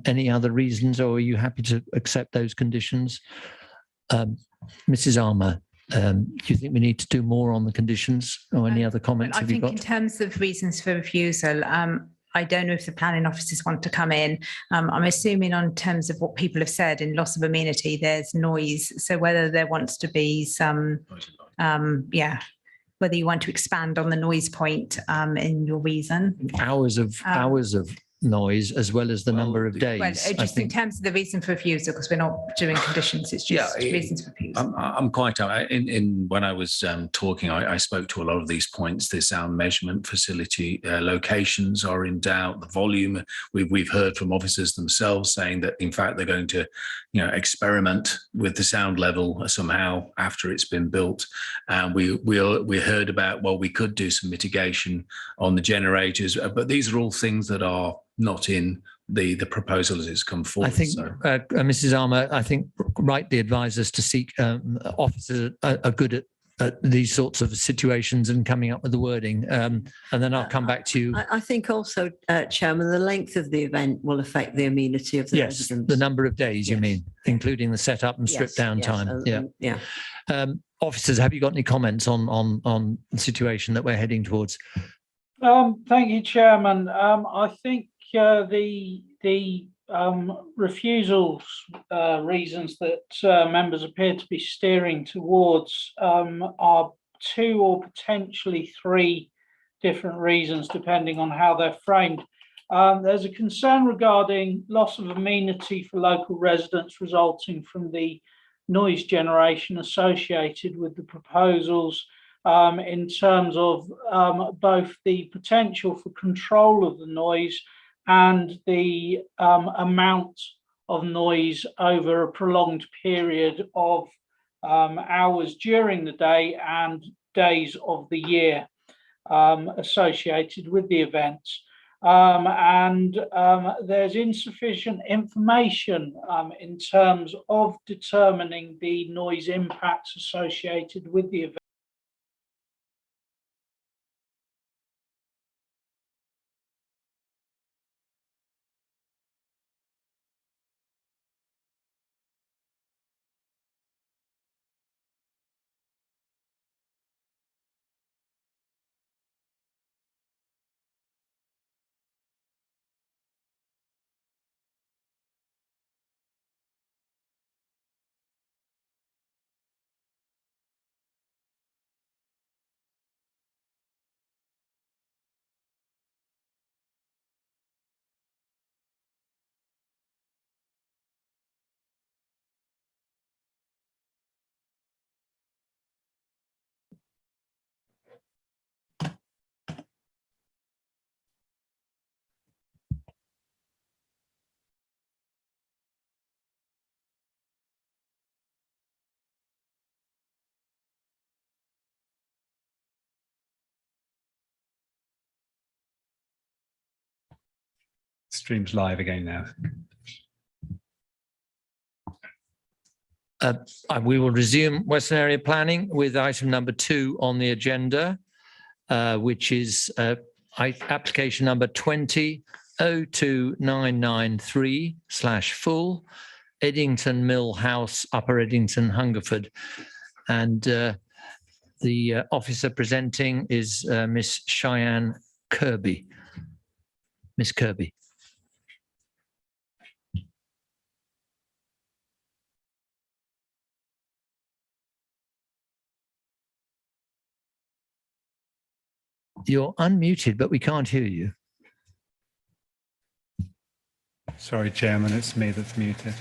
Any other reasons, or are you happy to accept those conditions? Mrs. Armour, do you think we need to do more on the conditions, or any other comments? I think in terms of reasons for refusal, I don't know if the planning officers want to come in. I'm assuming on terms of what people have said in loss of amenity, there's noise. So whether there wants to be some, whether you want to expand on the noise point in your reason. Hours of noise, as well as the number of days. Well, just in terms of the reason for refusal, because we're not doing conditions, it's just reasons for refusal. I'm quite, when I was talking, I spoke to a lot of these points. The sound measurement facility locations are in doubt. The volume, we've heard from officers themselves saying that in fact they're going to, experiment with the sound level somehow after it's been built. And we heard about, well, we could do some mitigation on the generators, but these are all things that are not in the proposal as it's come forward. I think, Mrs. Armour, I think rightly advise us to seek officers are good at these sorts of situations and coming up with the wording. And then I'll come back to you. I think also, Chairman, the length of the event will affect the amenity of the residents. The number of days, you mean, including the setup and strip down time. Officers, have you got any comments on the situation that we're heading towards? Thank you, Chairman. I think the refusals reasons that members appear to be steering towards are two or potentially three different reasons, depending on how they're framed. There's a concern regarding loss of amenity for local residents resulting from the noise generation associated with the proposals, in terms of both the potential for control of the noise and the amount of noise over a prolonged period of hours during the day and days of the year associated with the events. There's insufficient information in terms of determining the noise impacts associated with the event. Stream's live again now. We will resume Western Area Planning with item number 2 on the agenda, which is application number 20-02993/full, Eddington Mill House, Upper Eddington, Hungerford. And the officer presenting is Miss Cheyenne Kirby. Miss Kirby. You're unmuted, but we can't hear you. Sorry, Chairman, it's me that's muted.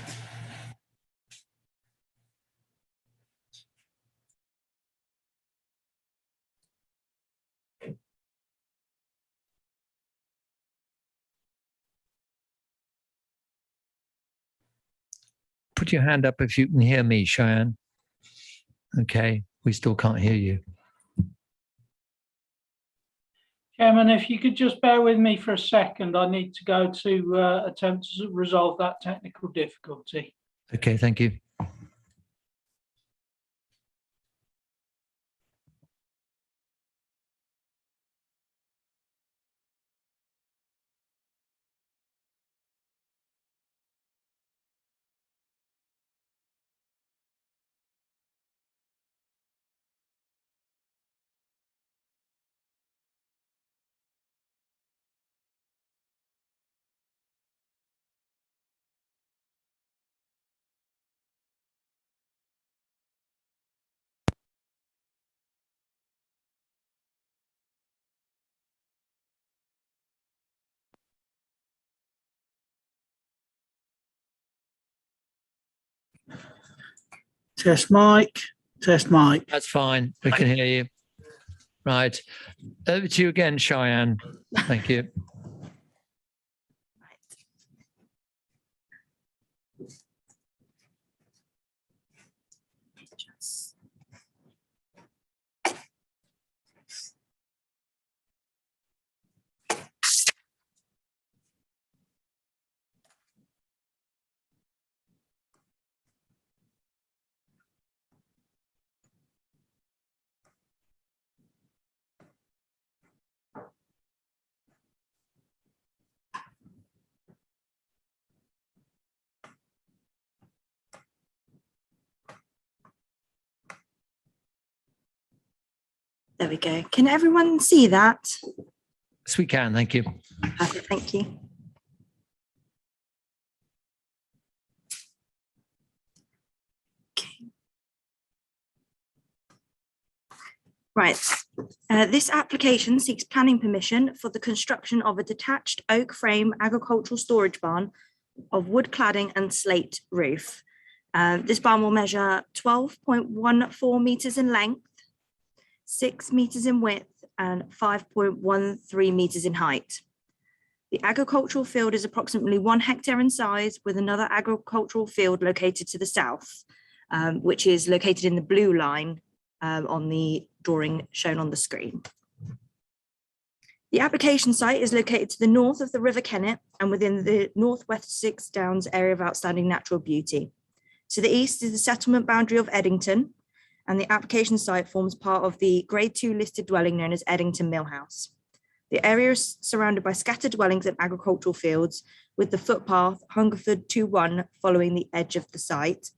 Put your hand up if you can hear me, Cheyenne. Okay, we still can't hear you. Chairman, if you could just bear with me for a second, I need to go to attempt to resolve that technical difficulty. Okay, thank you. Test mic, test mic. That's fine. We can hear you. Right. Over to you again, Cheyenne. Thank you. There we go. Can everyone see that? Yes, we can. Thank you. Perfect. Thank you. Okay. Right. This application seeks planning permission for the construction of a detached oak frame agricultural storage barn of wood cladding and slate roof. This barn will measure 12.14 meters in length, 6 meters in width, and 5.13 meters in height. The agricultural field is approximately 1 hectare in size, with another agricultural field located to the south, which is located in the blue line on the drawing shown on the screen. The application site is located to the north of the River Kennet and within the North Wessex Downs area of outstanding natural beauty. To the east is the settlement boundary of Eddington, and the application site forms part of the Grade 2 listed dwelling known as Eddington Mill House. The area is surrounded by scattered dwellings and agricultural fields, with the footpath Hungerford 2-1 following the edge of the site.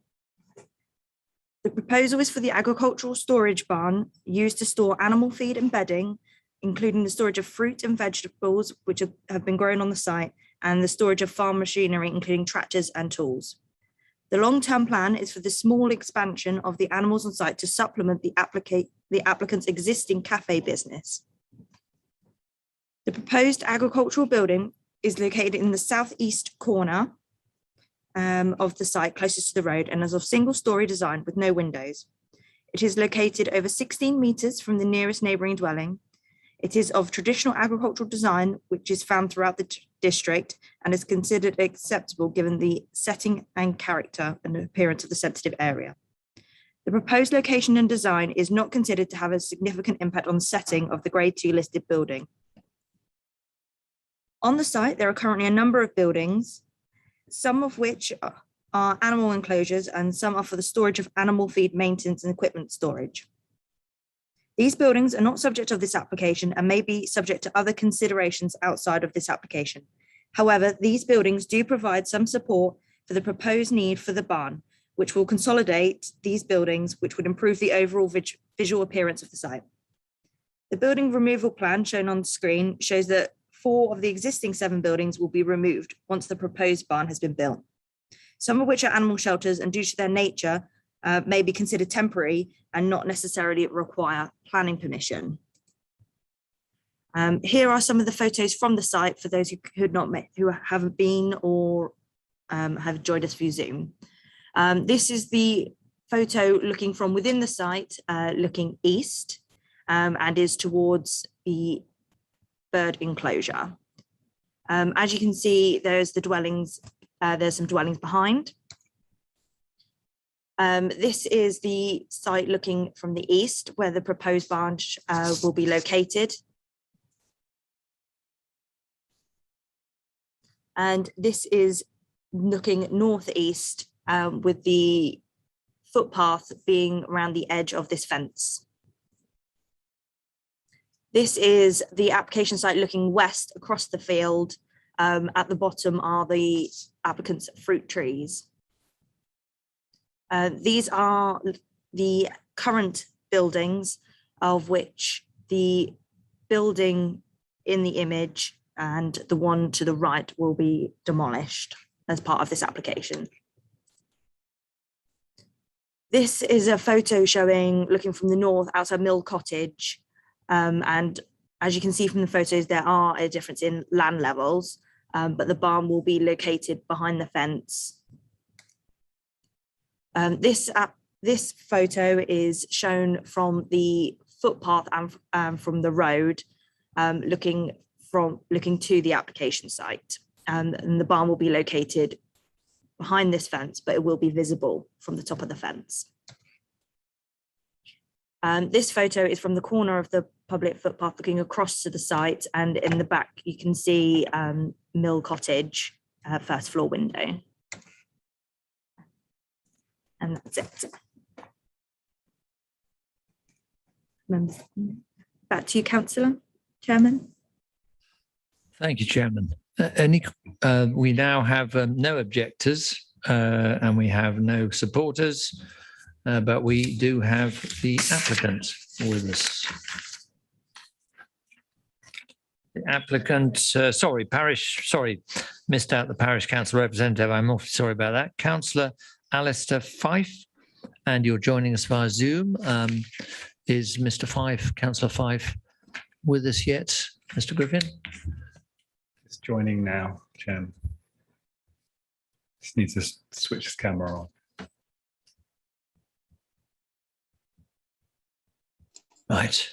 The proposal is for the agricultural storage barn used to store animal feed and bedding, including the storage of fruit and vegetables which have been grown on the site, and the storage of farm machinery, including tractors and tools. The long-term plan is for the small expansion of the animals on site to supplement the applicant's existing cafe business. The proposed agricultural building is located in the southeast corner of the site closest to the road and is of single-story design with no windows. It is located over 16 meters from the nearest neighboring dwelling. It is of traditional agricultural design, which is found throughout the district and is considered acceptable given the setting and character and appearance of the sensitive area. The proposed location and design is not considered to have a significant impact on the setting of the Grade 2 listed building. On the site, there are currently a number of buildings, some of which are animal enclosures and some are for the storage of animal feed maintenance and equipment storage. These buildings are not subject of this application and may be subject to other considerations outside of this application. However, these buildings do provide some support for the proposed need for the barn, which will consolidate these buildings, which would improve the overall visual appearance of the site. The building removal plan shown on the screen shows that 4 of the existing 7 buildings will be removed once the proposed barn has been built. Some of which are animal shelters and due to their nature may be considered temporary and not necessarily require planning permission. Here are some of the photos from the site for those who haven't been or have joined us through Zoom. This is the photo looking from within the site, looking east, and is towards the bird enclosure. As you can see, there's the dwellings. There's some dwellings behind. This is the site looking from the east, where the proposed barn will be located. And this is looking northeast, with the footpath being around the edge of this fence. This is the application site looking west across the field. At the bottom are the applicant's fruit trees. These are the current buildings, of which the building in the image and the one to the right will be demolished as part of this application. This is a photo showing looking from the north outside Mill Cottage. And as you can see from the photos, there are a difference in land levels, but the barn will be located behind the fence. This photo is shown from the footpath and from the road, looking to the application site. And the barn will be located behind this fence, but it will be visible from the top of the fence. This photo is from the corner of the public footpath looking across to the site, and in the back you can see Mill Cottage, first floor window. And that's it. Members, back to you, Councillor, Chairman. Thank you, Chairman. We now have no objectors and we have no supporters, but we do have the applicant with us. The applicant, missed out the parish council representative. I'm awfully sorry about that. Councillor Alistair Fife, and you're joining us via Zoom. Is Mr. Fife, Councillor Fife, with us yet, Mr. Griffin? It's joining now, Chairman. Just needs to switch his camera on. Right.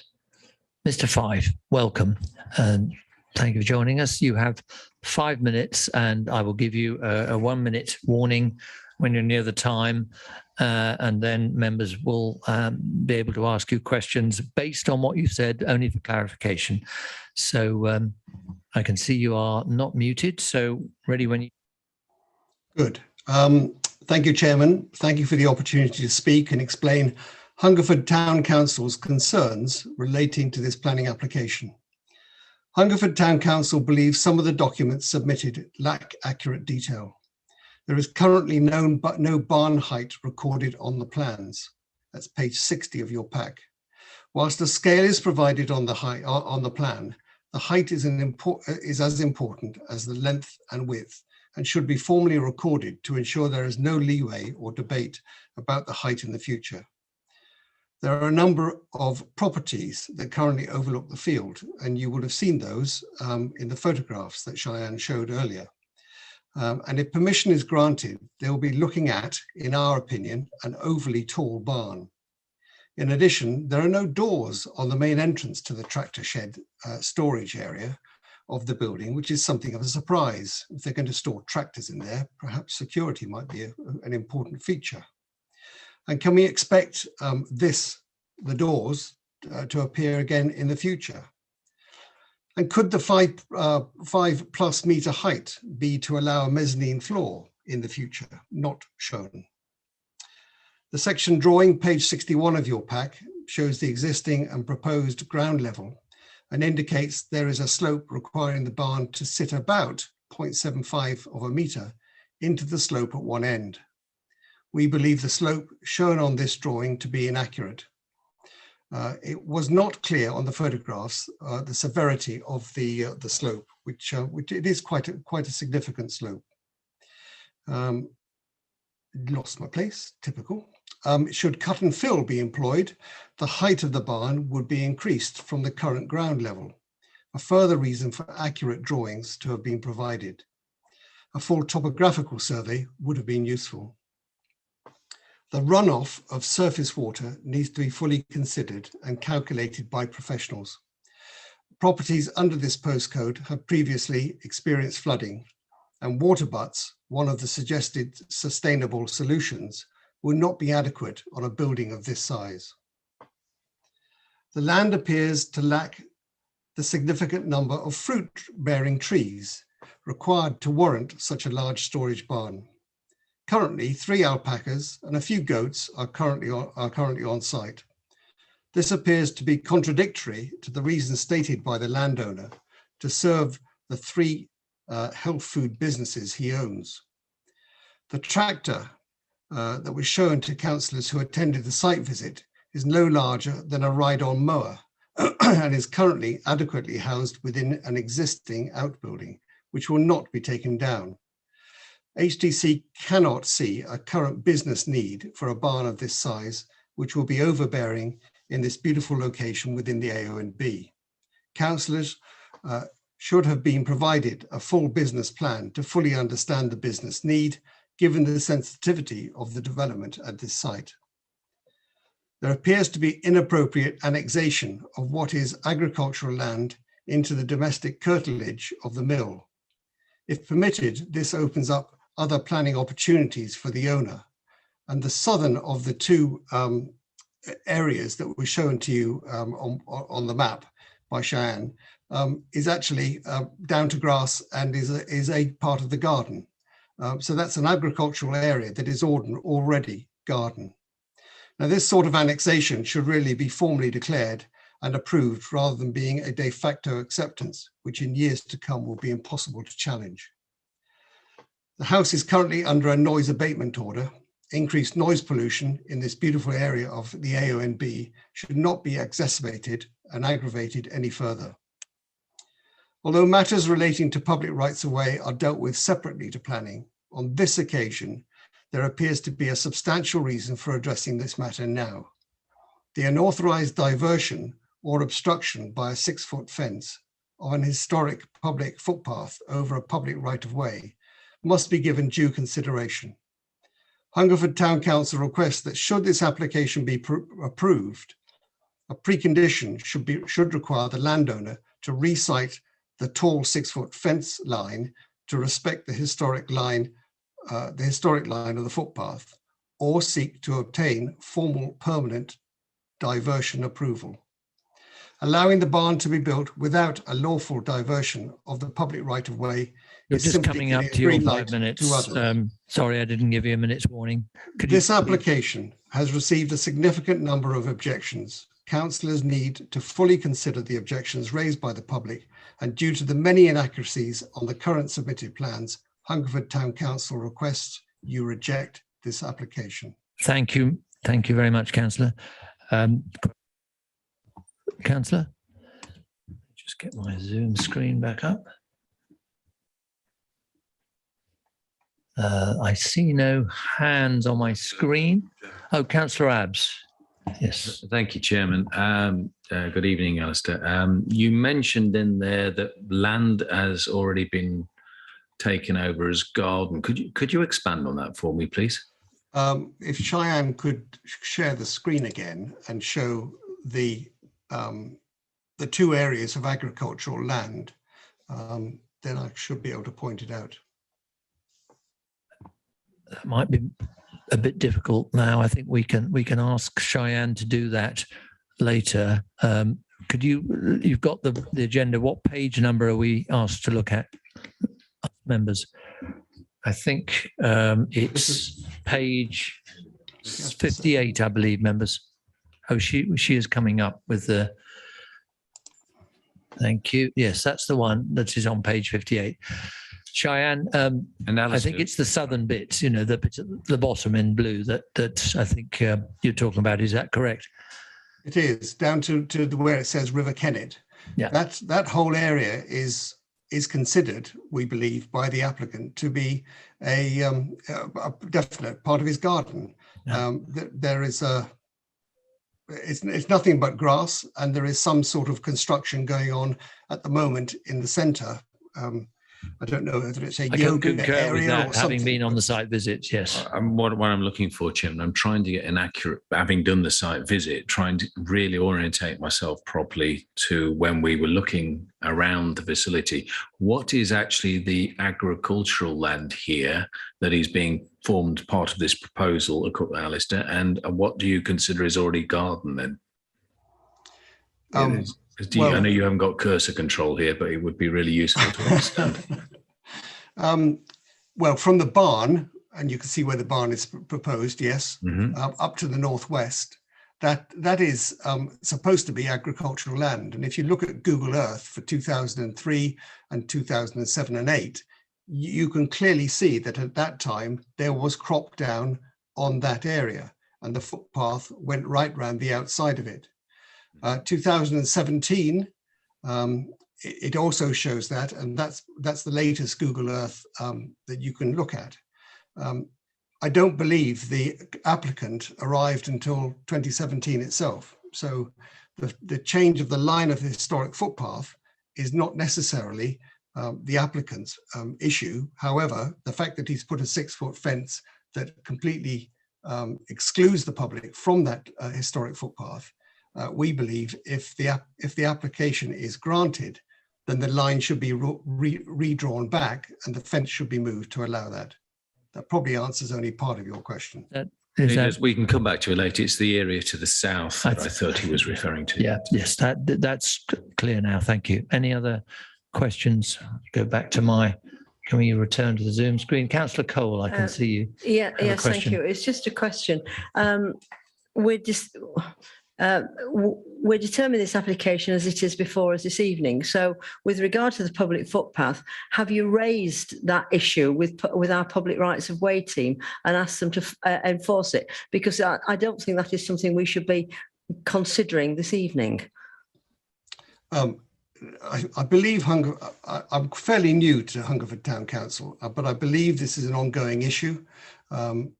Mr. Fife, welcome. Thank you for joining us. You have 5 minutes and I will give you a 1 minute warning when you're near the time, and then members will be able to ask you questions based on what you said, only for clarification. So I can see you are not muted, so ready when you... Good. Thank you, Chairman. Thank you for the opportunity to speak and explain Hungerford Town Council's concerns relating to this planning application. Hungerford Town Council believes some of the documents submitted lack accurate detail. There is currently no barn height recorded on the plans. That's page 60 of your pack. Whilst the scale is provided on the plan, the height is as important as the length and width and should be formally recorded to ensure there is no leeway or debate about the height in the future. There are a number of properties that currently overlook the field, and you would have seen those in the photographs that Cheyenne showed earlier. And if permission is granted, they will be looking at, in our opinion, an overly tall barn. In addition, there are no doors on the main entrance to the tractor shed storage area of the building, which is something of a surprise. If they're going to store tractors in there, perhaps security might be an important feature. And can we expect the doors to appear again in the future? And could the 5+ meter height be to allow a mezzanine floor in the future? Not shown. The section drawing, page 61 of your pack, shows the existing and proposed ground level and indicates there is a slope requiring the barn to sit about 0.75 of a meter into the slope at one end. We believe the slope shown on this drawing to be inaccurate. It was not clear on the photographs the severity of the slope, which it is quite a significant slope. Lost my place, typical. Should cut and fill be employed, the height of the barn would be increased from the current ground level. A further reason for accurate drawings to have been provided. A full topographical survey would have been useful. The runoff of surface water needs to be fully considered and calculated by professionals. Properties under this postcode have previously experienced flooding, and water butts, one of the suggested sustainable solutions, will not be adequate on a building of this size. The land appears to lack the significant number of fruit-bearing trees required to warrant such a large storage barn. Currently, 3 alpacas and a few goats are currently on site. This appears to be contradictory to the reasons stated by the landowner to serve the 3 health food businesses he owns. The tractor that was shown to councillors who attended the site visit is no larger than a ride-on mower and is currently adequately housed within an existing outbuilding, which will not be taken down. HDC cannot see a current business need for a barn of this size, which will be overbearing in this beautiful location within the AONB. Councillors should have been provided a full business plan to fully understand the business need, given the sensitivity of the development at this site. There appears to be inappropriate annexation of what is agricultural land into the domestic curtilage of the mill. If permitted, this opens up other planning opportunities for the owner. And the southern of the 2 areas that were shown to you on the map by Cheyenne is actually down to grass and is a part of the garden. So that's an agricultural area that is already garden. Now, this sort of annexation should really be formally declared and approved rather than being a de facto acceptance, which in years to come will be impossible to challenge. The house is currently under a noise abatement order. Increased noise pollution in this beautiful area of the AONB should not be exacerbated and aggravated any further. Although matters relating to public rights of way are dealt with separately to planning, on this occasion, there appears to be a substantial reason for addressing this matter now. The unauthorized diversion or obstruction by a 6-foot fence of an historic public footpath over a public right of way must be given due consideration. Hungerford Town Council requests that should this application be approved, a precondition should require the landowner to re-site the tall 6-foot fence line to respect the historic line of the footpath, or seek to obtain formal permanent diversion approval. Allowing the barn to be built without a lawful diversion of the public right of way. You're just coming up to your 5 minutes. Sorry, I didn't give you a minute's warning. This application has received a significant number of objections. Councillors need to fully consider the objections raised by the public, and due to the many inaccuracies on the current submitted plans, Hungerford Town Council requests you reject this application. Thank you. Thank you very much, Councillor. Councillor, just get my Zoom screen back up. I see no hands on my screen. Oh, Councillor Abbs. Yes. Thank you, Chairman. Good evening, Alistair. You mentioned in there that land has already been taken over as garden. Could you expand on that for me, please? If Cheyenne could share the screen again and show the 2 areas of agricultural land, then I should be able to point it out. That might be a bit difficult now. I think we can ask Cheyenne to do that later. could you've got the agenda. What page number are we asked to look at, members? I think it's page 58, I believe, members. Oh, she is coming up with the. Thank you. Yes, that's the one that is on page 58. Cheyenne, I think it's the southern bit, you know, the bit at the bottom in blue that I think you're talking about. Is that correct? It is, down to where it says River Kennet. Yeah. That whole area is considered, we believe, by the applicant to be a definite part of his garden. Yeah. There is it's nothing but grass, and there is some sort of construction going on at the moment in the centre. I don't know whether it's a yoga area or something. Having been on the site visits, yes. What I'm looking for, Chairman, I'm trying to get an accurate, having done the site visit, trying to really orientate myself properly to when we were looking around the facility. What is actually the agricultural land here that is being formed part of this proposal, Alistair, and what do you consider is already garden then? I know you haven't got cursor control here, but it would be really useful to understand. Well, from the barn, and you can see where the barn is proposed, yes, up to the northwest, that is supposed to be agricultural land. And if you look at Google Earth for 2003 and 2007 and 8, you can clearly see that at that time there was crop down on that area, and the footpath went right round the outside of it. 2017, it also shows that, and that's the latest Google Earth that you can look at. I don't believe the applicant arrived until 2017 itself. So the change of the line of the historic footpath is not necessarily the applicant's issue. However, the fact that he's put a 6-foot fence that completely excludes the public from that historic footpath, we believe if the application is granted, then the line should be redrawn back and the fence should be moved to allow that. That probably answers only part of your question. We can come back to it later. It's the area to the south that I thought he was referring to. Yeah, yes, that's clear now. Thank you. Any other questions? Go back to can we return to the Zoom screen? Councillor Cole, I can see you. Yes, thank you. It's just a question. We're determining this application as it is before us this evening. So with regard to the public footpath, have you raised that issue with our public rights of way team and asked them to enforce it? Because I don't think that is something we should be considering this evening. I believe I'm fairly new to Hungerford Town Council, but I believe this is an ongoing issue, and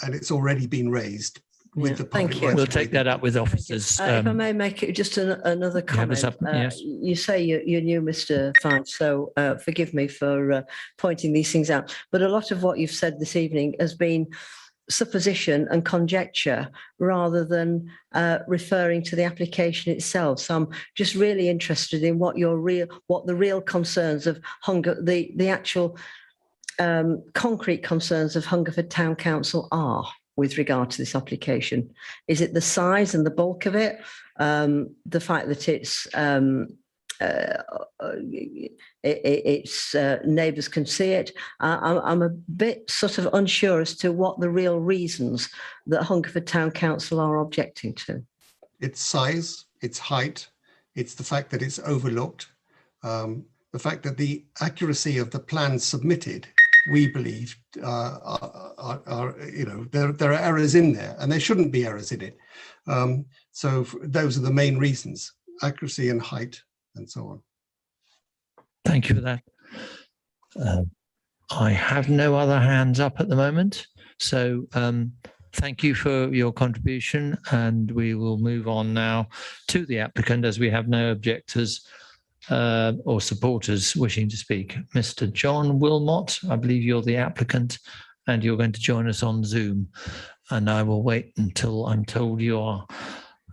it's already been raised with the public. Thank you. We'll take that up with officers. If I may make it just another comment. Yes. You say you're new, Mr. Fine, so forgive me for pointing these things out. But a lot of what you've said this evening has been supposition and conjecture rather than referring to the application itself. So I'm just really interested in what the real concerns of the actual concrete concerns of Hungerford Town Council are with regard to this application. Is it the size and the bulk of it? The fact that its neighbours can see it? I'm a bit sort of unsure as to what the real reasons that Hungerford Town Council are objecting to. Its size, its height, it's the fact that it's overlooked, the fact that the accuracy of the plans submitted, we believe, there are errors in there, and there shouldn't be errors in it. So those are the main reasons: accuracy and height, and so on. Thank you for that. I have no other hands up at the moment, so thank you for your contribution, and we will move on now to the applicant as we have no objectors or supporters wishing to speak. Mr. John Wilmot, I believe you're the applicant and you're going to join us on Zoom, and I will wait until I'm told you are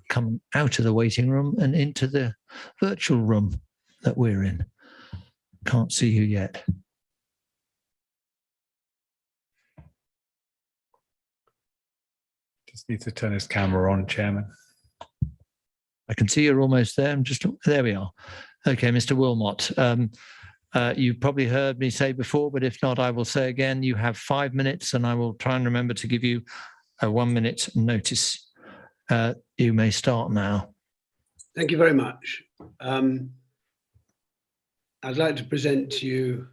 come out of the waiting room and into the virtual room that we're in. Can't see you yet. Just need to turn his camera on, Chairman. I can see you're almost there. There we are. Okay, Mr. Wilmot. You probably heard me say before, but if not, I will say again, you have 5 minutes and I will try and remember to give you a 1 minute notice. You may start now. Thank you very much. I'd like to present to you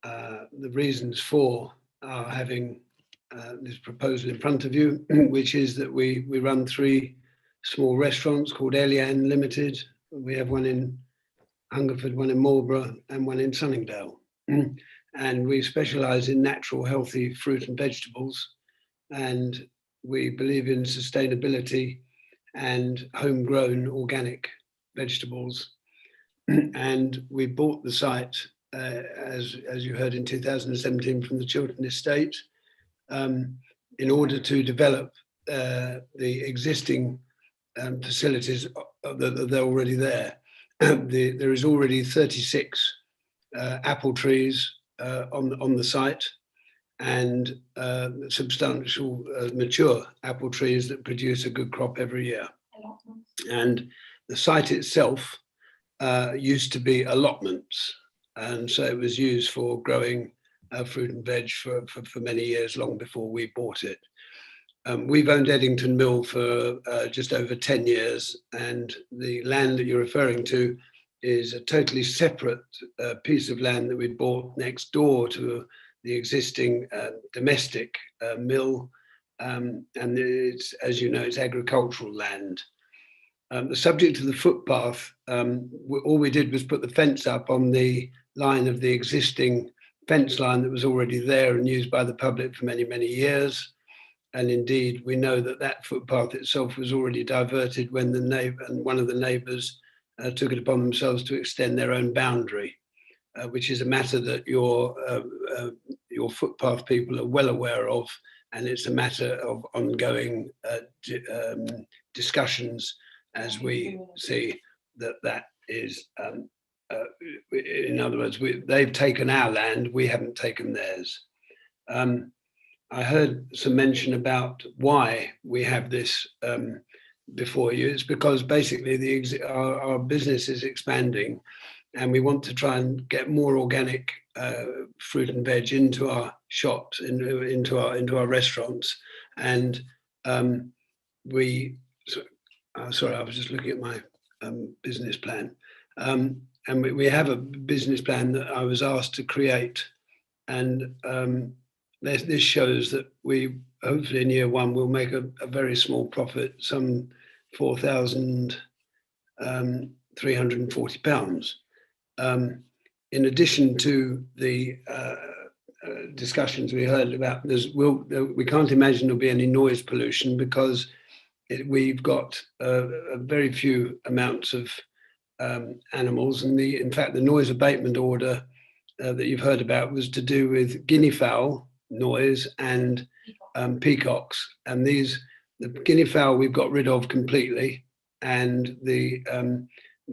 the reasons for our having this proposal in front of you, which is that we run 3 small restaurants called Elian Limited. We have one in Hungerford, one in Marlborough, and one in Sunningdale. And we specialise in natural, healthy fruit and vegetables. And we believe in sustainability and homegrown organic vegetables. And we bought the site, as you heard, in 2017 from the Chiltern Estate, in order to develop the existing facilities that are already there. There is already 36 apple trees on the site, and substantial mature apple trees that produce a good crop every year. And the site itself used to be allotments, and so it was used for growing fruit and veg for many years, long before we bought it. We've owned Eddington Mill for just over 10 years, and the land that you're referring to is a totally separate piece of land that we bought next door to the existing domestic mill, and it's, as you know, it's agricultural land. The subject of the footpath, all we did was put the fence up on the line of the existing fence line that was already there and used by the public for many, many years. And indeed, we know that that footpath itself was already diverted when the neighbour and one of the neighbours took it upon themselves to extend their own boundary, which is a matter that your footpath people are well aware of, and it's a matter of ongoing discussions as we see that is, in other words, they've taken our land, we haven't taken theirs. I heard some mention about why we have this before you. It's because basically our business is expanding, and we want to try and get more organic fruit and veg into our shops, into our restaurants. And sorry, I was just looking at my business plan. And we have a business plan that I was asked to create, and this shows that we hopefully in year 1 will make a very small profit, some £4,340. In addition to the discussions we heard about, we can't imagine there'll be any noise pollution because we've got a very few amounts of animals, and in fact the noise abatement order that you've heard about was to do with guinea fowl noise and peacocks, and the guinea fowl we've got rid of completely, and the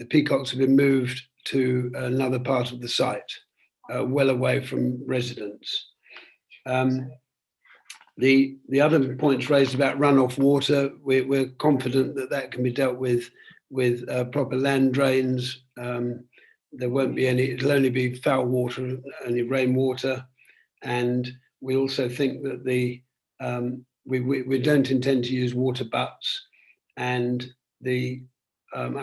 peacocks have been moved to another part of the site, well away from residents. The other points raised about runoff water, we're confident that can be dealt with proper land drains. There won't be any, it'll only be foul water, only rainwater. And we also think that we don't intend to use water butts. And I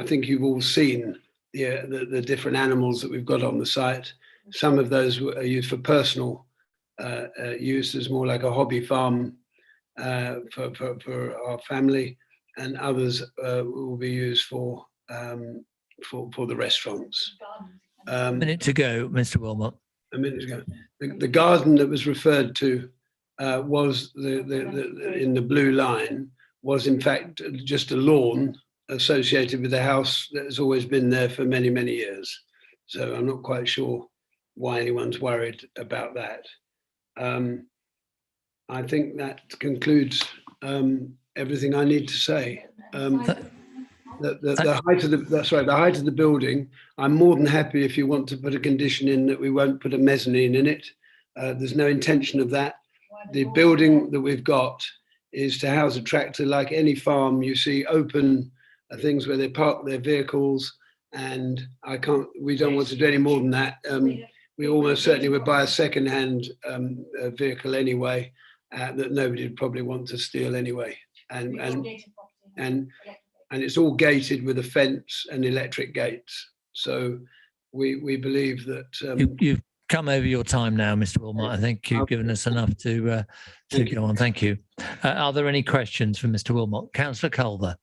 think you've all seen the different animals that we've got on the site. Some of those are used for personal use, as more like a hobby farm for our family, and others will be used for the restaurants. A minute to go, Mr. Wilmot. A minute to go. The garden that was referred to was in the blue line was in fact just a lawn associated with the house that has always been there for many, many years. So I'm not quite sure why anyone's worried about that. I think that concludes everything I need to say. The height of the building, I'm more than happy if you want to put a condition in that we won't put a mezzanine in it. There's no intention of that. The building that we've got is to house a tractor like any farm you see open things where they park their vehicles, and we don't want to do any more than that. We almost certainly would buy a second-hand vehicle anyway, that nobody would probably want to steal anyway. And it's all gated with a fence and electric gates. So we believe that you've come over your time now, Mr. Wilmot. I think you've given us enough to go on. Thank you. Are there any questions for Mr. Wilmot? Councillor Culver.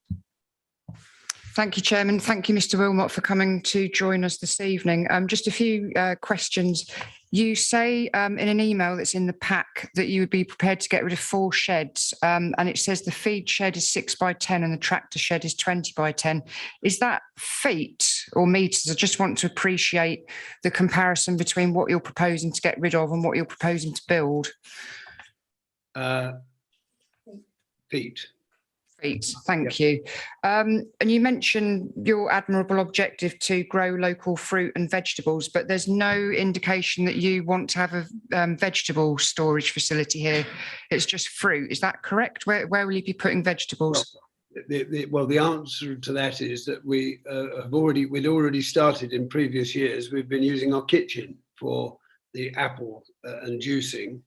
Thank you, Chairman. Thank you, Mr. Wilmot, for coming to join us this evening. Just a few questions. You say in an email that's in the pack that you would be prepared to get rid of 4 sheds, and it says the feed shed is 6 by 10 and the tractor shed is 20 by 10. Is that feet or meters? I just want to appreciate the comparison between what you're proposing to get rid of and what you're proposing to build. Feet. Thank you. And you mentioned your admirable objective to grow local fruit and vegetables, but there's no indication that you want to have a vegetable storage facility here. It's just fruit. Is that correct? Where will you be putting vegetables? Well, the answer to that is that we'd already started in previous years. We've been using our kitchen for the apple and juicing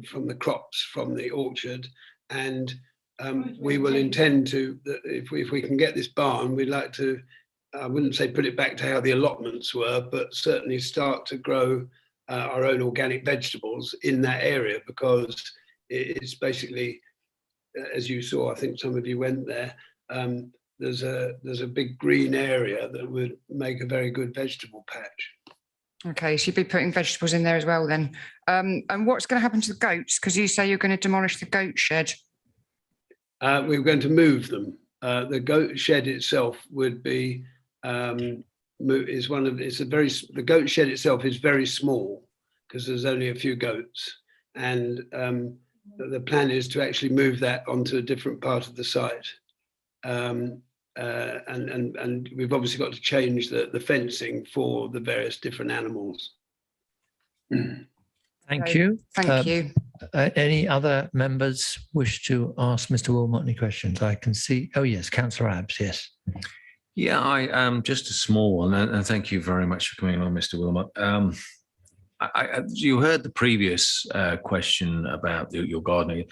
from the crops from the orchard, and we will intend to, if we can get this barn, we'd like to, I wouldn't say put it back to how the allotments were, but certainly start to grow our own organic vegetables in that area, because it's basically, as you saw, I think some of you went there, there's a big green area that would make a very good vegetable patch. Okay, so you'd be putting vegetables in there as well then. And what's going to happen to the goats? Because you say you're going to demolish the goat shed. We're going to move them. The goat shed itself would be the goat shed itself is very small because there's only a few goats, and the plan is to actually move that onto a different part of the site. And we've obviously got to change the fencing for the various different animals. Thank you. Thank you. Any other members wish to ask Mr. Wilmot any questions? I can see. Oh yes, Councillor Abbs. Yes. Yeah, I am just a small one, and thank you very much for coming on, Mr. Wilmot. You heard the previous question about your gardening.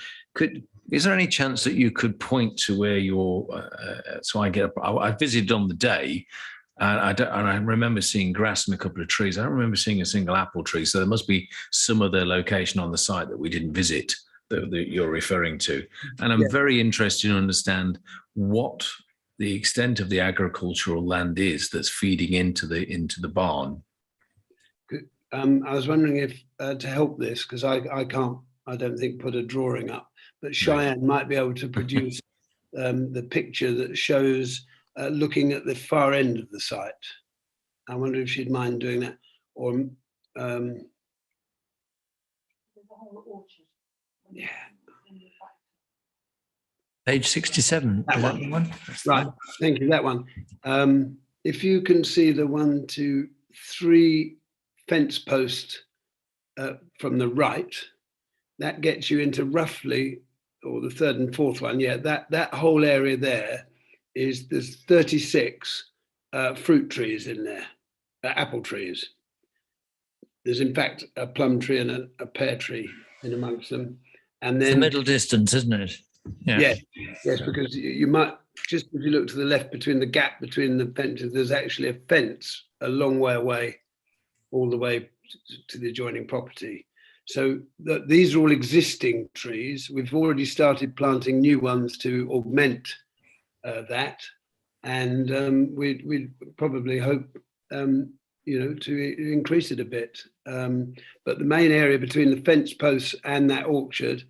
Is there any chance that you could point to where you're? I visited on the day. And I remember seeing grass and a couple of trees. I don't remember seeing a single apple tree. So there must be some other location on the site that we didn't visit that you're referring to. And I'm very interested to understand what the extent of the agricultural land is that's feeding into the barn. I was wondering if to help this, because I don't think put a drawing up, but Cheyenne might be able to produce the picture that shows looking at the far end of the site. I wonder if she'd mind doing that. Or yeah. Page 67. That one. Right. Thank you. That one. If you can see the 1, 2, 3 fence posts from the right, that gets you into roughly, or the 3rd and 4th one. Yeah, that whole area there. There's 36 fruit trees in there, apple trees. There's in fact a plum tree and a pear tree in amongst them. And then it's the middle distance, isn't it? Yeah. Yes, because you might, just if you look to the left between the gap between the fences, there's actually a fence a long way away, all the way to the adjoining property. So these are all existing trees. We've already started planting new ones to augment that, and we'd probably hope to increase it a bit, but the main area between the fence posts and that orchard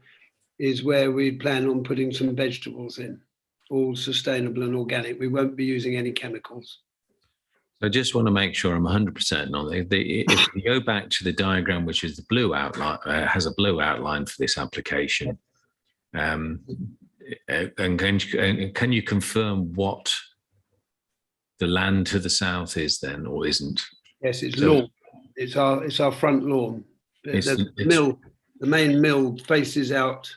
is where we plan on putting some vegetables in, all sustainable and organic. We won't be using any chemicals. I just want to make sure I'm 100% on it. If you go back to the diagram, which is the blue outline, has a blue outline for this application. And can you confirm what the land to the south is then, or isn't? Yes, it's lawn. It's our front lawn. The mill, the main mill faces out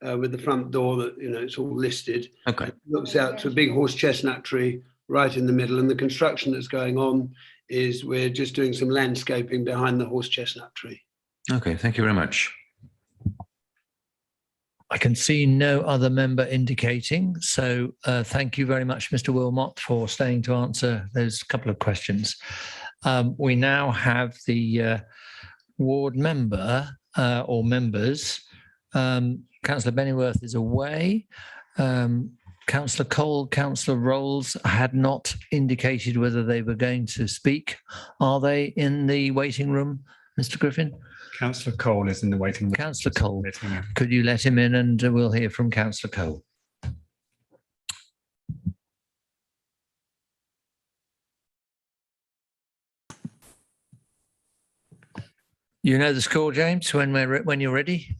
with the front door that, it's all listed. Okay. It looks out to a big horse chestnut tree right in the middle. And the construction that's going on is we're just doing some landscaping behind the horse chestnut tree. Okay, thank you very much. I can see no other member indicating. So thank you very much, Mr. Wilmot, for staying to answer those couple of questions. We now have the ward member or members. Councillor Bennyworth is away. Councillor Cole, Councillor Rolls had not indicated whether they were going to speak. Are they in the waiting room, Mr. Griffin? Councillor Cole is in the waiting room. Councillor Cole, could you let him in and we'll hear from Councillor Cole. You know the score, James, when you're ready.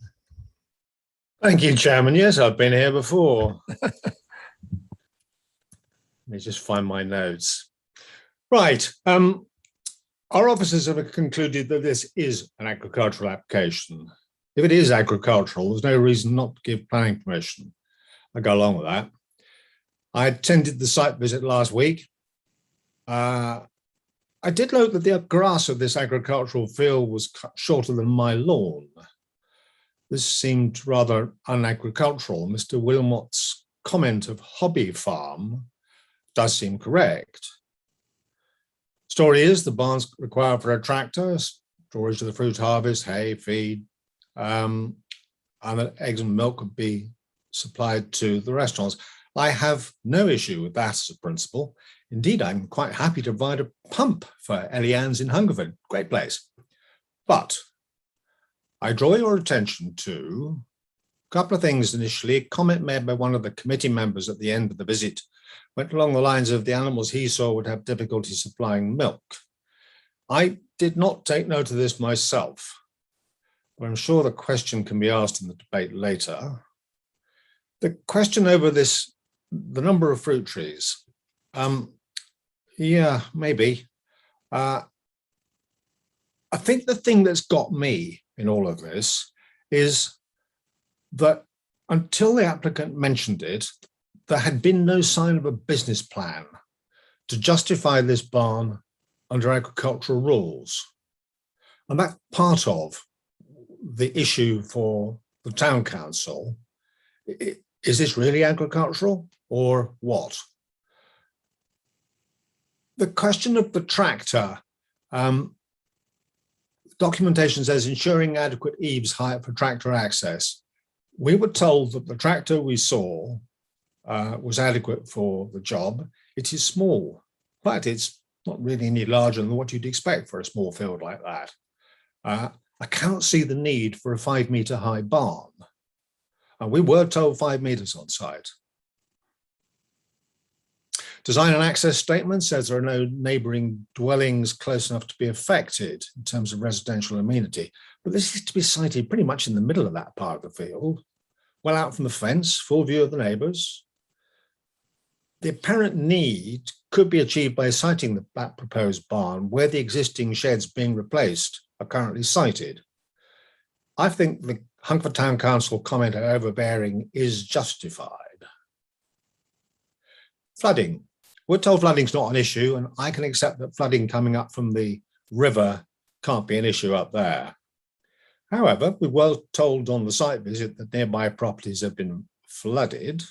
Thank you, Chairman. Yes, I've been here before. Let me just find my notes. Right. Our officers have concluded that this is an agricultural application. If it is agricultural, there's no reason not to give planning permission. I go along with that. I attended the site visit last week. I did note that the grass of this agricultural field was cut shorter than my lawn. This seemed rather unagricultural. Mr. Wilmot's comment of hobby farm does seem correct. Story is the barn's required for a tractor, storage of the fruit harvest, hay, feed, and that eggs and milk could be supplied to the restaurants. I have no issue with that as a principle. Indeed, I'm quite happy to provide a pump for Eliane's in Hungerford. Great place. But I draw your attention to a couple of things initially. A comment made by one of the committee members at the end of the visit went along the lines of the animals he saw would have difficulty supplying milk. I did not take note of this myself, but I'm sure the question can be asked in the debate later. The question over this, the number of fruit trees. Yeah, maybe. I think the thing that's got me in all of this is that until the applicant mentioned it, there had been no sign of a business plan to justify this barn under agricultural rules. And that's part of the issue for the town council. Is this really agricultural or what? The question of the tractor, documentation says ensuring adequate eaves height for tractor access. We were told that the tractor we saw was adequate for the job. It is small, but it's not really any larger than what you'd expect for a small field like that. I cannot see the need for a 5 metre high barn. We were told 5 metres on site. Design and access statement says there are no neighbouring dwellings close enough to be affected in terms of residential amenity, but this is to be sited pretty much in the middle of that part of the field, well out from the fence, full view of the neighbours. The apparent need could be achieved by siting that proposed barn where the existing sheds being replaced are currently sited. I think the Hungerford Town Council comment on overbearing is justified. Flooding. We're told flooding's not an issue, and I can accept that flooding coming up from the river can't be an issue up there. However, we were told on the site visit that nearby properties have been flooded.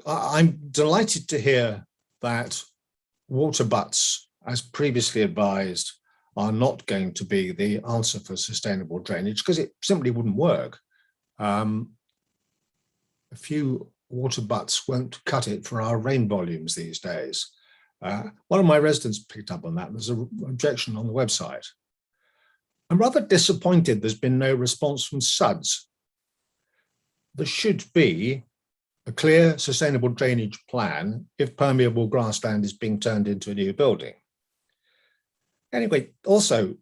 I'm delighted to hear that water butts, as previously advised, are not going to be the answer for sustainable drainage because it simply wouldn't work. A few water butts won't cut it for our rain volumes these days. One of my residents picked up on that. There's an objection on the website. I'm rather disappointed there's been no response from SUDS. There should be a clear sustainable drainage plan if permeable grassland is being turned into a new building. Anyway, also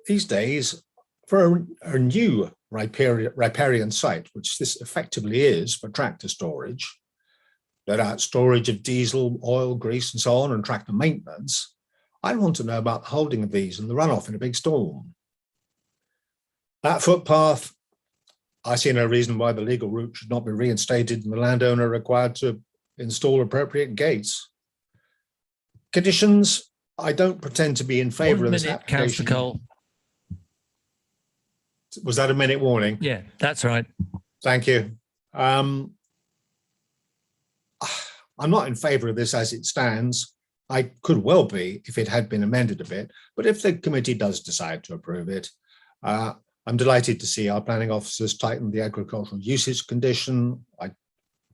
these days for a new riparian site, which this effectively is for tractor storage, no doubt storage of diesel, oil, grease and so on, and tractor maintenance, I want to know about the holding of these and the runoff in a big storm. That footpath I see no reason why the legal route should not be reinstated and the landowner required to install appropriate gates. Conditions, I don't pretend to be in favour of this application. Councillor Cole. Was that a minute warning? Yeah, that's right. Thank you. I'm not in favour of this as it stands. I could well be if it had been amended a bit, but if the committee does decide to approve it, I'm delighted to see our planning officers tighten the agricultural usage condition.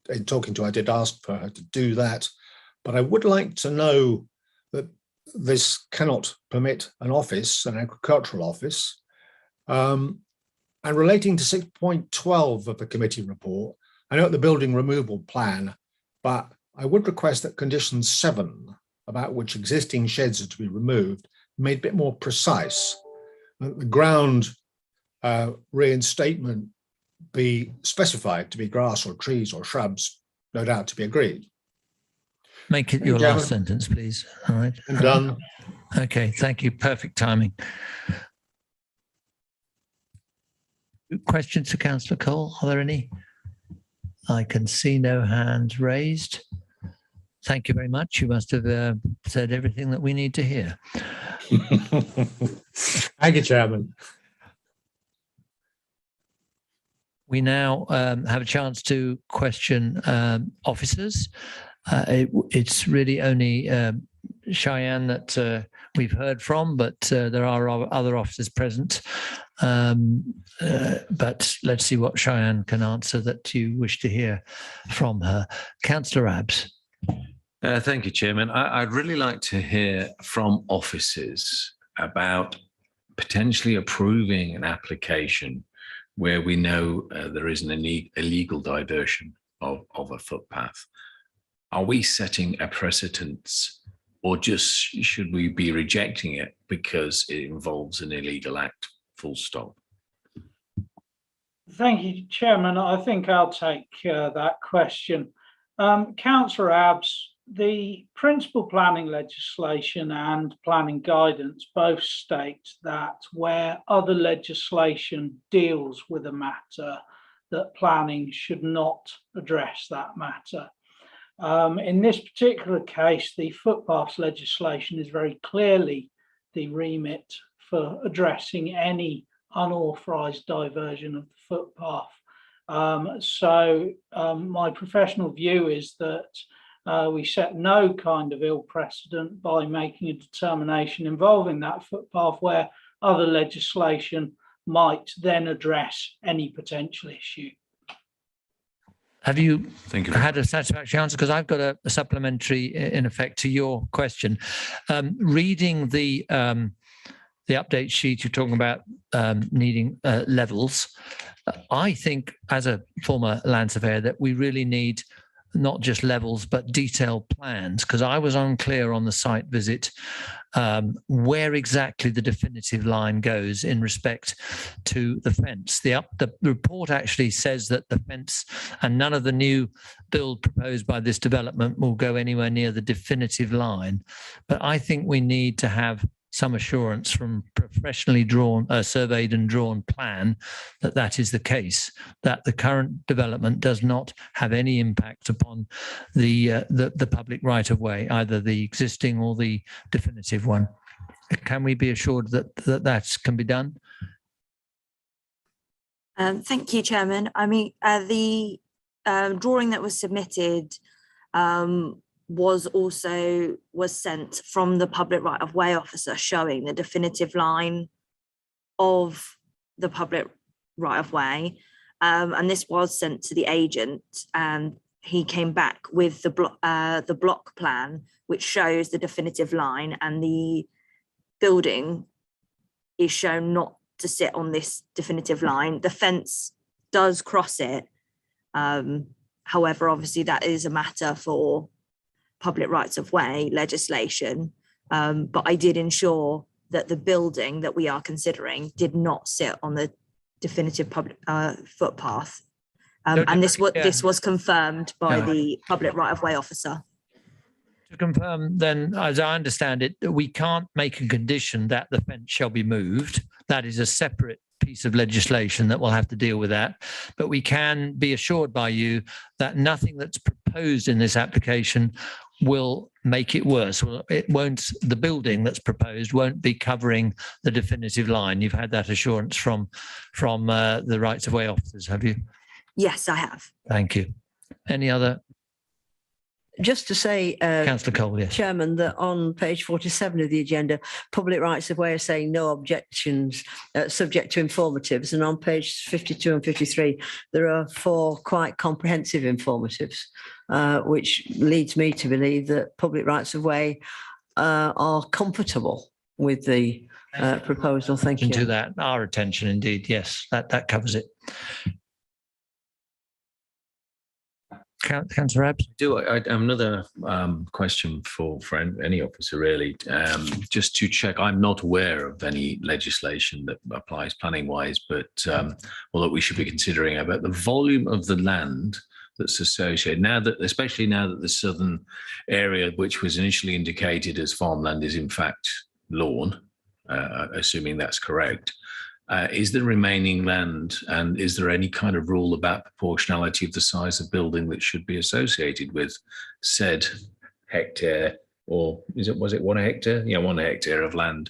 In talking to her, I did ask for her to do that, but I would like to know that this cannot permit an office, an agricultural office. And relating to 6.12 of the committee report, I know the building removal plan, but I would request that condition 7, about which existing sheds are to be removed, made a bit more precise. That the ground reinstatement be specified to be grass or trees or shrubs, no doubt to be agreed. Make it your last sentence, please. All right. I'm done. Okay, thank you. Perfect timing. Questions to Councillor Cole? Are there any? I can see no hands raised. Thank you very much. You must have said everything that we need to hear. Thank you, Chairman. We now have a chance to question officers. It's really only Cheyenne that we've heard from, but there are other officers present. But let's see what Cheyenne can answer that you wish to hear from her. Councillor Abbs. Thank you, Chairman. I'd really like to hear from officers about potentially approving an application where we know there is an illegal diversion of a footpath. Are we setting a precedence, or just should we be rejecting it because it involves an illegal act, full stop? Thank you, Chairman. I think I'll take that question. Councillor Abbs, the principal planning legislation and planning guidance both state that where other legislation deals with a matter, that planning should not address that matter. In this particular case, the footpaths legislation is very clearly the remit for addressing any unauthorised diversion of the footpath. So my professional view is that we set no kind of ill precedent by making a determination involving that footpath where other legislation might then address any potential issue. Have you had a satisfactory answer? Because I've got a supplementary, in effect, to your question. Reading the update sheet, you're talking about needing levels. I think, as a former land surveyor, that we really need not just levels, but detailed plans, because I was unclear on the site visit where exactly the definitive line goes in respect to the fence. The report actually says that the fence and none of the new build proposed by this development will go anywhere near the definitive line. But I think we need to have some assurance from professionally drawn, surveyed and drawn plan that that is the case, that the current development does not have any impact upon the public right of way, either the existing or the definitive one. Can we be assured that that can be done? Thank you, Chairman. I mean, the drawing that was submitted was sent from the public right of way officer showing the definitive line of the public right of way, and this was sent to the agent, and he came back with the block plan which shows the definitive line, and the building is shown not to sit on this definitive line. The fence does cross it, however, obviously that is a matter for public rights of way legislation, but I did ensure that the building that we are considering did not sit on the definitive public footpath, and this was confirmed by the public right of way officer. To confirm, then, as I understand it, we can't make a condition that the fence shall be moved. That is a separate piece of legislation that will have to deal with that. But we can be assured by you that nothing that's proposed in this application will make it worse. Well, it won't. The building that's proposed won't be covering the definitive line. You've had that assurance from the rights of way officers, have you? Yes, I have. Thank you. Any other? Just to say, Councillor Cole, yes. Chairman, that on page 47 of the agenda, public rights of way are saying no objections subject to informatives. And on page 52 and 53, there are 4 quite comprehensive informatives, which leads me to believe that public rights of way are comfortable with the proposal. Thank you. To that, our attention indeed. Yes, that covers it. Councillor Abbs? Another question for any officer, really. Just to check, I'm not aware of any legislation that applies planning wise, but or that we should be considering about the volume of the land that's associated now that, especially now that the southern area, which was initially indicated as farmland, is in fact lawn, assuming that's correct. Is the remaining land, and is there any kind of rule about proportionality of the size of building that should be associated with said hectare, or was it 1 hectare? Yeah, 1 hectare of land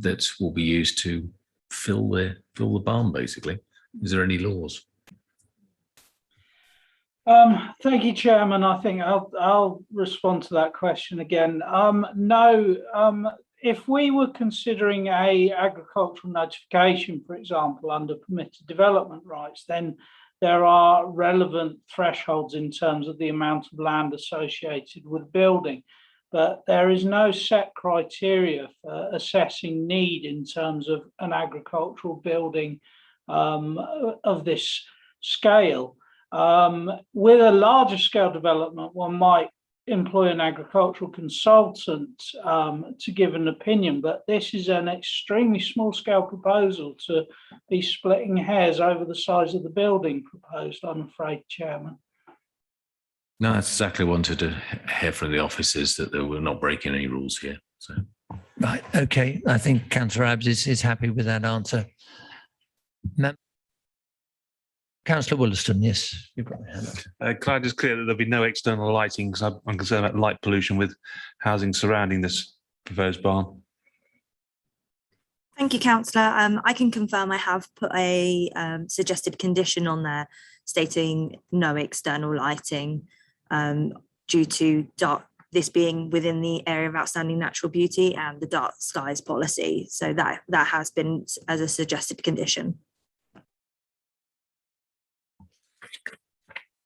that will be used to fill the barn, basically. Is there any laws? Thank you, Chairman. I think I'll respond to that question again. No. If we were considering a agricultural notification, for example, under permitted development rights, then there are relevant thresholds in terms of the amount of land associated with building. But there is no set criteria for assessing need in terms of an agricultural building of this scale. With a larger scale development, one might employ an agricultural consultant to give an opinion, but this is an extremely small scale proposal to be splitting hairs over the size of the building proposed, I'm afraid, Chairman. No, that's exactly what I wanted to hear from the officers, that they were not breaking any rules here. So. Right, okay. I think Councillor Abbs is happy with that answer. Councillor Wollaston, yes, you've got your hand up. Can I just clear that there'll be no external lighting, because I'm concerned about light pollution with housing surrounding this proposed barn? Thank you, Councillor. I can confirm I have put a suggested condition on there stating no external lighting due to this being within the area of outstanding natural beauty and the dark skies policy. So that has been as a suggested condition.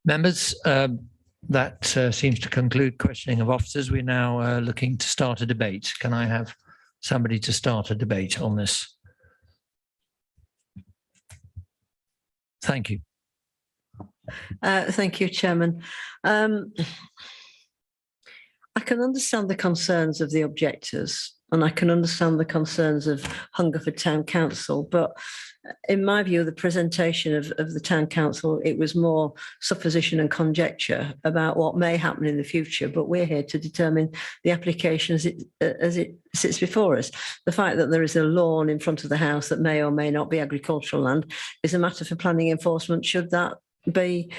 Members, that seems to conclude questioning of officers. We're now looking to start a debate. Can I have somebody to start a debate on this? Thank you. Thank you, Chairman. I can understand the concerns of the objectors, and I can understand the concerns of Hungerford Town Council, but in my view, the presentation of the Town Council, it was more supposition and conjecture about what may happen in the future, but we're here to determine the application as it sits before us. The fact that there is a lawn in front of the house that may or may not be agricultural land is a matter for planning enforcement, should that be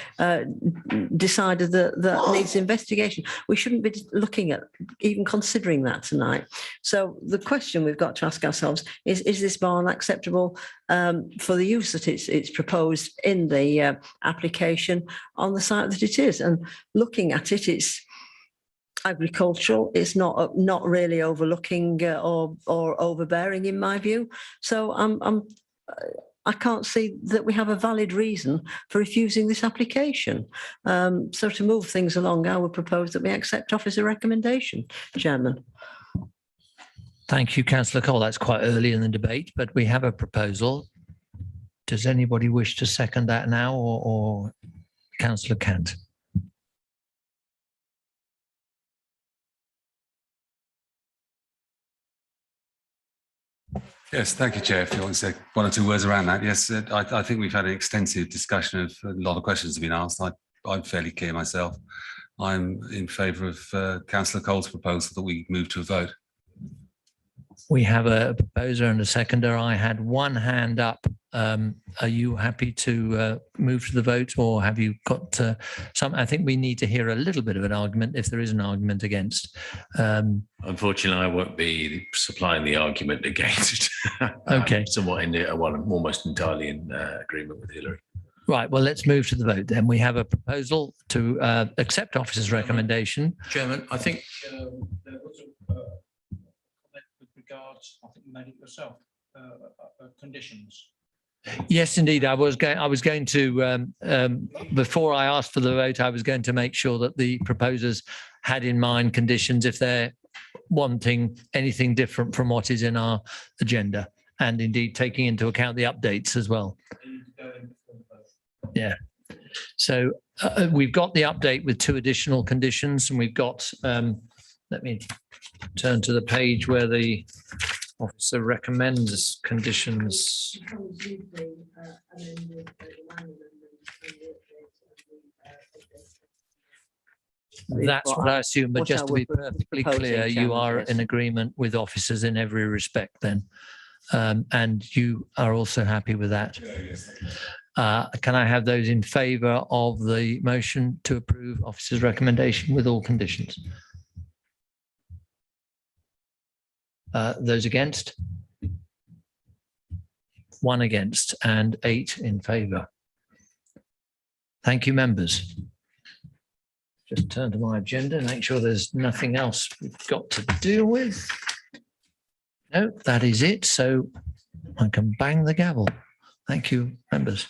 decided that needs investigation. We shouldn't be looking at even considering that tonight. So the question we've got to ask ourselves is this barn acceptable for the use that it's proposed in the application on the site that it is? And looking at it, it's agricultural. It's not really overlooking or overbearing in my view. So I can't see that we have a valid reason for refusing this application. So to move things along, I would propose that we accept officer recommendation, Chairman. Thank you, Councillor Cole. That's quite early in the debate, but we have a proposal. Does anybody wish to second that now, or Councillor Cant? Yes, thank you, Chair. If you want to say 1 or 2 words around that. Yes, I think we've had an extensive discussion of a lot of questions have been asked. I'm fairly clear myself. I'm in favour of Councillor Cole's proposal that we move to a vote. We have a proposer and a seconder. I had one hand up Are you happy to move to the vote, or have you got some? I think we need to hear a little bit of an argument if there is an argument against. Unfortunately, I won't be supplying the argument against. Okay. Somewhat I'm almost entirely in agreement with Hilary. Right. Well, let's move to the vote then. We have a proposal to accept officer's recommendation. Chairman, I think there was a comment with regards, I think you made it yourself, conditions. Yes, indeed. I was going to, before I asked for the vote, I was going to make sure that the proposers had in mind conditions if they're wanting anything different from what is in our agenda, and indeed taking into account the updates as well. Yeah. So we've got the update with 2 additional conditions, and we've got, let me turn to the page where the officer recommends conditions. That's what I assume, but just to be perfectly clear, you are in agreement with officers in every respect then. And you are also happy with that? Can I have those in favour of the motion to approve officer's recommendation with all conditions? Those against? 1 against and 8 in favour. Thank you, members. Just turn to my agenda, make sure there's nothing else we've got to deal with. No, that is it. So I can bang the gavel. Thank you, members.